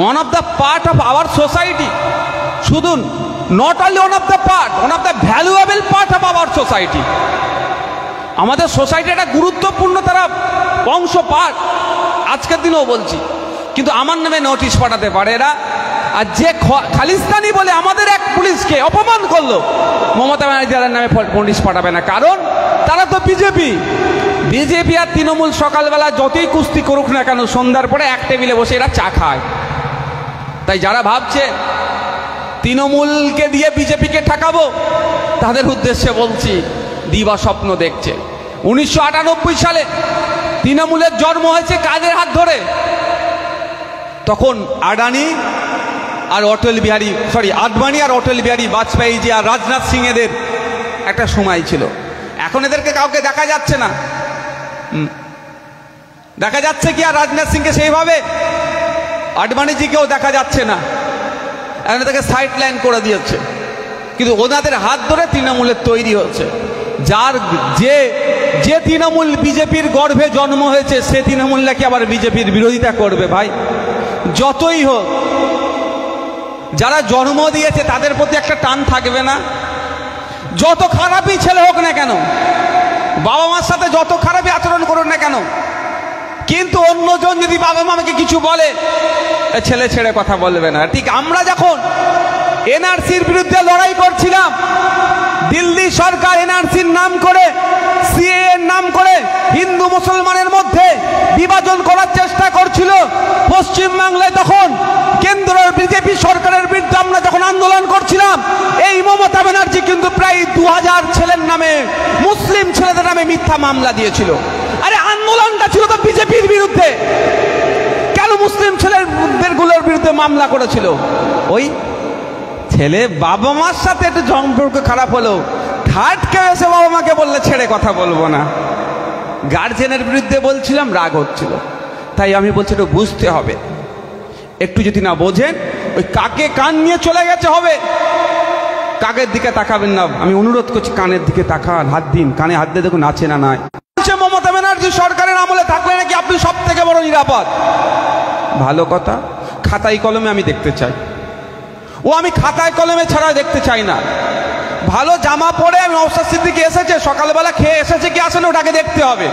one of the part of our society. শুধু not only one of the part, one of the valuable part of our society. আমাদের সোসাইটি একটা গুরুত্বপূর্ণ তারা অংশ, পার্ট। আজকের দিনেও বলছি, কিন্তু আমার নামে নোটিশ পাঠাতে পারে এরা। আর যে খালিস্তানি বলে আমাদের এক পুলিশকে অপমান করলো, মমতা ব্যানার্জির নামে নোটিশ পাঠাবে না, কারণ তারা তো বিজেপি। বিজেপি আর তৃণমূল সকালবেলা যতই কুস্তি করুক না কেন, সন্ধ্যার পরে এক টেবিলে বসে এরা চা খায়। তাই যারা ভাবছে তৃণমূলকে দিয়ে বিজেপিকে ঠেকাবো, তাদের উদ্দেশ্যে বলছি দিবা স্বপ্ন দেখছে। 1998 সালে তৃণমূলের জন্ম হয়েছে কাদের হাত ধরে? তখন আডবাণী আর অটল বিহারী বাজপেয়ী জি আর রাজনাথ সিং এদের একটা সময় ছিল। এখন এদেরকে কাউকে দেখা যাচ্ছে না। দেখা যাচ্ছে কি আর রাজনাথ সিংকে সেইভাবে? আডবাণীজিকেও দেখা যাচ্ছে না, এখন তাকে সাইড লাইন করে দিয়েছে। কিন্তু ওনাদের হাত ধরে তৃণমূলের তৈরি হচ্ছে। যার যে তৃণমূল বিজেপির গর্ভে জন্ম হয়েছে, সে তৃণমূল নাকি আবার বিজেপির বিরোধিতা করবে? ভাই যতই হোক, যারা জন্ম দিয়েছে তাদের প্রতি একটা টান থাকবে না? যত খারাপই ছেলে হোক না কেন, বাবা মার সাথে যত খারাপই আচরণ করুন না কেন, কিন্তু অন্যজন যদি বাবা মাকে কিছু বলে, ছেলে ছেড়ে কথা বলবে না। ঠিক আমরা যখন এনআরসির বিরুদ্ধে লড়াই করছিলাম, দিল্লি সরকার এনআরসির নাম করে, সিএএ এর নাম করে হিন্দু মুসলমানের মধ্যে বিভাজন করার চেষ্টা করছিল। পশ্চিমবাংলায় তখন কেন্দ্রের বিজেপি সরকারের বিরুদ্ধে আমরা যখন আন্দোলন করছিলাম, এই মমতা ব্যানার্জি কিন্তু প্রায় 2000 ছেলের নামে, মুসলিম ছেলেদের নামে মিথ্যা মামলা দিয়েছিল। আরে আন্দোলনটা ছিল তো বিজেপির বিরুদ্ধে, কেন মুসলিম ছেলেগুলোর বিরুদ্ধে মামলা করেছিল? ওই ছেলে বাবা মার সাথে একটু সম্পর্ক খারাপ হলো, থার্ড কেউ এসে বাবা মাকে বললে ছেড়ে কথা বলবো না। গার্জেনের বিরুদ্ধে বলছিলাম, রাগ হচ্ছিল। তাই আমি বলছি একটু বুঝতে হবে, একটু যদি না বোঝেন, ওই কাকে কান নিয়ে চলে গেছে হবে, কাকের দিকে তাকাবেন না। আমি অনুরোধ করছি, কানের দিকে তাকান, হাত দিন, কানে হাত দিয়ে দেখুন আছে না নাই। মমতা ব্যানার্জি সরকারের আমলে থাকলে নাকি আপনি সব থেকে বড় নিরাপদ। ভালো কথা, খাতায় কলমে আমি দেখতে চাই। আমি খাতায় কলমে ছাড়া দেখতে চাই না। ভালো জামা পরে নওশাদ সিদ্দিকী এসেছে, সকালবেলা খেয়ে এসেছে কি আসেন, ওটাকে দেখতে হবে।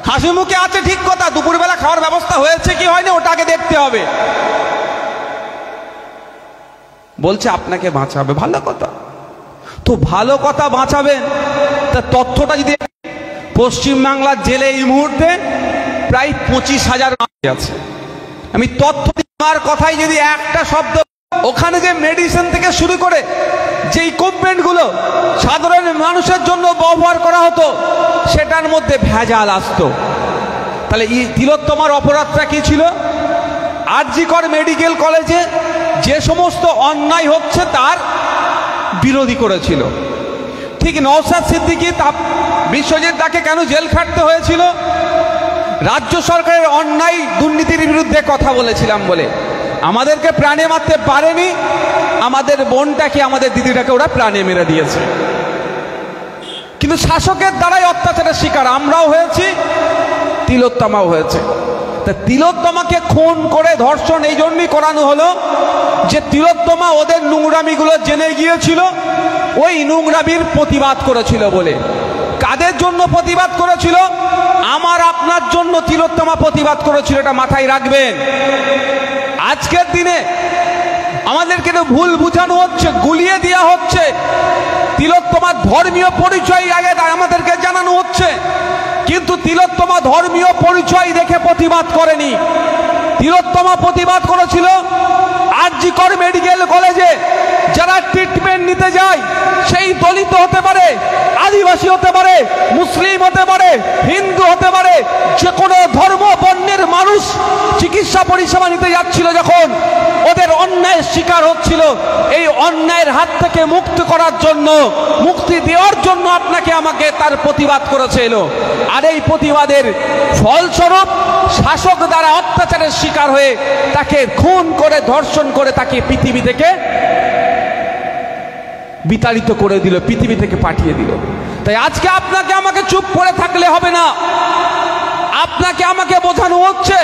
হাসি মুখে আছে ঠিক কথা, দুপুরবেলা খাওয়ার ব্যবস্থা হয়েছে কি হয়নি, ওটাকে দেখতে হবে। বলছে আপনাকে বাঁচাবে, ভালো কথা তো, ভালো কথা বাঁচাবেন। তা তথ্যটা যদি, পশ্চিমবাংলার জেলে এই মুহূর্তে প্রায় 25,000 আছে। আমি তথ্য আমার কথাই যদি একটা শব্দ, ওখানে যে মেডিসিন থেকে শুরু করে যে ইকুইপমেন্টগুলো সাধারণ মানুষের জন্য ব্যবহার করা হতো, সেটার মধ্যে ভেজাল আসতো। তাহলে এই তিলোত্তমার অপরাধটা কি ছিল? আরজি কর মেডিকেল কলেজে যে সমস্ত অন্যায় হচ্ছে তার বিরোধী করেছিল। ঠিক নওশাদ সিদ্দিকী, বিশ্বজিৎ দাকে কেন জেল খাটতে হয়েছিল? রাজ্য সরকারের অন্যায় দুর্নীতির বিরুদ্ধে কথা বলেছিলাম বলে। আমাদেরকে প্রাণে মারতে পারেনি, আমাদের বোনটাকে, আমাদের দিদিটাকে ওরা প্রাণে মেরে দিয়েছে। কিন্তু শাসকের দ্বারাই অত্যাচারের শিকার আমরাও হয়েছি, তিলোত্তমাও হয়েছে। তা তিলোত্তমাকে খুন করে ধর্ষণ এই জন্যই করানো হলো যে তিলোত্তমা ওদের নোংরামিগুলো জেনে গিয়েছিল, ওই নোংরামির প্রতিবাদ করেছিল বলে। কাদের জন্য প্রতিবাদ করেছিল? আমার আপনার জন্য তিলোত্তমা প্রতিবাদ করেছিল, এটা মাথায় রাখবেন। আজকের দিনে আমাদেরকে ভুল বুঝানো হচ্ছে, গুলিয়ে দেওয়া হচ্ছে। তিলোত্তমার ধর্মীয় পরিচয় আগে আমাদেরকে জানানো হচ্ছে, কিন্তু কিন্তু তিলোত্তমা ধর্মীয় পরিচয় দেখে প্রতিবাদ করেনি। তিলোত্তমা প্রতিবাদ করেছিল আর.জি. কর মেডিকেল কলেজে যারা ট্রিটমেন্ট নিতে যায় সেই দলিত হতে পারে, আদিবাসী হতে পারে, মুসলিম হতে পারে, হিন্দু হতে পারে, যে কোনো ধর্ম বর্ণের মানুষ চিকিৎসা পরিষেবা নিতে যাচ্ছিল, যখন ওদের অন্যায়ের শিকার হচ্ছিল, এই অন্যায়ের হাত থেকে মুক্তি করার জন্য, মুক্তি দেওয়ার জন্য আপনাকে আমাকে তার প্রতিবাদ করেছিল। আর এই প্রতিবাদের ফলস্বরূপ শাসক দ্বারা অত্যাচারের শিকার হয়ে তাকে খুন করে, ধর্ষণ করে তাকে পৃথিবী থেকে বিতাড়িত করে দিল, পৃথিবী থেকে পাঠিয়ে দিল। তাই আজকে আপনাকে আমাকে চুপ করে থাকলে হবে না। আপনাকে আমাকে বোঝানো হচ্ছে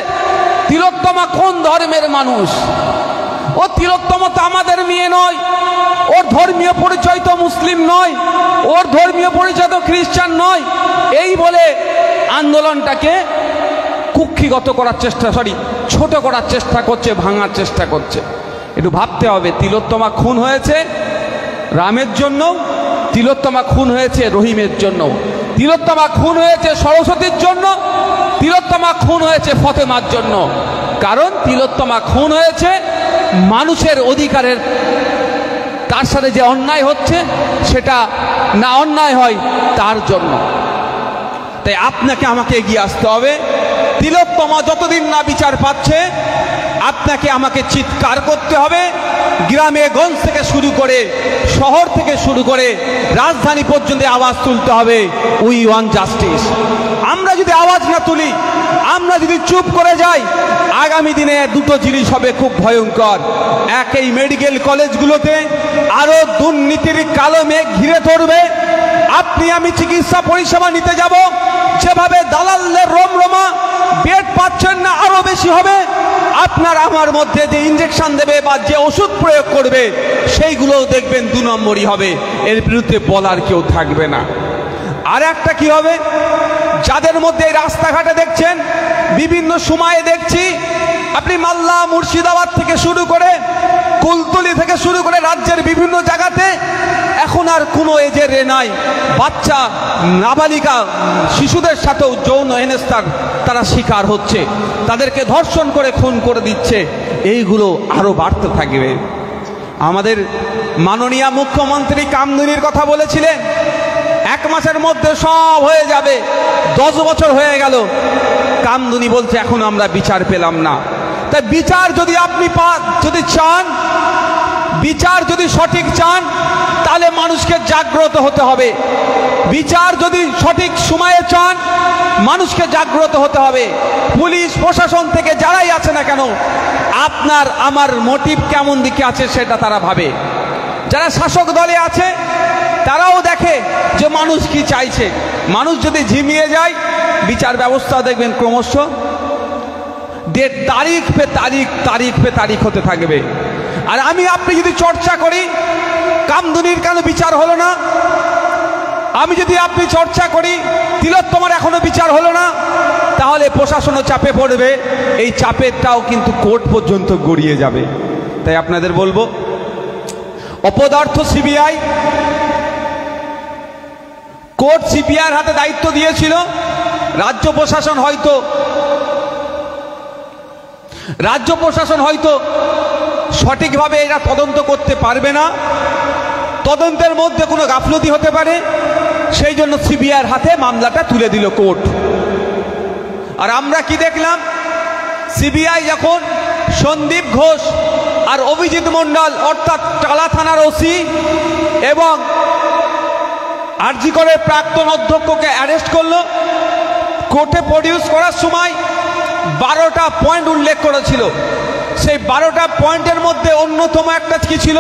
তিলোত্তমা কোন ধর্মের মানুষ। ও তিলোত্তমা তো আমাদের মেয়ে নয়, ওর ধর্মীয় পরিচয় তো মুসলিম নয়, ওর ধর্মীয় পরিচয় তো খ্রিস্টান নয়। এই বলে আন্দোলনটাকে কুক্ষিগত করার চেষ্টা, ছোট করার চেষ্টা করছে, ভাঙার চেষ্টা করছে। একটু ভাবতে হবে, তিলোত্তমা খুন হয়েছে রামের জন্য, তিলোত্তমা খুন হয়েছে রহিমের জন্য, তিলোত্তমা খুন হয়েছে সরস্বতীর জন্য, তিলোত্তমা খুন হয়েছে ফতেমার জন্য। কারণ তিলোত্তমা খুন হয়েছে মানুষের অধিকারের, তার সাথে যে অন্যায় হচ্ছে সেটা না অন্যায় হয় তার জন্য। তাই আপনাকে আমাকে এগিয়ে আসতে হবে। তিলোত্তমা যতদিন না বিচার পাচ্ছে আপনাকে আমাকে চিৎকার করতে হবে। গ্রামে গঞ্জ থেকে শুরু করে, শহর থেকে শুরু করে রাজধানী পর্যন্ত আওয়াজ তুলতে হবে, উই ওয়ান্ট জাস্টিস। আমরা যদি আওয়াজ না তুলি, আমরা যদি চুপ করে যাই, আগামী দিনে দুটো জিনিস হবে খুব ভয়ঙ্কর। এক, এই মেডিকেল কলেজগুলোতে আরো দুর্নীতির কালো মেঘ ঘিরে ধরবে। আপনি আমি চিকিৎসা পরিষেবা নিতে যাব, যেভাবে দালালদের রমরমা, বেড পাচ্ছেন না, আরো বেশি হবে। আপনার আমার মধ্যে যে ইঞ্জেকশন দেবে বা যে ওষুধ প্রয়োগ করবে সেইগুলোও দেখবেন 2 নম্বরই হবে, এর বিরুদ্ধে বলার কেউ থাকবে না। আর একটা কি হবে, যাদের মধ্যে রাস্তাঘাটে দেখছেন, বিভিন্ন সময়ে দেখছি, আপনি মালদা, মুর্শিদাবাদ থেকে শুরু করে, কুলতলি থেকে শুরু করে রাজ্যের বিভিন্ন জায়গাতে এখন আর কোনো এজের নাই, বাচ্চা নাবালিকা শিশুদের সাথেও যৌন হেনস্থার তারা শিকার হচ্ছে, তাদেরকে ধর্ষণ করে খুন করে দিচ্ছে। এইগুলো আরো বাড়তে থাকবে। আমাদের মাননীয় মুখ্যমন্ত্রী কামদুনির কথা বলেছিলেন 1 মাসের মধ্যে সব হয়ে যাবে, 10 বছর হয়ে গেল, কামদুনি বলছে এখন আমরা বিচার পেলাম না। তাই বিচার যদি আপনি যদি চান, বিচার যদি সঠিক চান, তাহলে মানুষকে জাগ্রত হতে হবে। বিচার যদি সঠিক সময়ে চান, মানুষকে জাগ্রত হতে হবে। পুলিশ প্রশাসন থেকে যারাই আছে না কেন, আপনার আমার মোটিভ কেমন দিকে আছে সেটা তারা ভাবে। যারা শাসক দলে আছে তারাও দেখে যে মানুষ কি চাইছে। মানুষ যদি ঝিমিয়ে যায়, বিচার ব্যবস্থা দেখবেন ক্রমশ তারিখ পে তারিখ হতে থাকবে। আর আমি আপনি যদি চর্চা করি কামদুনির কেন বিচার হলো না, আমি যদি আপনি চর্চা করি তিলোত্তমার এখনো বিচার হলো না, তাহলে প্রশাসনও চাপে পড়বে, এই চাপেরটাও কিন্তু কোর্ট পর্যন্ত গড়িয়ে যাবে। তাই আপনাদের বলবো, অপদার্থ সিবিআই, কোর্ট সিবিআইয়ের হাতে দায়িত্ব দিয়েছিল, রাজ্য প্রশাসন হয়তো সঠিকভাবে এরা তদন্ত করতে পারবে না, তদন্তের মধ্যে কোনো গাফলতি হতে পারে, সেই জন্য সিবিআইয়ের হাতে মামলাটা তুলে দিল কোর্ট। আর আমরা কি দেখলাম, সিবিআই যখন সন্দীপ ঘোষ আর অভিজিৎ মণ্ডল অর্থাৎ টালা থানার ওসি এবং আর.জি. করের প্রাক্তন অধ্যক্ষকে অ্যারেস্ট করলো, কোর্টে প্রডিউস করার সময় 12টা পয়েন্ট উল্লেখ করেছিল। সেই 12টা পয়েন্টের মধ্যে অন্যতম একটা কি ছিল,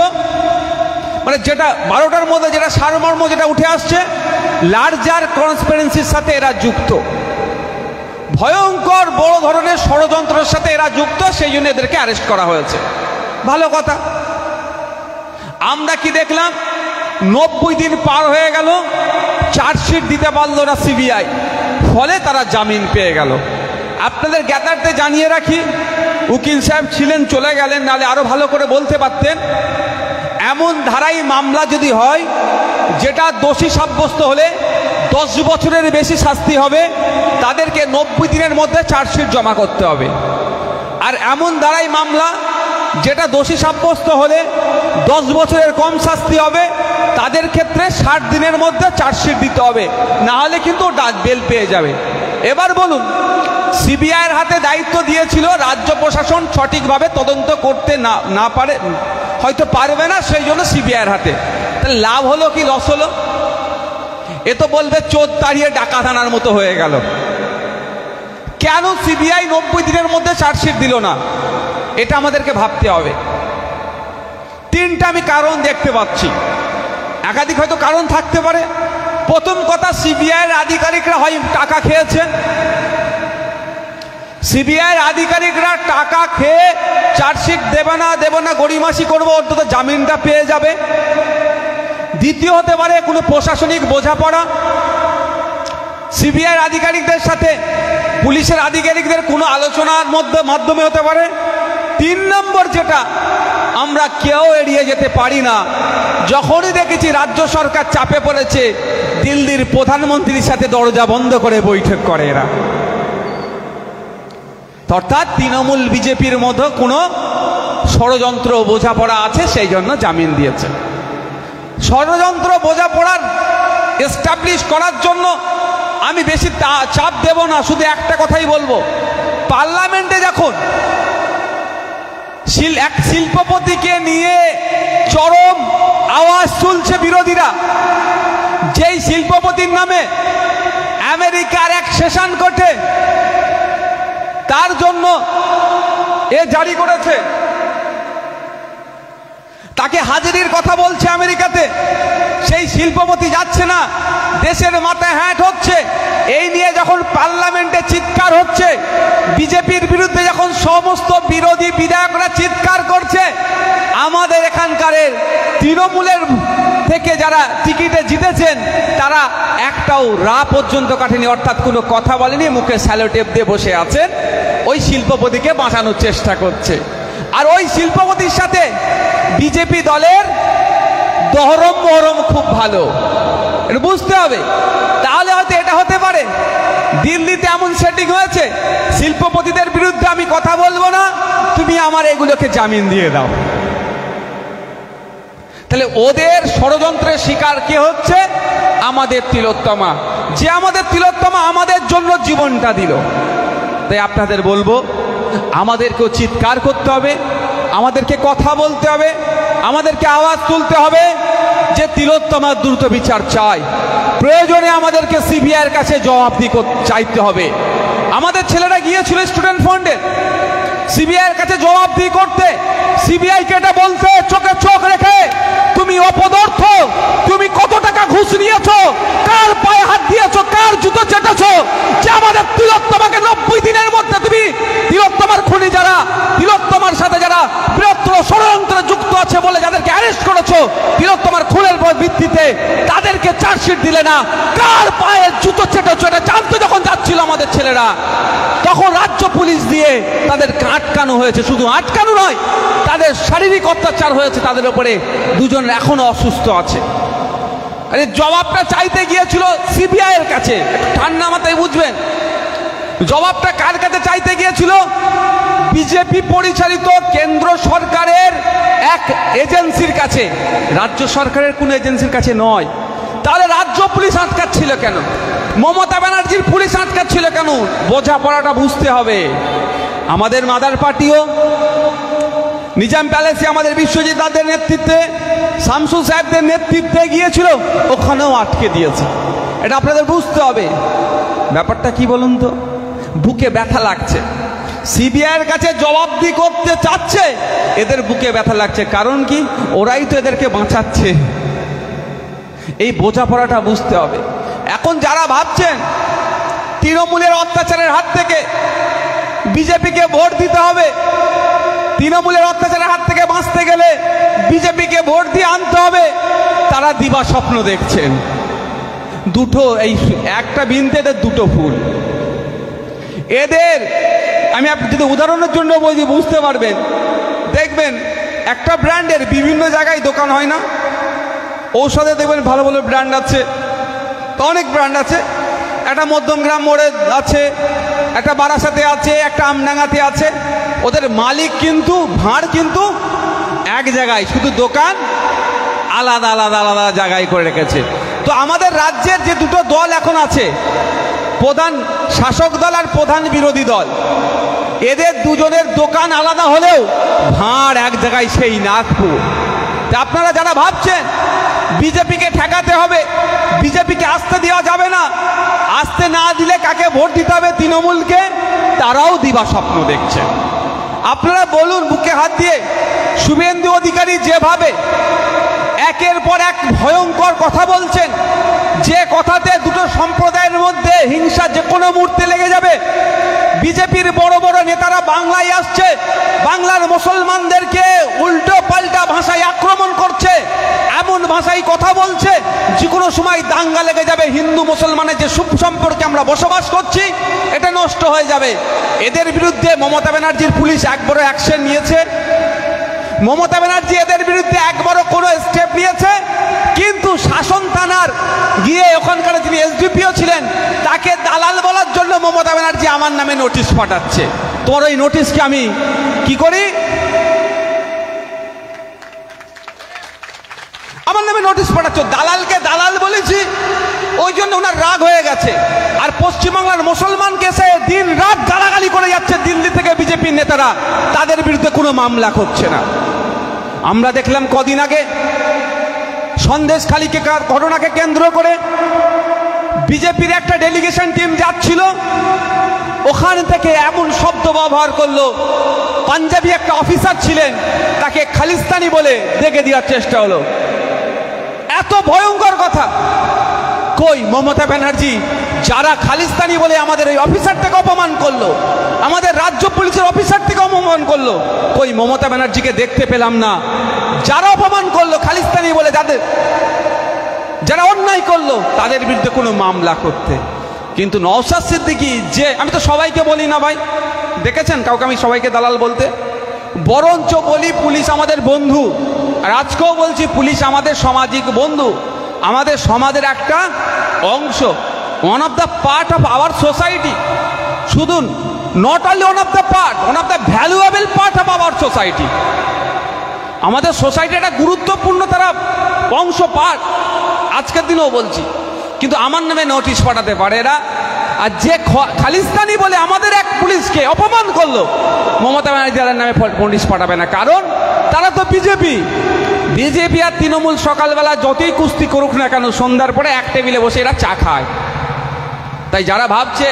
মানে যেটা 12টার মধ্যে যেটা সারমর্ম যেটা উঠে আসছে, লার্জার কনস্পিরেন্সির সাথে এরা যুক্ত, ভয়ঙ্কর বড় ধরনের ষড়যন্ত্রের সাথে এরা যুক্ত, সেই জন্য এদেরকে অ্যারেস্ট করা হয়েছে। ভালো কথা। আমরা কি দেখলাম, 90 দিন পার হয়ে গেল, চার্জশিট দিতে পারলো না সিবিআই, ফলে তারা জামিন পেয়ে গেল। আপনাদের জ্ঞাতার্থে জানিয়ে রাখি, উকিল সাহেব ছিলেন, চলে গেলেন, নাহলে আরো ভালো করে বলতে পারতেন। এমন ধারাই মামলা যদি হয় যেটা দোষী সাব্যস্ত হলে 10 বছরের বেশি শাস্তি হবে, তাদেরকে 90 দিনের মধ্যে চার্জশিট জমা করতে হবে। আর এমন দাঁড়াই মামলা যেটা দোষী সাব্যস্ত হলে 10 বছরের কম শাস্তি হবে, তাদের ক্ষেত্রে 60 দিনের মধ্যে চার্জশিট দিতে হবে, না হলে কিন্তু বেল পেয়ে যাবে। এবার বলুন, সিবিআইয়ের হাতে দায়িত্ব দিয়েছিল, রাজ্য প্রশাসন সঠিকভাবে তদন্ত করতে না পারে, হয়তো পারবে না, সেই জন্য সিবিআইয়ের হাতে। তাহলে লাভ হলো কি লস হলো? এ তো বলবে চোর তাড়িয়ে ডাকাত আনার মতো হয়ে গেল। কেন সিবিআই 90 দিনের মধ্যে চার্জশিট দিল না? এটা আমাদেরকে ভাবতে হবে। 3টা আমি কারণ দেখতে পাচ্ছি, একাধিক হয়তো কারণ থাকতে পারে। প্রথম কথা, সিবিআইয়ের আধিকারিকরা হয় টাকা খেয়েছে। সিবিআইয়ের আধিকারিকরা টাকা খেয়ে চার্জশিট দেবে না গড়িমাসি করবো, অন্তত জামিনটা পেয়ে যাবে। দ্বিতীয় হতে পারে কোনো প্রশাসনিক বোঝাপড়া, সিবিআইয়ের আধিকারিকদের সাথে পুলিশের আধিকারিকদের কোনো আলোচনার মাধ্যমে হতে পারে। 3 নম্বর যেটা আমরা কেউ এড়িয়ে যেতে পারি না, যখনই দেখেছি রাজ্য সরকার চাপে পড়েছে, দিল্লির প্রধানমন্ত্রীর সাথে দরজা বন্ধ করে বৈঠক করে এরা। অর্থাৎ তৃণমূল বিজেপির মধ্যে কোনো ষড়যন্ত্র বোঝাপড়া আছে, সেই জন্য জামিন দিয়েছে। ষড়যন্ত্র বোঝাপড়ার এস্টাবলিশ করার জন্য আমি বেশি চাপ দেব না, শুধু একটা কথাই বলবো। পার্লামেন্টে যখন এক শিল্পপতিকে নিয়ে চরম আওয়াজ তুলছে বিরোধীরা, যেই শিল্পপতির নামে আমেরিকার এক সেশন কোর্টে তার জন্য এ জারি করেছে, তাকে হাজিরির কথা বলছে আমেরিকাতে, সেই শিল্পপতি যাচ্ছে না, দেশের মাথায় হ্যাট হচ্ছে। এই নিয়ে যখন পার্লামেন্টে চিৎকার হচ্ছে, বিজেপির বিরুদ্ধে যখন সমস্ত বিরোধী বিধায়করা চিৎকার করছে, আমাদের এখানকার তৃণমূলের থেকে যারা টিকিটে জিতেছেন তারা একটাও রা পর্যন্ত কাটেনি, অর্থাৎ কোনো কথা বলেনি, মুখে স্যালোটেপ দিয়ে বসে আছেন, ওই শিল্পপতিকে বাঁচানোর চেষ্টা করছে। আর ওই শিল্পপতির সাথে বিজেপি দলের মহরম খুব ভালো, এটা বুঝতে হবে। তাহলে হয়তো এটা হতে পারে দিল্লিতে এমন সেটিং হয়েছে, শিল্পপতিদের বিরুদ্ধে আমি কথা বলবো না, তুমি আমার এগুলোকে জামিন দিয়ে দাও। তাহলে ওদের ষড়যন্ত্রের শিকার কে হচ্ছে? আমাদের তিলোত্তমা, যে আমাদের তিলোত্তমা আমাদের জন্য জীবনটা দিল। তাই আপনাদের বলবো, আমাদেরকেও চিৎকার করতে হবে, আমাদেরকে কথা বলতে হবে, আমাদেরকে আওয়াজ তুলতে হবে যে তিলোত্তমার দ্রুত বিচার চাই। প্রয়োজনে আমাদেরকে সিবিআইয়ের কাছে জবাবদিহি চাইতে হবে। আমাদের ছেলেরা গিয়েছিল স্টুডেন্ট ফান্ডের সিবিআইয়ের কাছে জবাবদিহি করতে, সিবিআইকে এটা বলতে চোখে চোখ রেখে, তুমি অপদার্থ, তুমি কত টাকা ঘুষ নিয়েছো, কার পায়ে হাত দিয়েছো, কার জুতো চেটেছো, যে আমাদের তিলোত্তমাকে 90 দিনের মধ্যে তুমি তিলোত্তমার খুনি যারা, তিলোত্তমার সাথে যারা বৃহত্তর ষড়যন্ত্রে যুক্ত আছে বলে যাদেরকে অ্যারেস্ট করেছো তিলোত্তমার খুনের ভিত্তিতে, তাদেরকে চার্জশিট দিলে না, কার পায়ে জুতো চেটেছো এটা জানতে যখন যাচ্ছিল আমাদের ছেলেরা, তখন রাজ্য পুলিশ দিয়ে তাদেরকে আটকানো হয়েছে। শুধু আটকানো নয়, তাদের শারীরিক অত্যাচার হয়েছে, তাদের উপরে দুজন এখনো অসুস্থ আছে। আরে জবাবটা চাইতে গিয়েছিল সিবিআইয়ের কাছে, ঠান্ডা মাথায় বুঝবেন। জবাবটা কার কাছে চাইতে গিয়েছিল? বিজেপি পরিচালিত কেন্দ্র সরকারের এক এজেন্সির কাছে, রাজ্য সরকারের কোন এজেন্সির কাছে নয়। তাহলে রাজ্য পুলিশ আটকাচ্ছিল কেন? মমতা ব্যানার্জির পুলিশ আটকাচ্ছিল কেন? বোঝাপড়াটা বুঝতে হবে। আমাদের মাদার পার্টিও নিজাম প্যালেসে আমাদের বিশ্বজিৎ দাদের নেতৃত্বে, শামসুল সাহেবদের নেতৃত্বে গিয়েছিল, ওখানেও আটকে দিয়েছে। এটা আপনাদের বুঝতে হবে। ব্যাপারটা কি বলুন তো, বুকে ব্যথা লাগছে। সিবিআইয়ের কাছে জবাবদিহি করতে চাচ্ছে, এদের বুকে ব্যথা লাগছে। কারণ কি? ওরাই তো এদেরকে বাঁচাচ্ছে। এই বোঝাপড়াটা বুঝতে হবে। এখন যারা ভাবছেন তৃণমূলের অত্যাচারের হাত থেকে বিজেপিকে ভোট দিতে হবে, তৃণমূলের অত্যাচারের হাত থেকে বাঁচতে গেলে বিজেপিকে ভোট দিয়ে আনতে হবে, তারা দিবা স্বপ্ন দেখছেন। দুটো, এই একটা বিনতে এদের দুটো ফুল। এদের আমি আপনি যদি উদাহরণের জন্য বলি বুঝতে পারবেন। দেখবেন একটা ব্র্যান্ডের বিভিন্ন জায়গায় দোকান হয় না, ঔষধে দেখবেন ভালো ভালো ব্র্যান্ড আছে, তো অনেক ব্র্যান্ড আছে, একটা মধ্যমগ্রাম মোড়ে আছে, একটা বারাসাতে আছে, একটা আমডাঙ্গাতে আছে। ওদের মালিক কিন্তু ভাঁড় কিন্তু এক জায়গায়, শুধু দোকান আলাদা আলাদা আলাদা জায়গায় করে রেখেছে। তো আমাদের রাজ্যের যে দুটো দল এখন আছে, প্রধান শাসক দল আর প্রধান বিরোধী দল, এদের দুজনের দোকান আলাদা হলেও ভাঁড় এক জায়গায়, সেই নাগপুর। তা আপনারা যারা ভাবছেন বিজেপিকে ঠেকাতে হবে, বিজেপিকে আসতে দেওয়া যাবে না, আসতে না দিলে কাকে ভোট দিতে হবে, তৃণমূলকে, তারাও দিবা স্বপ্ন দেখছে। আপনারা বলুন বুকে হাত দিয়ে, শুভেন্দু অধিকারী যেভাবে একের পর এক ভয়ঙ্কর কথা বলছেন, যে কথাতে দুটো সম্প্রদায়ের মধ্যে হিংসা যে কোনো মুহূর্তে লেগে যাবে। বিজেপির বড় বড় নেতারা বাংলায় আসছে, বাংলার মুসলমানদেরকে উল্টো পাল্টা ভাষায় আক্রমণ করছে, এমন ভাষায় কথা বলছে যে কোনো সময় দাঙ্গা লেগে যাবে, হিন্দু মুসলমানের যে সুসম্পর্কে আমরা বসবাস করছি এটা নষ্ট হয়ে যাবে। এদের বিরুদ্ধে মমতা ব্যানার্জির পুলিশ একবারও অ্যাকশন নিয়েছে? মমতা ব্যানার্জি এদের বিরুদ্ধে একবারও কোনো স্টেপ নিয়েছে? কিন্তু শাসন থানার গিয়ে ওখানকার যিনি এসডিপিও ছিলেন তাকে দালাল বলার জন্য মমতা ব্যানার্জি আমার নামে নোটিশ পাঠাচ্ছে। তোমার ওই নোটিশকে আমি কি করি? আমার নামে নোটিশ পাঠাচ্ছ, দালালকে দালাল বলেছি, ওই জন্য ওনার রাগ হয়ে গেছে। আর পশ্চিমবাংলার মুসলমানকে সে দিন রাত গালাগালি করে যাচ্ছে দিল্লি থেকে বিজেপির নেতারা, তাদের বিরুদ্ধে কোনো মামলা হচ্ছে না। আমরা দেখলাম কদিন আগে সন্দেশখালীকে ঘটনাকে কেন্দ্র করে বিজেপির একটা ডেলিগেশন টিম যাচ্ছিল, ওখান থেকে এমন শব্দ ব্যবহার করলো, পাঞ্জাবি একটা অফিসার ছিলেন তাকে খালিস্তানি বলে দেখে দেওয়ার চেষ্টা হলো। এত ভয়ঙ্কর কথা। কই মমতা ব্যানার্জি যারা খালিস্তানি বলে আমাদের এই অফিসারটাকে অপমান করলো, আমাদের রাজ্য পুলিশের অফিসারটাকে অপমান করলো, কই মমতা ব্যানার্জিকে দেখতে পেলাম না। যারা অপমান করলো খালিস্তানি বলে, যারা অন্যায় করলো তাদের বিরুদ্ধে কোনো মামলা করতে। কিন্তু নওশাদ সিদ্দিকী, যে আমি তো সবাইকে বলি না ভাই, দেখেছেন কাউকে আমি সবাইকে দালাল বলতে, বরঞ্চ বলি পুলিশ আমাদের বন্ধু। আর আজকেও বলছি পুলিশ আমাদের সামাজিক বন্ধু, আমাদের সমাজের একটা অংশ, one of the part of our society. শুধু not only one of the part, one of the valuable part of our society. আমাদের সোসাইটি একটা গুরুত্বপূর্ণ তারা অংশ, পার্ট। আজকের দিনেও বলছি, কিন্তু আমার নামে নোটিশ পাঠাতে পারে এরা। আর যে খালিস্তানি বলে আমাদের এক পুলিশকে অপমান করলো, মমতা ব্যানার্জি তাদের নামে নোটিশ পাঠাবে না, কারণ তারা তো বিজেপি। বিজেপি আর তৃণমূল সকালবেলা যতই কুস্তি করুক না কেন, সন্ধ্যার পরে এক টেবিলে বসে এরা চা খায়। তাই যারা ভাবছে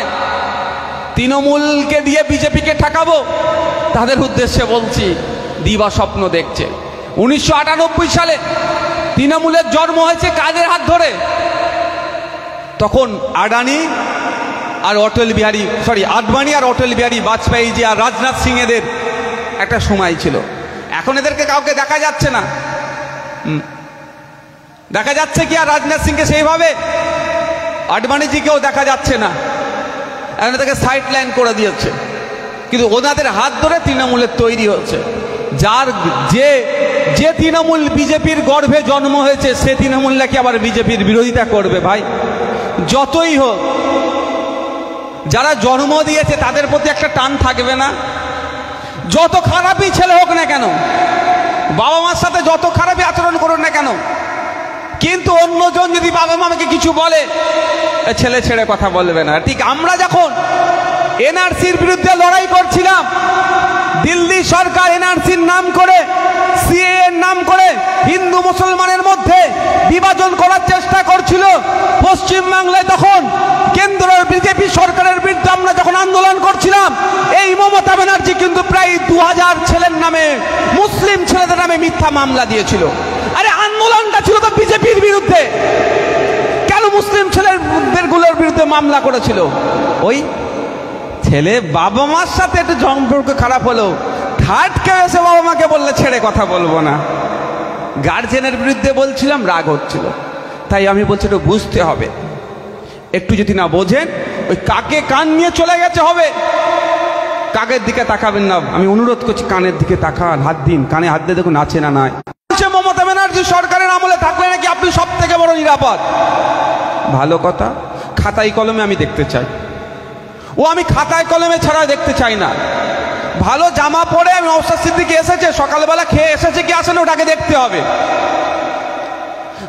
তৃণমূলকে দিয়ে বিজেপিকে ঠেকাবো, তাদের উদ্দেশ্যে বলছি দিবা স্বপ্ন দেখছে। 1998 সালে তৃণমূলের জন্ম হয়েছে কাদের হাত ধরে? তখন আডবাণী আর অটল বিহারী বাজপেয়ী জি আর রাজনাথ সিং এদের একটা সময় ছিল। এখন এদেরকে কাউকে দেখা যাচ্ছে না। দেখা যাচ্ছে কি আর রাজনাথ সিংকে সেইভাবে? আডবাণীজিকেও দেখা যাচ্ছে না, এখন তাকে সাইড লাইন করে দিয়েছে। কিন্তু ওনাদের হাত ধরে তৃণমূলের তৈরি হচ্ছে। যার যে তৃণমূল বিজেপির গর্ভে জন্ম হয়েছে, সে তৃণমূল নাকি আবার বিজেপির বিরোধিতা করবে? ভাই যতই হোক, যারা জন্ম দিয়েছে তাদের প্রতি একটা টান থাকবে না? যত খারাপই ছেলে হোক না কেন, বাবা মার সাথে যত খারাপই আচরণ করুন না কেন, কিন্তু অন্যজন যদি বাবা মাকে কিছু বলে, ছেলে ছেড়ে কথা বলবে না। ঠিক আমরা যখন এনআরসির বিরুদ্ধে লড়াই করছিলাম, দিল্লি সরকার এনআরসির নাম করে, সিএএ এর নাম করে হিন্দু মুসলমানের মধ্যে বিভাজন করার চেষ্টা করছিল। পশ্চিমবাংলায় তখন কেন্দ্রের বিজেপি সরকারের বিরুদ্ধে আমরা যখন আন্দোলন করছিলাম, এই মমতা ব্যানার্জি কিন্তু প্রায় 2000 ছেলের নামে, মুসলিম ছেলেদের নামে মিথ্যা মামলা দিয়েছিল। আরে আন্দোলনটা ছিল তো বিজেপির বিরুদ্ধে, কেন মুসলিম ছেলেগুলোর বিরুদ্ধে মামলা করেছিল? ওই ছেলে বাবা মার সাথে একটু সম্পর্ক খারাপ হলো, থার্ড কেউ এসে বাবা মাকে বললে ছেড়ে কথা বলবো না। গার্জেনের বিরুদ্ধে বলছিলাম, রাগ হচ্ছিল। তাই আমি বলছি একটু বুঝতে হবে, একটু যদি না বোঝেন, ওই কাকে কান নিয়ে চলে গেছে হবে, কাকের দিকে তাকাবেন না। আমি অনুরোধ করছি কানের দিকে তাকান, হাত দিন, কানে হাত দিয়ে দেখুন আছে না নাই। মমতা ব্যানার্জি সরকারের আমলে থাকলে নাকি আপনি সব থেকে বড় নিরাপদ। ভালো কথা খাতায় কলমে আমি দেখতে চাই। ও আমি খাতায় কলমে ছাড়া দেখতে চাই না। ভালো জামা পরে আমি নওশাদ সিদ্দিকী এসেছে, সকালবেলা খেয়ে এসেছে কি আসেন ওটাকে দেখতে হবে।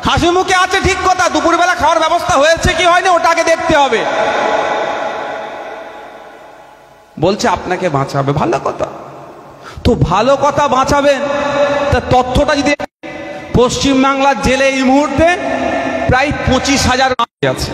হাসি মুখে আছে ঠিক কথা, দুপুরবেলা খাওয়ার ব্যবস্থা হয়েছে কি হয়নি ওটাকে দেখতে হবে। বলছে আপনাকে বাঁচাবে, ভালো কথা। তো ভালো কথা বাঁচাবেন, তা তথ্যটা যদি পশ্চিমবাংলার জেলে এই মুহূর্তে প্রায় 25,000 আছে।